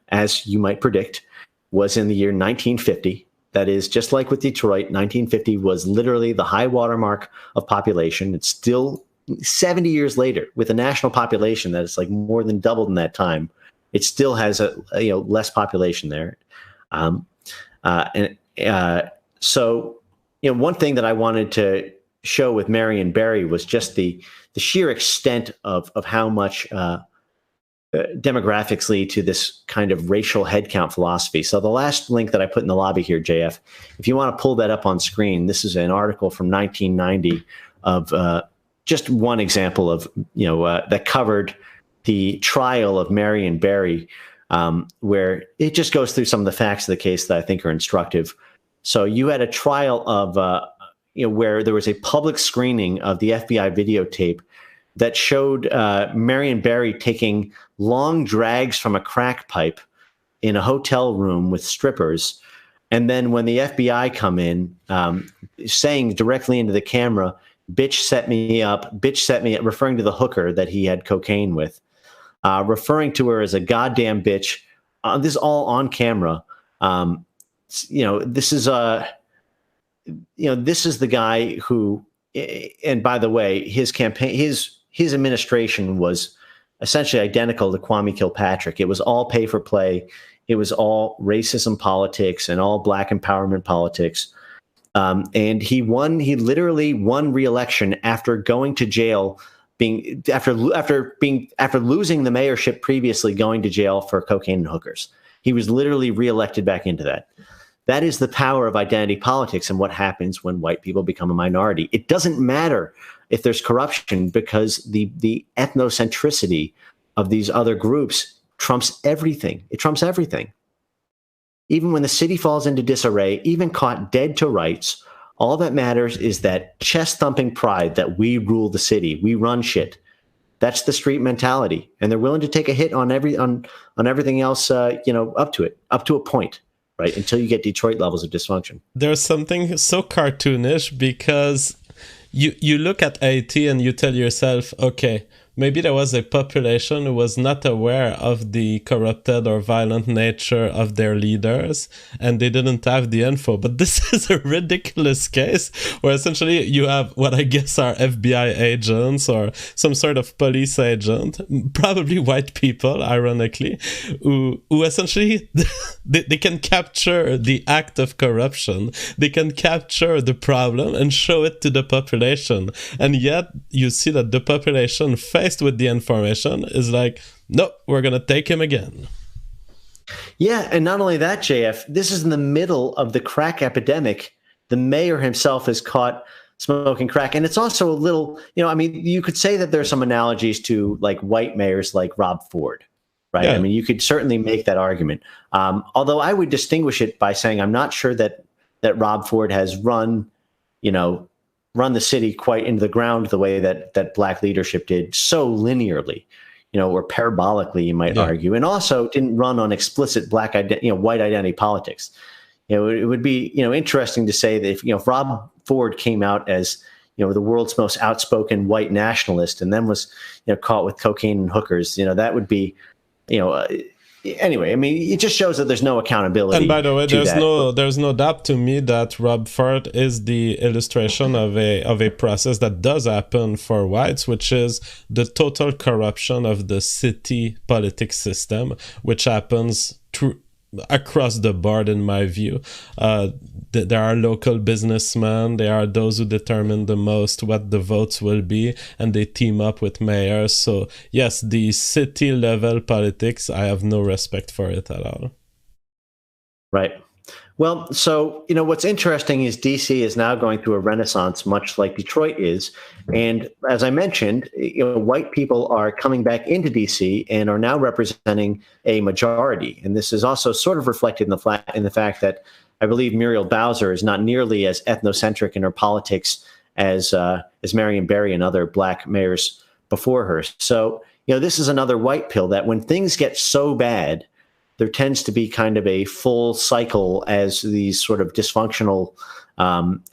as you might predict, was in the year 1950. That is, just like with Detroit, 1950 was literally the high watermark of population. It's still 70 years later, with a national population that is like more than doubled in that time. It still has less population there. So one thing that I wanted to show with Marion Barry was just the sheer extent of how much demographics lead to this kind of racial headcount philosophy. So the last link that I put in the lobby here, JF, if you want to pull that up on screen, this is an article from 1990 of just one example of, that covered the trial of Marion Barry, where it just goes through some of the facts of the case that I think are instructive. So you had a trial of, where there was a public screening of the FBI videotape that showed Marion Barry taking long drags from a crack pipe in a hotel room with strippers. And then when the FBI come in, saying directly into the camera, "Bitch set me up, referring to the hooker that he had cocaine with, referring to her as a goddamn bitch. This is all on camera. This is the guy who, and by the way, his campaign, his administration was essentially identical to Kwame Kilpatrick. It was all pay for play. It was all racism politics and all black empowerment politics. And he literally won re-election after going to jail, after losing the mayorship previously, going to jail for cocaine and hookers. He was literally re-elected back into that. That is the power of identity politics and what happens when white people become a minority. It doesn't matter if there's corruption, because the ethnocentricity of these other groups trumps everything. It trumps everything. Even when the city falls into disarray, even caught dead to rights, all that matters is that chest-thumping pride that we rule the city, we run shit. That's the street mentality, and they're willing to take a hit on everything else, up to a point. Right, until you get Detroit levels of dysfunction. There's something so cartoonish because you look at Haiti and you tell yourself, okay, maybe there was a population who was not aware of the corrupted or violent nature of their leaders, and they didn't have the info. But this is a ridiculous case where essentially you have what I guess are FBI agents or some sort of police agent, probably white people, ironically, who essentially they can capture the act of corruption, they can capture the problem and show it to the population. And yet you see that the population faced with the information is like, nope, we're gonna take him again. Yeah, and not only that, JF, this is in the middle of the crack epidemic. The mayor himself is caught smoking crack. And it's also a little, I mean, you could say that there's some analogies to like white mayors like Rob Ford, right? Yeah. I mean, you could certainly make that argument. Although I would distinguish it by saying I'm not sure that Rob Ford has run the city quite into the ground the way that black leadership did, so linearly, or parabolically, you might argue, and also didn't run on explicit white identity politics. It would be, interesting to say that if Rob Ford came out as, the world's most outspoken white nationalist and then was, caught with cocaine and hookers, that would be, anyway, I mean, it just shows that there's no accountability. And by the way, there's no doubt to me that Rob Ford is the illustration of a process that does happen for whites, which is the total corruption of the city politics system, which happens across the board, in my view. There are local businessmen, there are those who determine the most what the votes will be, and they team up with mayors. So yes, the city level politics, I have no respect for it at all. Right. Well, so, what's interesting is DC is now going through a renaissance, much like Detroit is. And as I mentioned, white people are coming back into DC and are now representing a majority. And this is also sort of reflected in the fact that I believe Muriel Bowser is not nearly as ethnocentric in her politics as Marion Barry and other black mayors before her. So, this is another white pill that when things get so bad, there tends to be kind of a full cycle as these sort of dysfunctional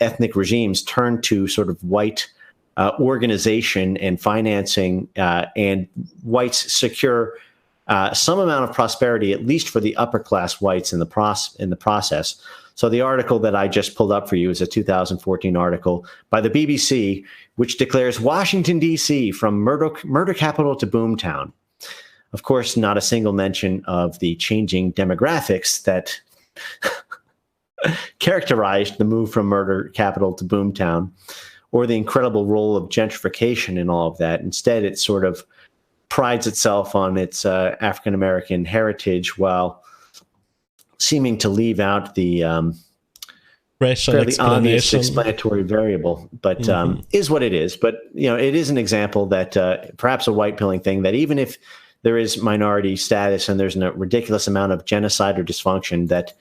ethnic regimes turn to sort of white organization and financing, and whites secure some amount of prosperity, at least for the upper class whites in the process. So the article that I just pulled up for you is a 2014 article by the BBC, which declares Washington, D.C. from murder capital to boomtown. Of course, not a single mention of the changing demographics that characterized the move from murder capital to boomtown, or the incredible role of gentrification in all of that. Instead, it sort of prides itself on its African-American heritage while seeming to leave out the racial fairly obvious explanatory variable, but is what it is. But, it is an example that perhaps a white pilling thing, that even if there is minority status and there's a ridiculous amount of genocide or dysfunction, that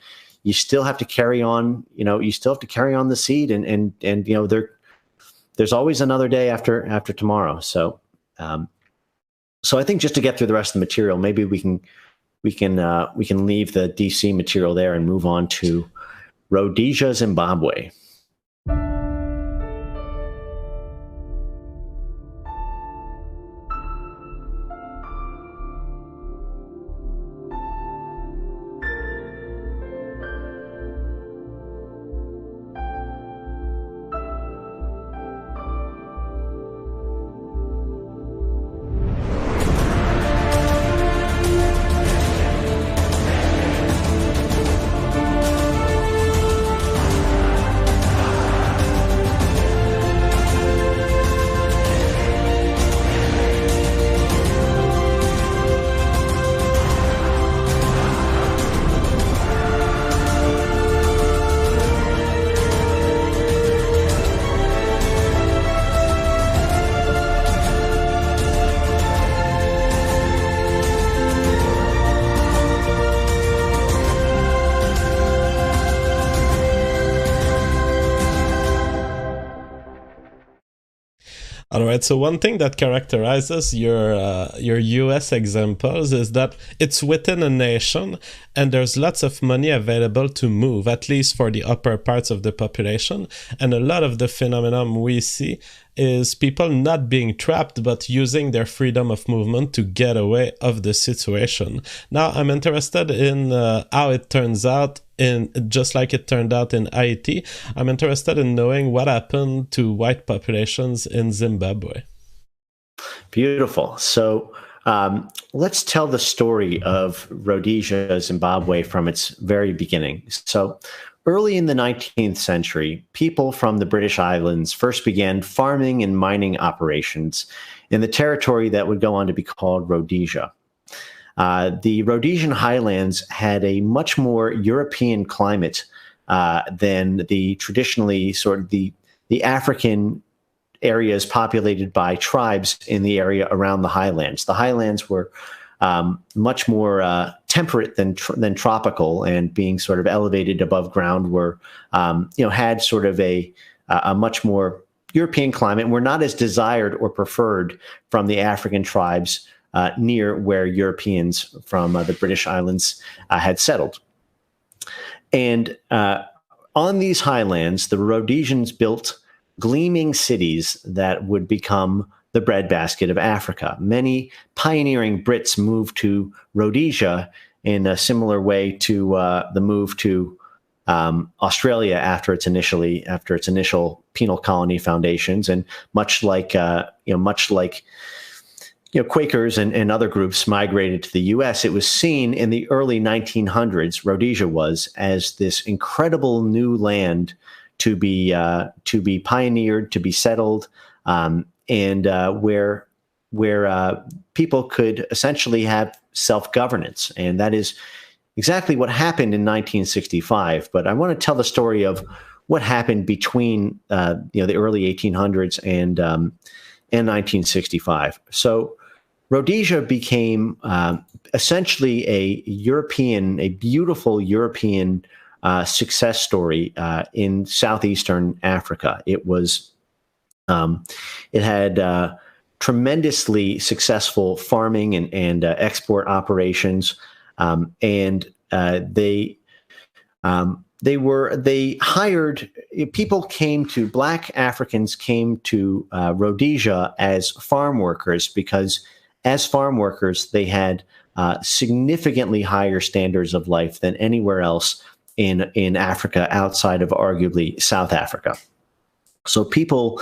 you still have to carry on, you still have to carry on the seed, and there's always another day after tomorrow. So, so I think just to get through the rest of the material, maybe we can leave the DC material there and move on to Rhodesia, Zimbabwe. All right. So one thing that characterizes your U.S. examples is that it's within a nation, and there's lots of money available to move, at least for the upper parts of the population. And a lot of the phenomenon we see is people not being trapped, but using their freedom of movement to get away of the situation. Now, I'm interested in how it turns out in just like it turned out in Haiti. I'm interested in knowing what happened to white populations in Zimbabwe. Beautiful. So let's tell the story of Rhodesia, Zimbabwe, from its very beginning. So early in the 19th century, people from the British Islands first began farming and mining operations in the territory that would go on to be called Rhodesia. The Rhodesian highlands had a much more European climate than the traditionally sort of the African areas populated by tribes in the area around the highlands. The highlands were much more temperate than tropical, and being sort of elevated above ground were, had sort of a much more European climate, were not as desired or preferred from the African tribes near where Europeans from the British Islands had settled. And on these highlands, the Rhodesians built gleaming cities that would become the breadbasket of Africa. Many pioneering Brits moved to Rhodesia in a similar way to the move to Australia after its initial penal colony foundations, and much like Quakers and other groups migrated to the U.S., it was seen in the early 1900s, Rhodesia was, as this incredible new land to be pioneered, to be settled, and where people could essentially have self-governance. And that is exactly what happened in 1965. But I want to tell the story of what happened between the early 1800s and 1965. So Rhodesia became essentially a beautiful European success story in southeastern Africa. It had tremendously successple farming and export operations, and they hired people. Black Africans came to Rhodesia as farm workers, because as farm workers they had significantly higher standards of life than anywhere else in Africa outside of arguably South Africa. So people,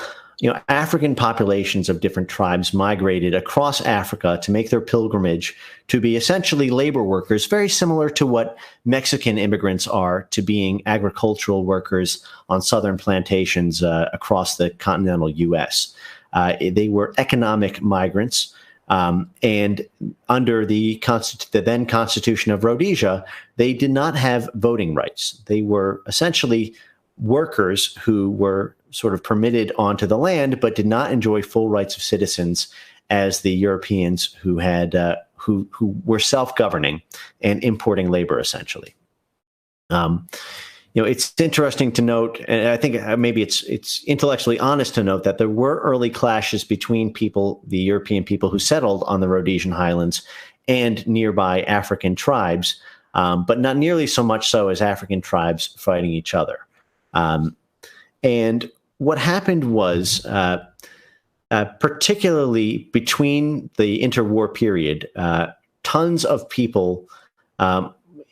African populations of different tribes migrated across Africa to make their pilgrimage to be essentially labor workers, very similar to what Mexican immigrants are to being agricultural workers on southern plantations across the continental U.S. They were economic migrants. And under the then Constitution of Rhodesia, they did not have voting rights. They were essentially workers who were sort of permitted onto the land, but did not enjoy full rights of citizens as the Europeans who had who were self-governing and importing labor, essentially. It's interesting to note, and I think maybe it's intellectually honest to note, that there were early clashes between the European people who settled on the Rhodesian highlands and nearby African tribes, but not nearly so much so as African tribes fighting each other. And what happened was, particularly between the interwar period, tons of people,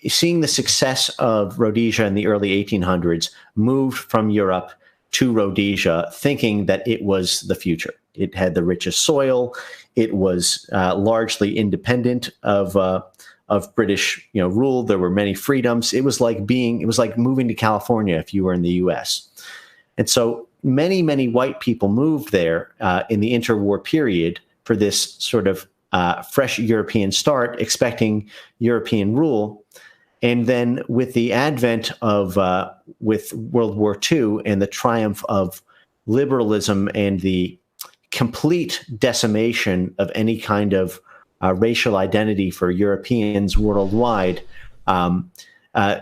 seeing the success of Rhodesia in the early 1800s, moved from Europe to Rhodesia, thinking that it was the future. It had the richest soil. It was largely independent of British rule. There were many freedoms. It was like moving to California if you were in the U.S. And so many white people moved there in the interwar period for this sort of fresh European start, expecting European rule. And then with the advent of with World War II and the triumph of liberalism and the complete decimation of any kind of racial identity for Europeans worldwide,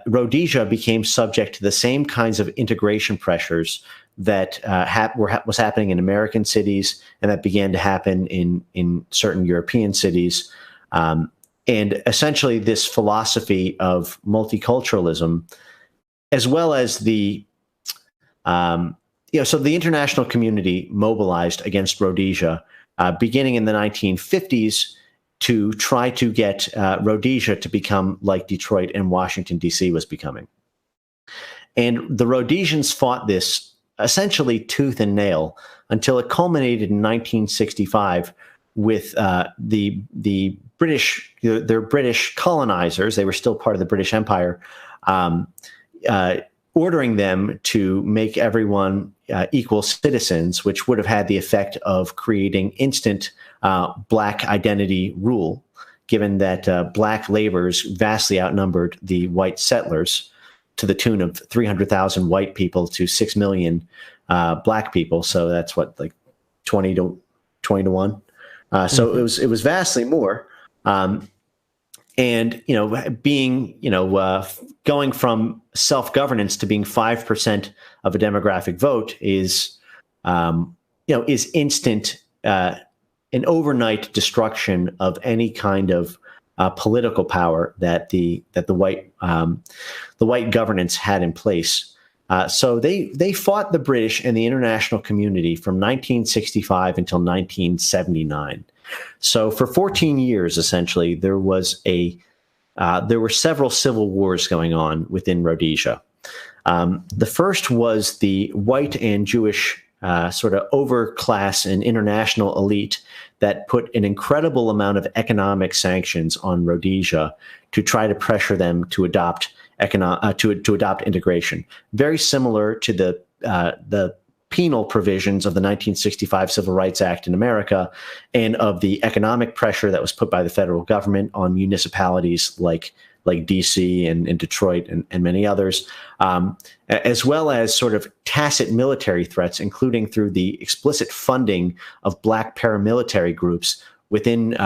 Rhodesia became subject to the same kinds of integration pressures that was happening in American cities and that began to happen in certain European cities. And essentially this philosophy of multiculturalism, as well as so the international community mobilized against Rhodesia beginning in the 1950s to try to get Rhodesia to become like Detroit and Washington, D.C. was becoming. And the Rhodesians fought this essentially tooth and nail until it culminated in 1965 with the British, their British colonizers. They were still part of the British Empire, ordering them to make everyone equal citizens, which would have had the effect of creating instant black identity rule, given that black laborers vastly outnumbered the white settlers to the tune of 300,000 white people to 6 million black people. So that's what, like 20 to 1. So it was vastly more. And, being, going from self-governance to being 5% of a demographic vote is instant, an overnight destruction of any kind of political power that the white governance had in place. So they fought the British and the international community from 1965 until 1979. So for 14 years, essentially, there were several civil wars going on within Rhodesia. The first was the white and Jewish sort of overclass and international elite that put an incredible amount of economic sanctions on Rhodesia to try to pressure them to adopt adopt integration. Very similar to the penal provisions of the 1965 Civil Rights Act in America and of the economic pressure that was put by the federal government on municipalities like DC and Detroit and many others, as well as sort of tacit military threats, including through the explicit funding of black paramilitary groups within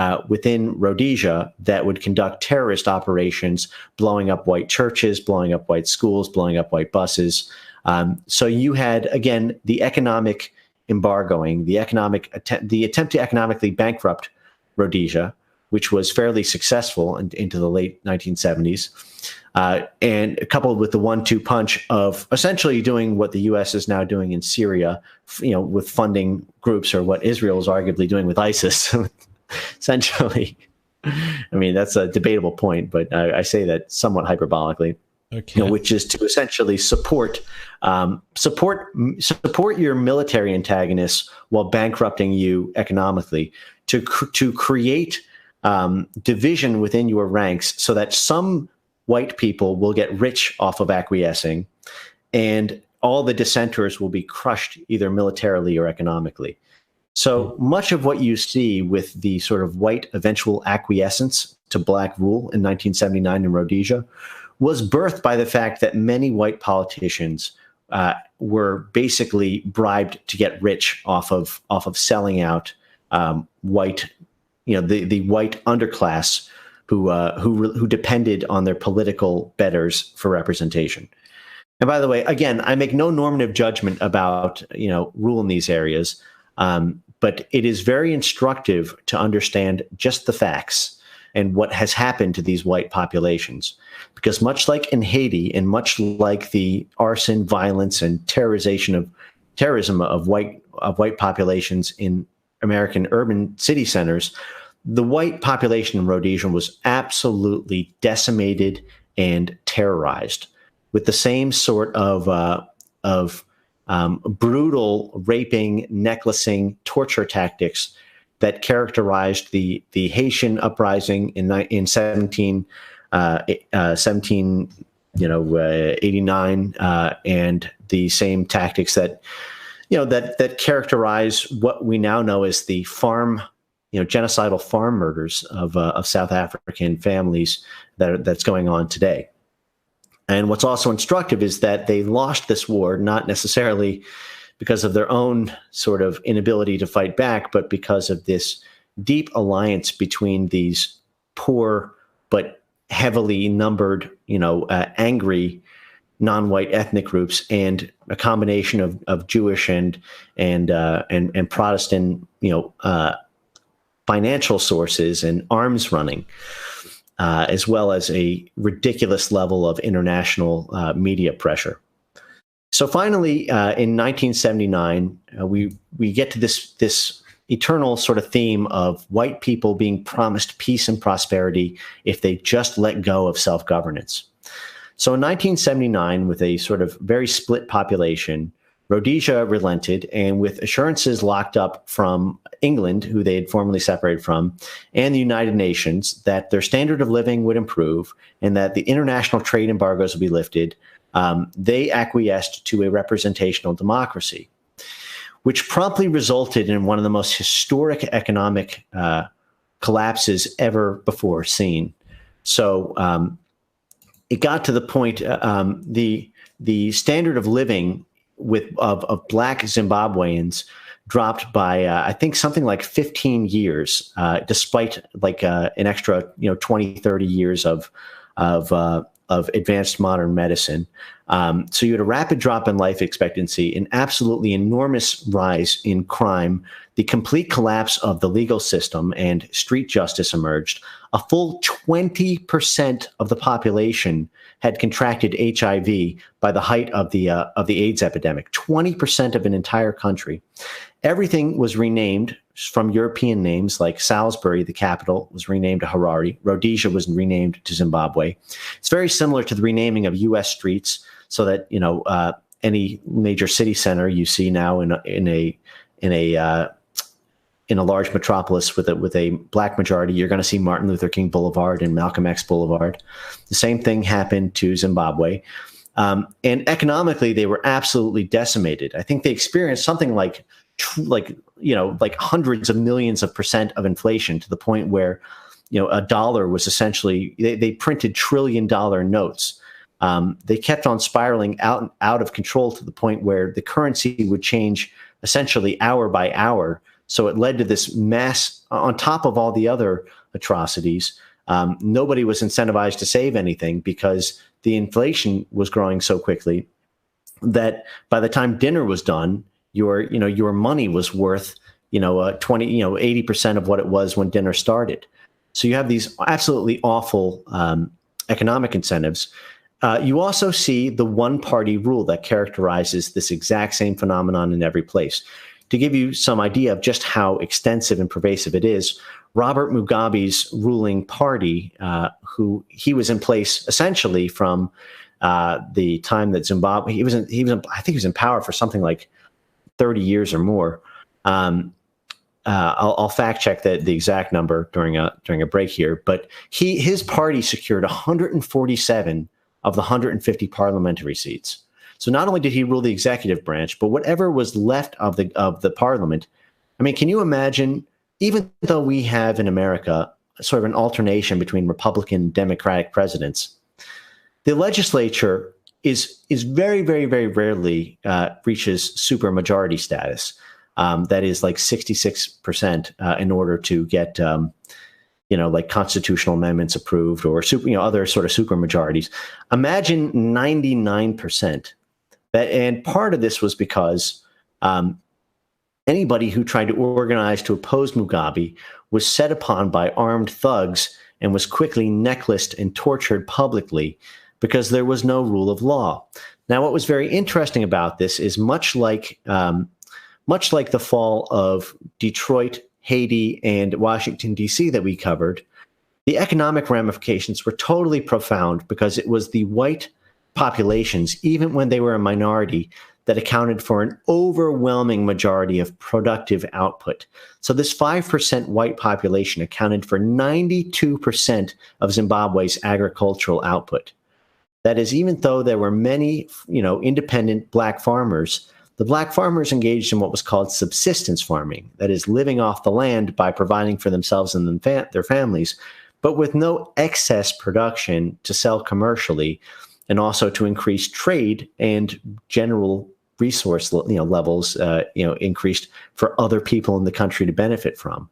Rhodesia that would conduct terrorist operations, blowing up white churches, blowing up white schools, blowing up white buses. So you had, again, the economic embargoing, the attempt to economically bankrupt Rhodesia, which was fairly successful into the late 1970s, and coupled with the 1-2 punch of essentially doing what the U.S. is now doing in Syria, with funding groups, or what Israel is arguably doing with ISIS. Essentially, I mean, that's a debatable point, but I say that somewhat hyperbolically. Okay. Which is to essentially support your military antagonists while bankrupting you economically, to create division within your ranks so that some white people will get rich off of acquiescing and all the dissenters will be crushed either militarily or economically. So much of what you see with the sort of white eventual acquiescence to black rule in 1979 in Rhodesia was birthed by the fact that many white politicians were basically bribed to get rich off of selling out white, the white underclass who depended on their political betters for representation. And by the way, again, I make no normative judgment about rule in these areas, but it is very instructive to understand just the facts and what has happened to these white populations. Because much like in Haiti, and much like the arson, violence, and terrorism of white populations in American urban city centers, the white population in Rhodesia was absolutely decimated and terrorized with the same sort of brutal raping, necklacing, torture tactics that characterized the Haitian uprising in 1789, and the same tactics that that characterize what we now know as the genocidal farm murders of South African families that's going on today. And what's also instructive is that they lost this war not necessarily because of their own sort of inability to fight back, but because of this deep alliance between these poor but heavily numbered, angry non-white ethnic groups and a combination of Jewish and Protestant, financial sources and arms running, as well as a ridiculous level of international media pressure. So finally, in 1979, we get to this eternal sort of theme of white people being promised peace and prosperity if they just let go of self-governance. So in 1979, with a sort of very split population, Rhodesia relented, and with assurances locked up from England, who they had formerly separated from, and the United Nations, that their standard of living would improve and that the international trade embargoes would be lifted, they acquiesced to a representational democracy, which promptly resulted in one of the most historic economic collapses ever before seen. So it got to the point, the standard of living of Black Zimbabweans dropped by I think something like 15 years, despite like an extra 20, 30 years of advanced modern medicine. So you had a rapid drop in life expectancy, an absolutely enormous rise in crime, the complete collapse of the legal system, and street justice emerged. A full 20% of the population had contracted HIV by the height of the AIDS epidemic. 20% of an entire country. Everything was renamed from European names, like Salisbury, the capital, was renamed to Harare. Rhodesia was renamed to Zimbabwe. It's very similar to the renaming of U.S. streets, so that any major city center you see now in a large metropolis with a Black majority, you're going to see Martin Luther King Boulevard and Malcolm X Boulevard. The same thing happened to Zimbabwe. And economically, they were absolutely decimated. I think they experienced something like hundreds of millions of percent of inflation, to the point where, a dollar was essentially, they printed $1 trillion notes. They kept on spiraling out of control, to the point where the currency would change essentially hour by hour. So it led to this mass, on top of all the other atrocities. Nobody was incentivized to save anything, because the inflation was growing so quickly that by the time dinner was done, your money was worth 80% of what it was when dinner started. So you have these absolutely awful economic incentives. You also see the one-party rule that characterizes this exact same phenomenon in every place. To give you some idea of just how extensive and pervasive it is, Robert Mugabe's ruling party, he was in place essentially from the time that Zimbabwe, I think he was in power for something like 30 years or more. I'll fact check the exact number during a break here, but his party secured 147 of the 150 parliamentary seats. So not only did he rule the executive branch, but whatever was left of the parliament. I mean, can you imagine, even though we have in America sort of an alternation between Republican and Democratic presidents, the legislature is very, very, very rarely reaches supermajority status. That is like 66% in order to get like constitutional amendments approved, or other sort of supermajorities. Imagine 99%. And part of this was because anybody who tried to organize to oppose Mugabe was set upon by armed thugs and was quickly necklaced and tortured publicly, because there was no rule of law. Now, what was very interesting about this is much like the fall of Detroit, Haiti, and Washington, D.C. that we covered, the economic ramifications were totally profound, because it was the white populations, even when they were a minority, that accounted for an overwhelming majority of productive output. So this 5% white population accounted for 92% of Zimbabwe's agricultural output. That is, even though there were many, independent Black farmers, the Black farmers engaged in what was called subsistence farming, that is, living off the land by providing for themselves and their families, but with no excess production to sell commercially, and also to increase trade and general resource levels increased for other people in the country to benefit from.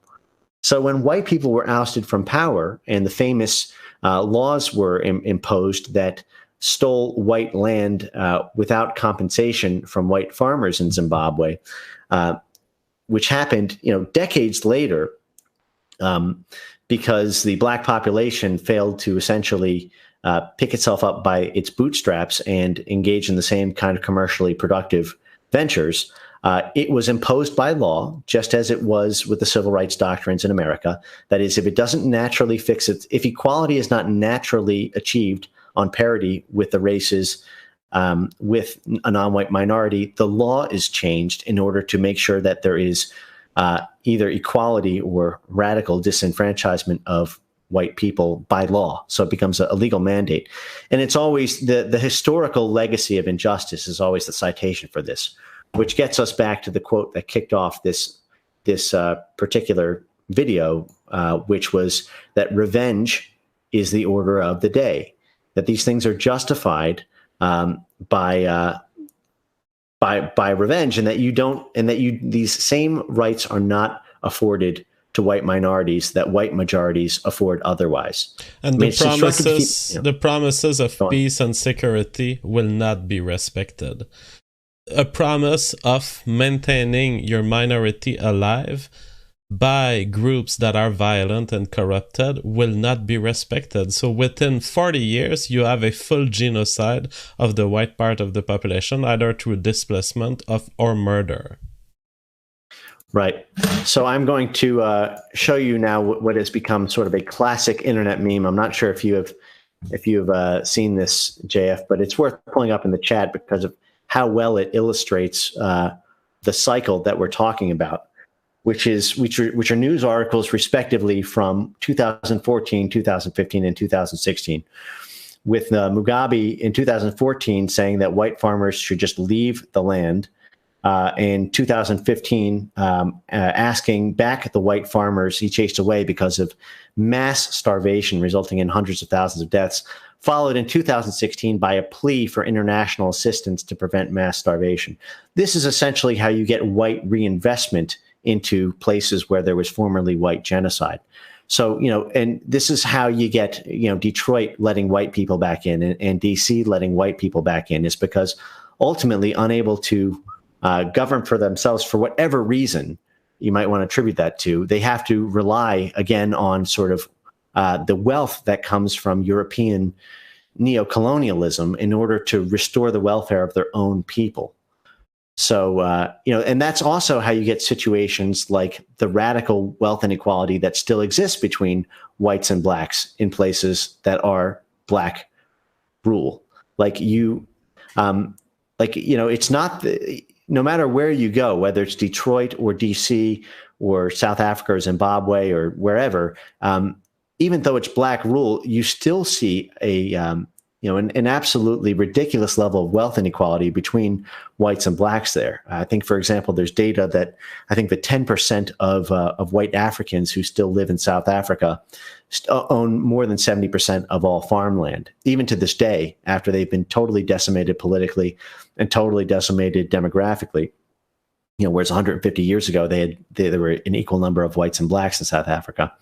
So when white people were ousted from power and the famous laws were imposed that stole white land without compensation from white farmers in Zimbabwe, which happened, decades later, because the black population failed to essentially pick itself up by its bootstraps and engage in the same kind of commercially productive ventures. It was imposed by law, just as it was with the civil rights doctrines in America. That is, if it doesn't naturally fix it, if equality is not naturally achieved on parity with the races, with a non-white minority, the law is changed in order to make sure that there is either equality or radical disenfranchisement of white people by law. So it becomes a legal mandate. And it's always the historical legacy of injustice is always the citation for this, which gets us back to the quote that kicked off this particular video, which was that revenge is the order of the day, that these things are justified by revenge, and that these same rights are not afforded to white minorities that white majorities afford otherwise. And the promises of peace and security will not be respected. A promise of maintaining your minority alive by groups that are violent and corrupted will not be respected. So within 40 years, you have a full genocide of the white part of the population, either through displacement or murder. Right. So I'm going to show you now what has become sort of a classic internet meme. I'm not sure if you have seen this, JF, but it's worth pulling up in the chat because of how well it illustrates the cycle that we're talking about, which are news articles respectively from 2014, 2015, and 2016, with Mugabe in 2014 saying that white farmers should just leave the land. In 2015, asking back the white farmers he chased away because of mass starvation, resulting in hundreds of thousands of deaths, followed in 2016 by a plea for international assistance to prevent mass starvation. This is essentially how you get white reinvestment into places where there was formerly white genocide. So, and this is how you get, Detroit letting white people back in and DC letting white people back in, is because ultimately unable to govern for themselves for whatever reason you might want to attribute that to, they have to rely again on sort of the wealth that comes from European neocolonialism in order to restore the welfare of their own people. So, and that's also how you get situations like the radical wealth inequality that still exists between whites and blacks in places that are black rule. It's not no matter where you go, whether it's Detroit or DC or South Africa or Zimbabwe or wherever, even though it's black rule, you still see an absolutely ridiculous level of wealth inequality between whites and blacks there. I think, for example, there's data that I think that 10% of white Africans who still live in South Africa own more than 70% of all farmland, even to this day, after they've been totally decimated politically and totally decimated demographically. Whereas 150 years ago, there were an equal number of whites and blacks in South Africa.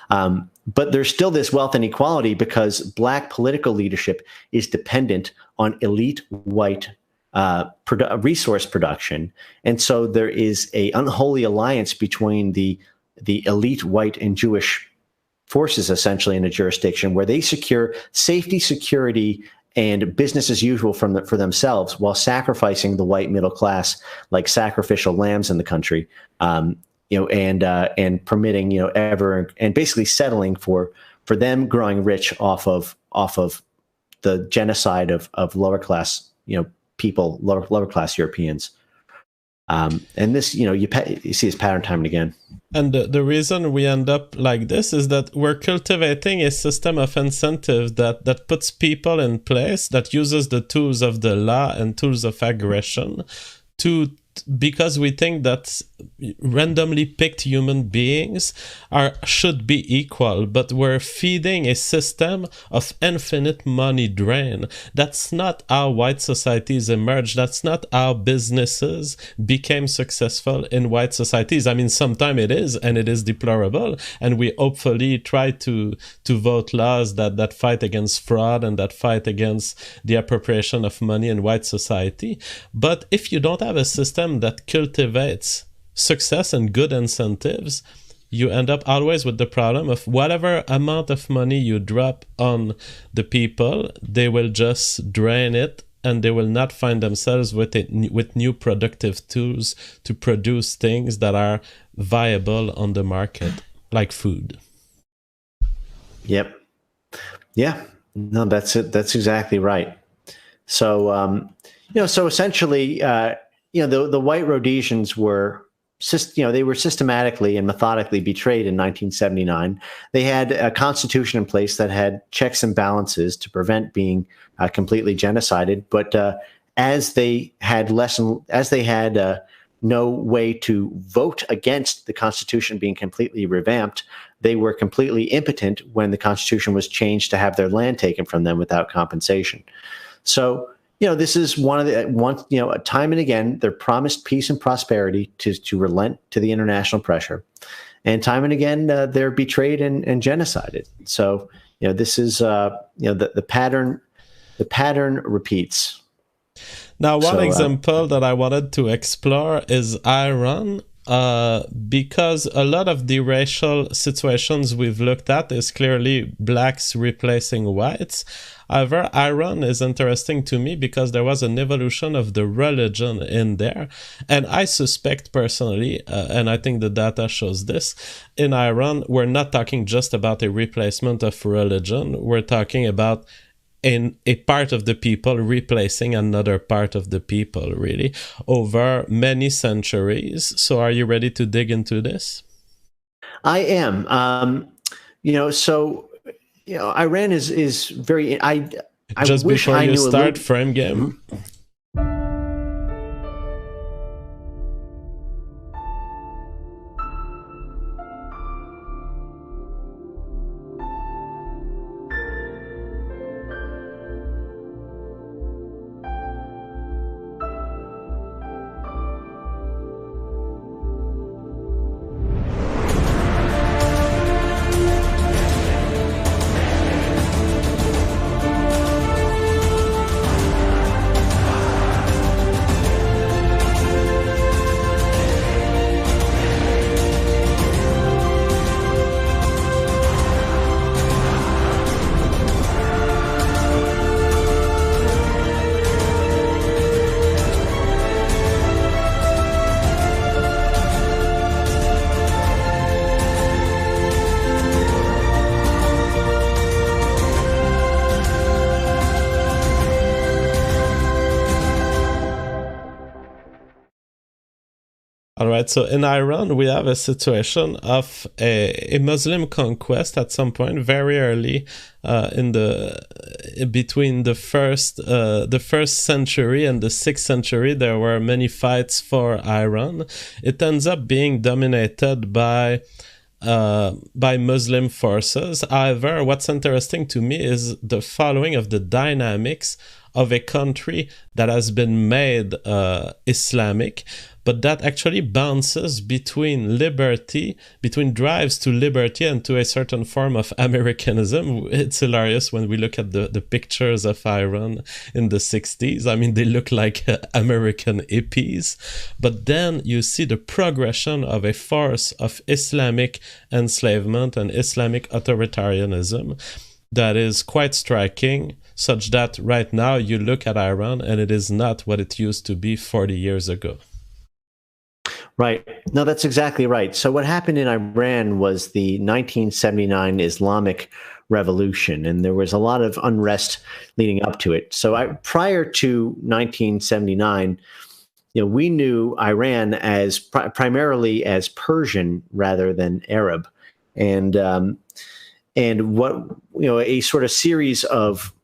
But there's still this wealth inequality because black political leadership is dependent on elite white resource production. And so there is an unholy alliance between the elite white and Jewish forces, essentially, in a jurisdiction where they secure safety, security, and business as usual for themselves, while sacrificing the white middle class like sacrificial lambs in the country, and permitting and basically settling for them growing rich off of the genocide of lower class people, lower class Europeans. And this, you see this pattern time and again. And the reason we end up like this is that we're cultivating a system of incentives that puts people in place, that uses the tools of the law and tools of aggression to because we think that randomly picked human beings should be equal, but we're feeding a system of infinite money drain. That's not how white societies emerged. That's not how businesses became successful in white societies. I mean, sometimes it is, and it is deplorable, and we hopefully try to vote laws that fight against fraud and that fight against the appropriation of money in white society. But if you don't have a system that cultivates success and good incentives, you end up always with the problem of whatever amount of money you drop on the people, they will just drain it, and they will not find themselves with new productive tools to produce things that are viable on the market, like food. Yep. Yeah. No, that's it. That's exactly right. So, so essentially, the white Rhodesians were, they were systematically and methodically betrayed in 1979. They had a constitution in place that had checks and balances to prevent being completely genocided. But as they had no way to vote against the Constitution being completely revamped, they were completely impotent when the Constitution was changed to have their land taken from them without compensation. So, this is time and again, they're promised peace and prosperity to relent to the international pressure. And time and again, they're betrayed and genocided. So, this is, the pattern repeats. Now, one example that I wanted to explore is Iran, because a lot of the racial situations we've looked at is clearly blacks replacing whites. However, Iran is interesting to me because there was an evolution of the religion in there. And I suspect personally, and I think the data shows this, in Iran, we're not talking just about a replacement of religion. We're talking about a part of the people replacing another part of the people, really, over many centuries. So are you ready to dig into this? I am. Iran is very... Just wish before I you knew start, frame game. Mm-hmm. All right, so in Iran, we have a situation of a Muslim conquest at some point very early between the first century and the 6th century. There were many fights for Iran. It ends up being dominated by Muslim forces. However, what's interesting to me is the following of the dynamics of a country that has been made Islamic, but that actually bounces between drives to liberty and to a certain form of Americanism. It's hilarious when we look at the pictures of Iran in the 60s. I mean, they look like American hippies. But then you see the progression of a force of Islamic enslavement and Islamic authoritarianism that is quite striking, such that right now you look at Iran and it is not what it used to be 40 years ago. Right. No, that's exactly right. So what happened in Iran was the 1979 Islamic Revolution, and there was a lot of unrest leading up to it. So prior to 1979, we knew Iran as primarily as Persian rather than Arab, and what a sort of series of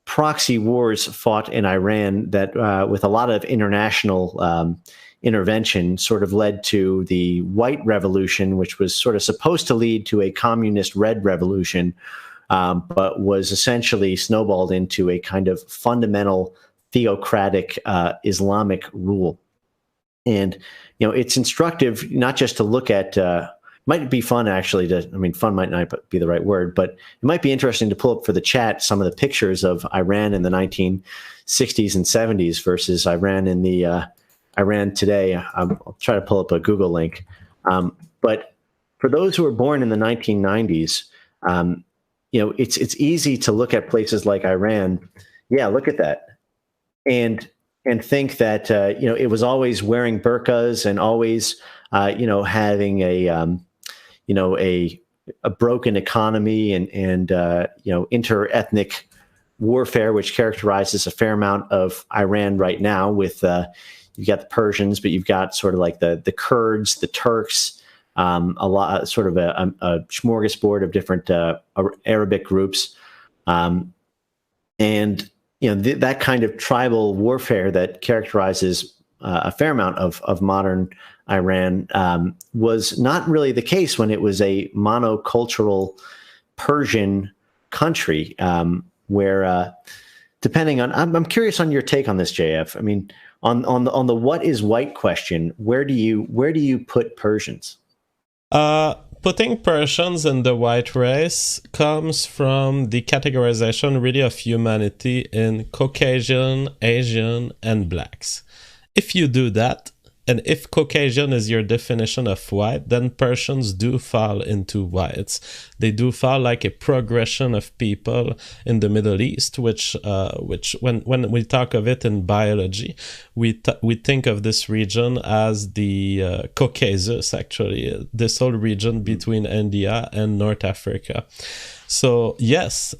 proxy wars fought in Iran that with a lot of international intervention sort of led to the White Revolution, which was sort of supposed to lead to a communist Red Revolution, but was essentially snowballed into a kind of fundamental theocratic Islamic rule. And, it's instructive not just to look at, might be fun actually fun might not be the right word, but it might be interesting to pull up for the chat some of the pictures of Iran in the 1960s and 70s versus Iran in the Iran today. I'll try to pull up a Google link. But for those who were born in the 1990s, it's easy to look at places like Iran. Yeah, look at that. And think that, it was always wearing burqas and always, having a broken economy and inter-ethnic warfare, which characterizes a fair amount of Iran right now with, you've got the Persians, but you've got sort of like the Kurds, the Turks, a lot, sort of a smorgasbord of different Arabic groups. And that kind of tribal warfare that characterizes a fair amount of modern Iran was not really the case when it was a monocultural Persian country, where depending on, I'm curious on your take on this, JF. I mean, on the what is white question, where do you put Persians? Putting Persians in the white race comes from the categorization really of humanity in Caucasian, Asian, and blacks. If you do that, and if Caucasian is your definition of white, then Persians do fall into whites. They do fall like a progression of people in the Middle East, which when we talk of it in biology, we think of this region as the Caucasus, actually, this whole region between India and North Africa. So yes,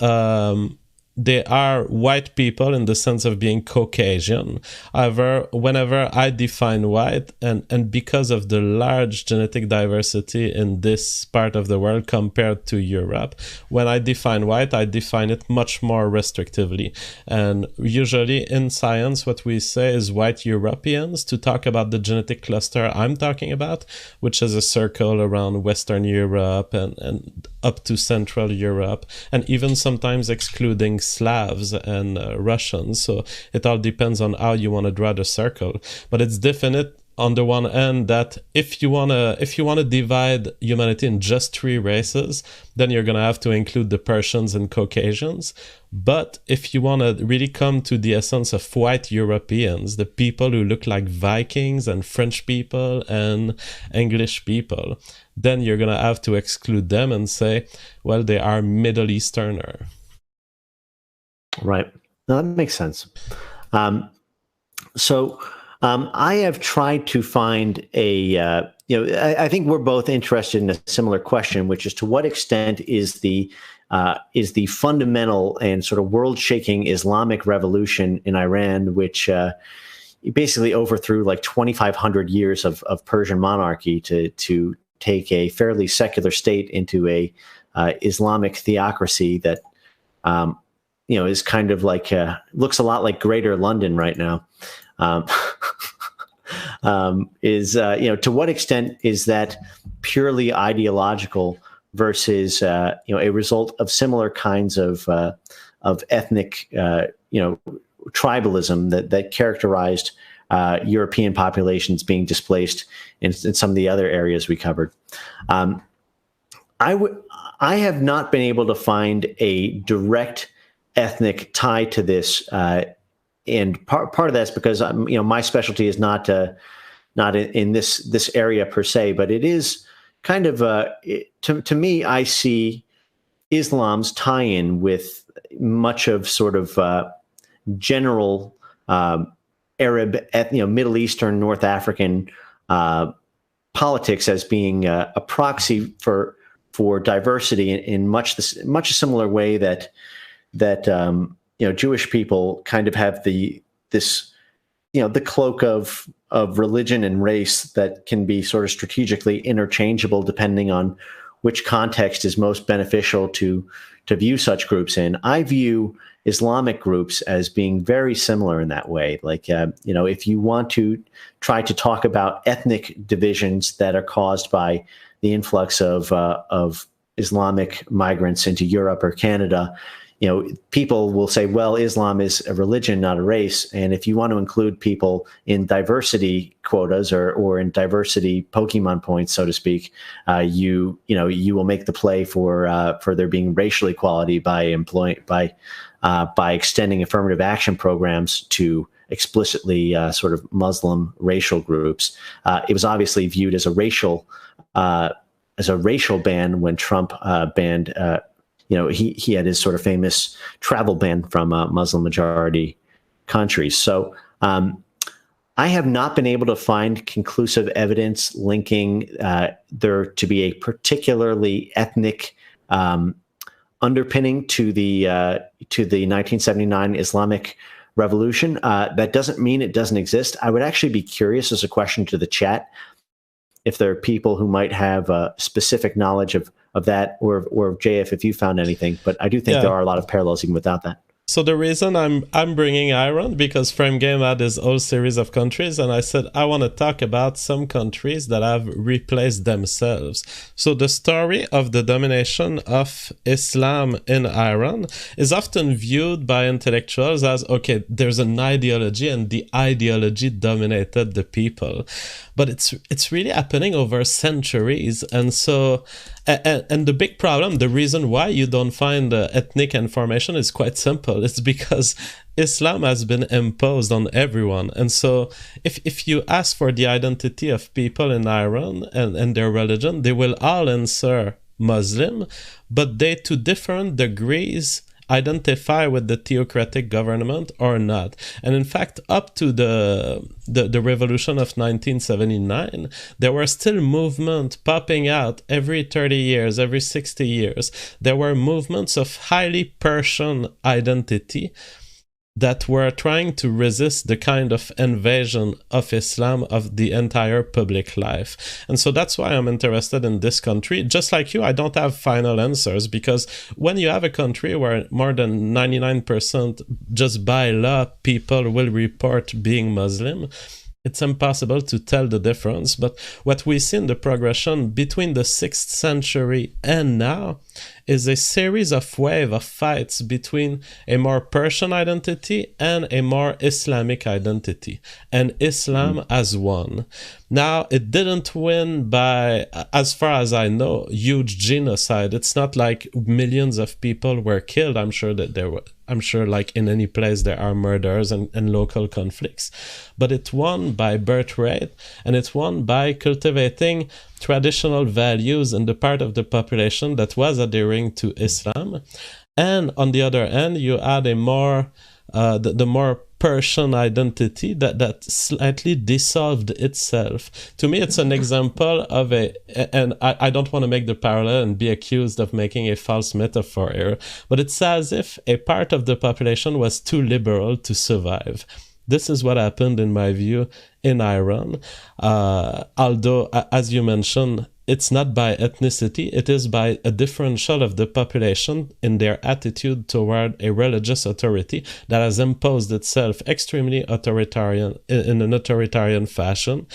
they are white people in the sense of being Caucasian. However, whenever I define white, and because of the large genetic diversity in this part of the world compared to Europe, when I define white, I define it much more restrictively. And usually in science, what we say is white Europeans to talk about the genetic cluster I'm talking about, which is a circle around Western Europe and up to Central Europe, and even sometimes excluding Slavs and Russians. So it all depends on how you want to draw the circle. But it's definite on the one end that if you wanna divide humanity in just three races, then you're gonna have to include the Persians and Caucasians. But if you wanna really come to the essence of white Europeans, the people who look like Vikings and French people and English people, then you're gonna have to exclude them and say, well, they are Middle Easterner. Right. No, that makes sense. I have tried to find I think we're both interested in a similar question, which is to what extent is the fundamental and sort of world-shaking Islamic revolution in Iran, which basically overthrew like 2,500 years of Persian monarchy to take a fairly secular state into a Islamic theocracy that is kind of like looks a lot like Greater London right now. To what extent is that purely ideological versus a result of similar kinds of ethnic tribalism that characterized European populations being displaced in some of the other areas we covered. I have not been able to find a direct ethnic tie to this, and part of that's because my specialty is not in this area per se, but it is kind of to me, I see Islam's tie-in with much of sort of general Arab, Middle Eastern, North African politics as being a proxy for diversity in much a similar way that Jewish people kind of have the cloak of religion and race that can be sort of strategically interchangeable depending on which context is most beneficial to view such groups in. I view Islamic groups as being very similar in that way. Like, if you want to try to talk about ethnic divisions that are caused by the influx of Islamic migrants into Europe or Canada, people will say, well, Islam is a religion, not a race. And if you want to include people in diversity quotas or in diversity Pokemon points, so to speak, you will make the play for there being racial equality by extending affirmative action programs to explicitly sort of Muslim racial groups. It was obviously viewed as a racial ban when Trump banned. He had his sort of famous travel ban from Muslim majority countries. So I have not been able to find conclusive evidence linking there to be a particularly ethnic underpinning to the 1979 Islamic Revolution. That doesn't mean it doesn't exist. I would actually be curious, as a question to the chat, if there are people who might have specific knowledge of that, or JF, if you found anything. But I do think there are a lot of parallels even without that. So the reason I'm bringing Iran, because Frame Game had this whole series of countries, and I said I want to talk about some countries that have replaced themselves. So the story of the domination of Islam in Iran is often viewed by intellectuals as, okay, there's an ideology and the ideology dominated the people. But it's really happening over centuries. And so, and the big problem, the reason why you don't find ethnic information is quite simple. It's because Islam has been imposed on everyone. And so if you ask for the identity of people in Iran and their religion, they will all answer Muslim, but they, to different degrees, identify with the theocratic government or not. And in fact, up to the revolution of 1979, there were still movements popping out every 30 years, every 60 years. There were movements of highly Persian identity that were trying to resist the kind of invasion of Islam of the entire public life. And so that's why I'm interested in this country. Just like you, I don't have final answers, because when you have a country where more than 99% just by law people will report being Muslim, it's impossible to tell the difference. But what we see in the progression between the 6th century and now is a series of wave of fights between a more Persian identity and a more Islamic identity. And Islam has won. Now, it didn't win by, as far as I know, huge genocide. It's not like millions of people were killed. I'm sure like in any place there are murders and local conflicts. But it won by birth rate, and it won by cultivating traditional values in the part of the population that was adhering to Islam. And on the other hand, you add a more the more Persian identity that slightly dissolved itself. To me, it's an example of and I don't want to make the parallel and be accused of making a false metaphor here, but it's as if a part of the population was too liberal to survive. This is what happened, in my view, in Iran. Although, as you mentioned, it's not by ethnicity, it is by a differential of the population in their attitude toward a religious authority that has imposed itself extremely authoritarian, in an authoritarian fashion.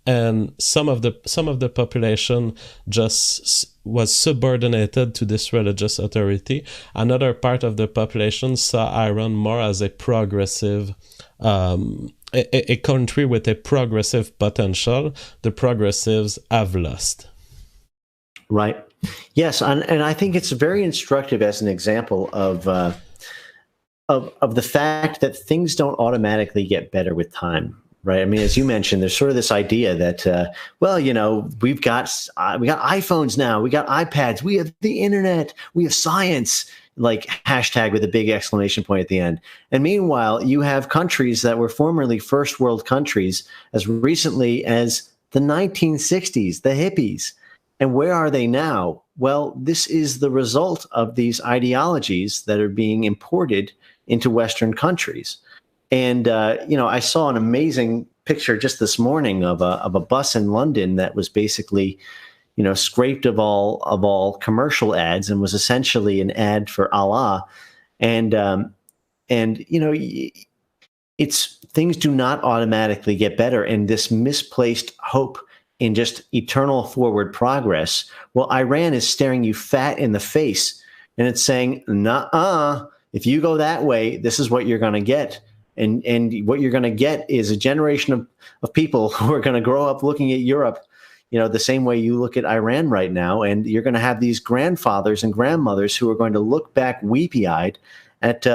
And some of the population just was subordinated to this religious authority. Another part of the population saw Iran more as a progressive a country with a progressive potential. The progressives have lost. Right. Yes, and I think it's very instructive as an example of the fact that things don't automatically get better with time. Right. I mean, as you mentioned, there's sort of this idea that, we've got iPhones now, we got iPads, we have the internet, we have science, like hashtag with a big exclamation point at the end. And meanwhile, you have countries that were formerly first world countries as recently as the 1960s, the hippies. And where are they now? Well, this is the result of these ideologies that are being imported into Western countries. And, I saw an amazing picture just this morning of a bus in London that was basically, scraped of all commercial ads and was essentially an ad for Allah. And it's things do not automatically get better, and this misplaced hope in just eternal forward progress. Well, Iran is staring you fat in the face, and it's saying, "Nuh-uh, if you go that way, this is what you're going to get." And what you're going to get is a generation of people who are going to grow up looking at Europe, the same way you look at Iran right now. And you're going to have these grandfathers and grandmothers who are going to look back weepy-eyed at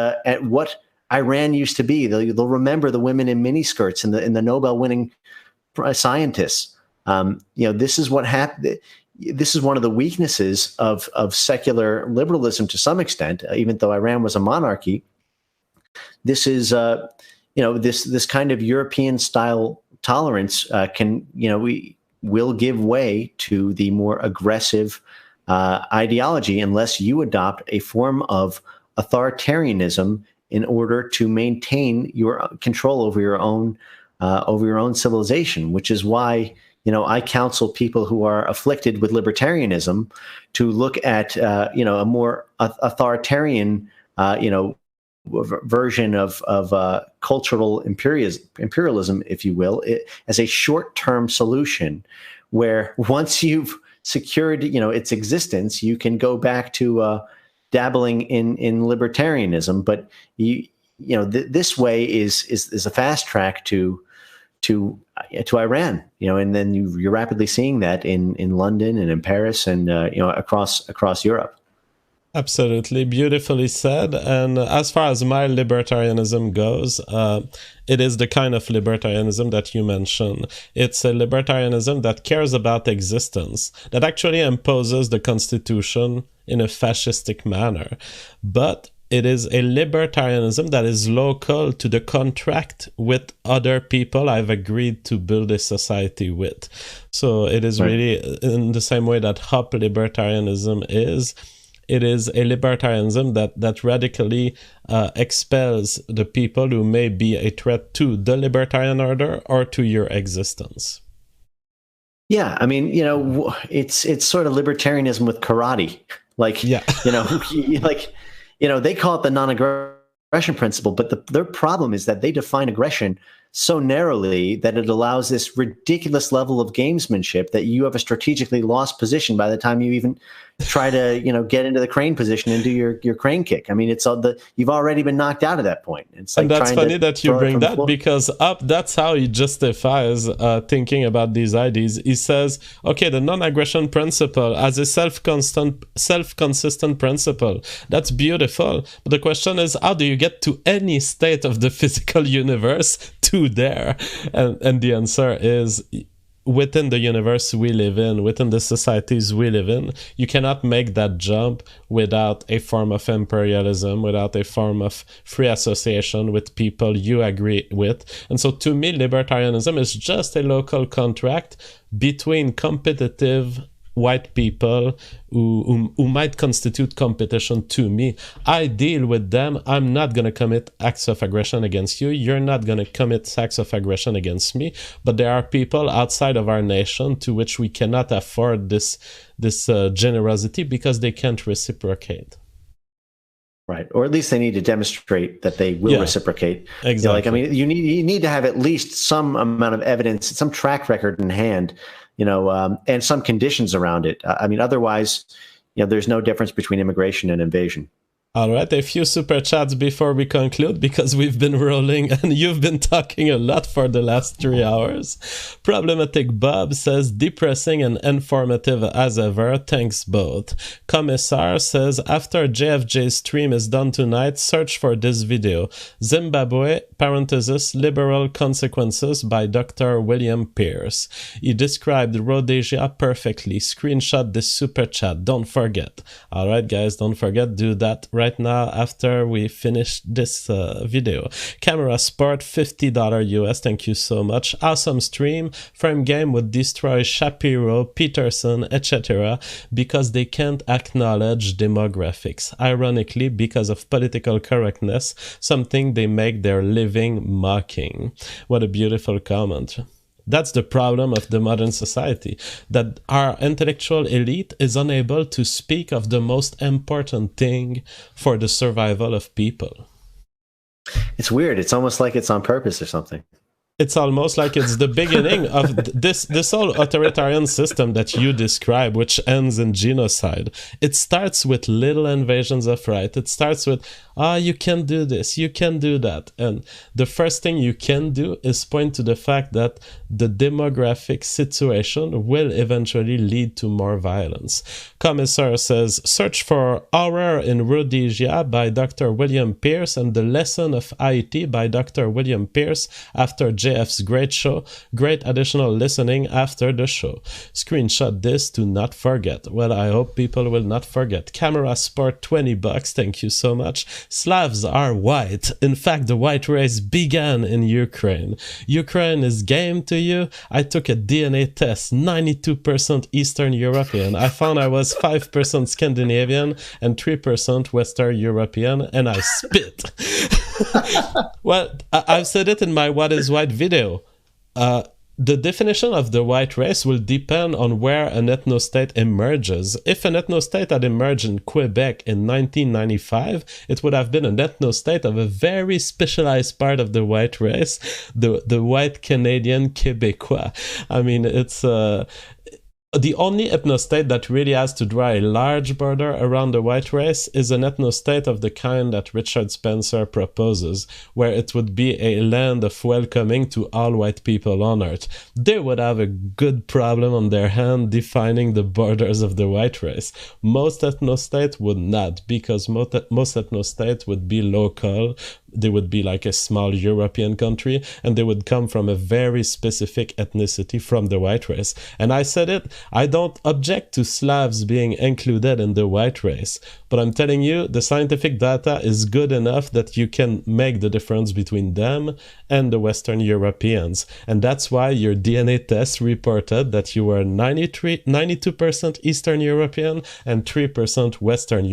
what Iran used to be. They'll remember the women in miniskirts and the Nobel-winning scientists. This is what happened. This is one of the weaknesses of secular liberalism to some extent, even though Iran was a monarchy. This is, this kind of European style tolerance we will give way to the more aggressive ideology unless you adopt a form of authoritarianism in order to maintain your control over your own civilization. Which is why I counsel people who are afflicted with libertarianism to look at a more authoritarian version of cultural imperialism, if you will, as a short-term solution, where once you've secured its existence, you can go back to dabbling in libertarianism. But this way is a fast track to Iran, and then you're rapidly seeing that in London and in Paris and across Europe. Absolutely, beautifully said. And as far as my libertarianism goes, it is the kind of libertarianism that you mentioned. It's a libertarianism that cares about existence, that actually imposes the Constitution in a fascistic manner. But it is a libertarianism that is local to the contract with other people I've agreed to build a society with. So it is really in the same way that hop libertarianism is. It is a libertarianism that radically expels the people who may be a threat to the libertarian order or to your existence. Yeah, I mean, it's sort of libertarianism with karate. They call it the non-aggression principle, but their problem is that they define aggression so narrowly that it allows this ridiculous level of gamesmanship that you have a strategically lost position by the time you even try to, get into the crane position and do your crane kick. I mean, it's you've already been knocked out at that point. It's like, and that's funny that you bring that, because that's how he justifies thinking about these ideas. He says, okay, the non-aggression principle as a self-consistent principle, that's beautiful. But the question is, how do you get to any state of the physical universe to there? And the answer is, within the universe we live in, within the societies we live in, you cannot make that jump without a form of imperialism, without a form of free association with people you agree with. And so to me, libertarianism is just a local contract between competitive white people who might constitute competition to me. I deal with them. I'm not going to commit acts of aggression against you. You're not going to commit acts of aggression against me. But there are people outside of our nation to which we cannot afford this generosity because they can't reciprocate. Right. Or at least they need to demonstrate that they will reciprocate. Exactly. You need to have at least some amount of evidence, some track record in hand, and some conditions around it. Otherwise, there's no difference between immigration and invasion. All right, a few super chats before we conclude, because we've been rolling and you've been talking a lot for the last 3 hours. Problematic Bob says, depressing and informative as ever. Thanks both. Commissar says, after JFJ's stream is done tonight, search for this video. Zimbabwe, parenthesis, liberal consequences by Dr. William Pierce. He described Rhodesia perfectly. Screenshot this super chat. Don't forget. All right, guys, don't forget. Do that right now after we finish this video. Camera Sport, $50 US. Thank you so much. Awesome stream. Frame Game would destroy Shapiro, Peterson, etc. because they can't acknowledge demographics. Ironically, because of political correctness, something they make their living mocking. What a beautiful comment. That's the problem of the modern society, that our intellectual elite is unable to speak of the most important thing for the survival of people. It's weird. It's almost like it's on purpose or something. It's almost like it's the beginning of this whole authoritarian system that you describe, which ends in genocide. It starts with little invasions of right. It starts with, you can do this, you can do that. And the first thing you can do is point to the fact that the demographic situation will eventually lead to more violence. Commissar says, search for Horror in Rhodesia by Dr. William Pierce and The Lesson of Haiti by Dr. William Pierce after JF's great show. Great additional listening after the show. Screenshot this to not forget. Well, I hope people will not forget. Camera Sport, $20. Thank you so much. Slavs are white. In fact, the white race began in Ukraine. Ukraine is game to you. I took a DNA test. 92% Eastern European. I found I was 5% Scandinavian and 3% Western European, and I spit. Well, I've said it in my What is White video. The definition of the white race will depend on where an ethnostate emerges. If an ethnostate had emerged in Quebec in 1995, it would have been an ethnostate of a very specialized part of the white race, the white Canadian Québécois. I mean, it's the only ethnostate that really has to draw a large border around the white race is an ethnostate of the kind that Richard Spencer proposes, where it would be a land of welcoming to all white people on Earth. They would have a good problem on their hand defining the borders of the white race. Most ethnostates would not, because most ethnostates would be local. They would be like a small European country, and they would come from a very specific ethnicity from the white race. And I said it, I don't object to Slavs being included in the white race, but I'm telling you, the scientific data is good enough that you can make the difference between them and the Western Europeans. And that's why your DNA test reported that you were 92% Eastern European and 3% Western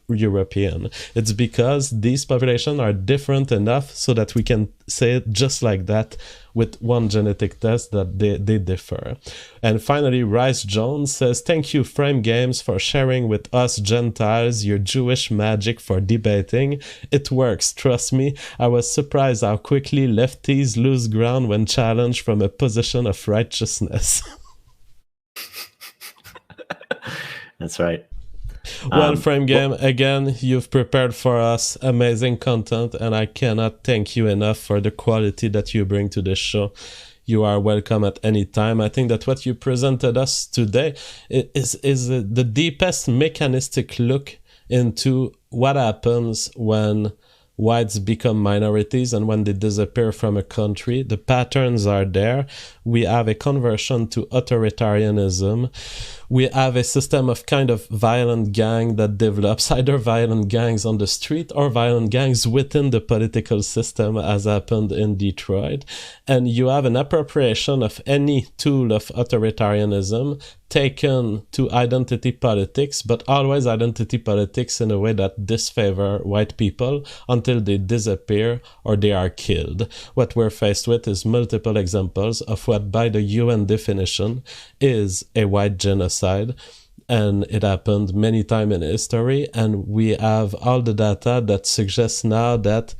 European. It's because these populations are different enough so that we can say it just like that with one genetic test that they differ. And finally, Rice Jones says, thank you, Frame Games, for sharing with us Gentiles your Jewish magic for debating. It works, trust me. I was surprised how quickly lefties lose ground when challenged from a position of righteousness. That's right. Well, Frame Game, again, you've prepared for us amazing content, and I cannot thank you enough for the quality that you bring to this show. You are welcome at any time. I think that what you presented us today is the deepest mechanistic look into what happens when whites become minorities and when they disappear from a country. The patterns are there. We have a conversion to authoritarianism. We have a system of kind of violent gang that develops, either violent gangs on the street or violent gangs within the political system, as happened in Detroit. And you have an appropriation of any tool of authoritarianism taken to identity politics, but always identity politics in a way that disfavor white people until they disappear or they are killed. What we're faced with is multiple examples of what, by the UN definition, is a white genocide. And it happened many times in history, and we have all the data that suggests now that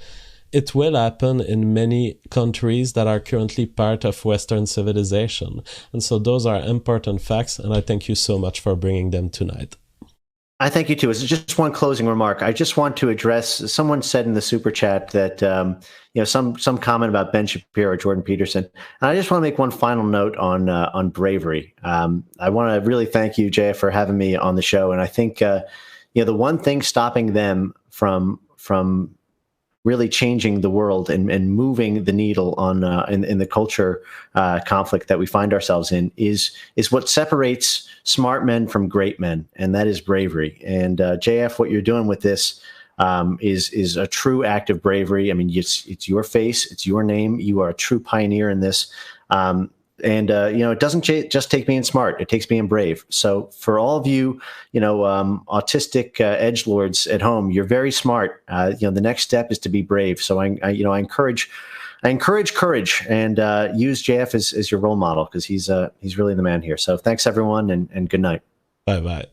it will happen in many countries that are currently part of Western civilization. And so those are important facts, and I thank you so much for bringing them tonight. I thank you too. It's just one closing remark. I just want to address, someone said in the super chat that, some comment about Ben Shapiro or Jordan Peterson. And I just want to make one final note on bravery. I want to really thank you, JF, for having me on the show. And I think, the one thing stopping them from really changing the world and moving the needle on in the culture conflict that we find ourselves in is what separates smart men from great men, and that is bravery. And JF, what you're doing with this is a true act of bravery. I mean, it's your face, it's your name. You are a true pioneer in this. It doesn't just take being smart; it takes being brave. So, for all of you, autistic edgelords at home, you're very smart. The next step is to be brave. So, I encourage I encourage courage and use JF as your role model, because he's really the man here. So thanks, everyone, and good night. Bye-bye.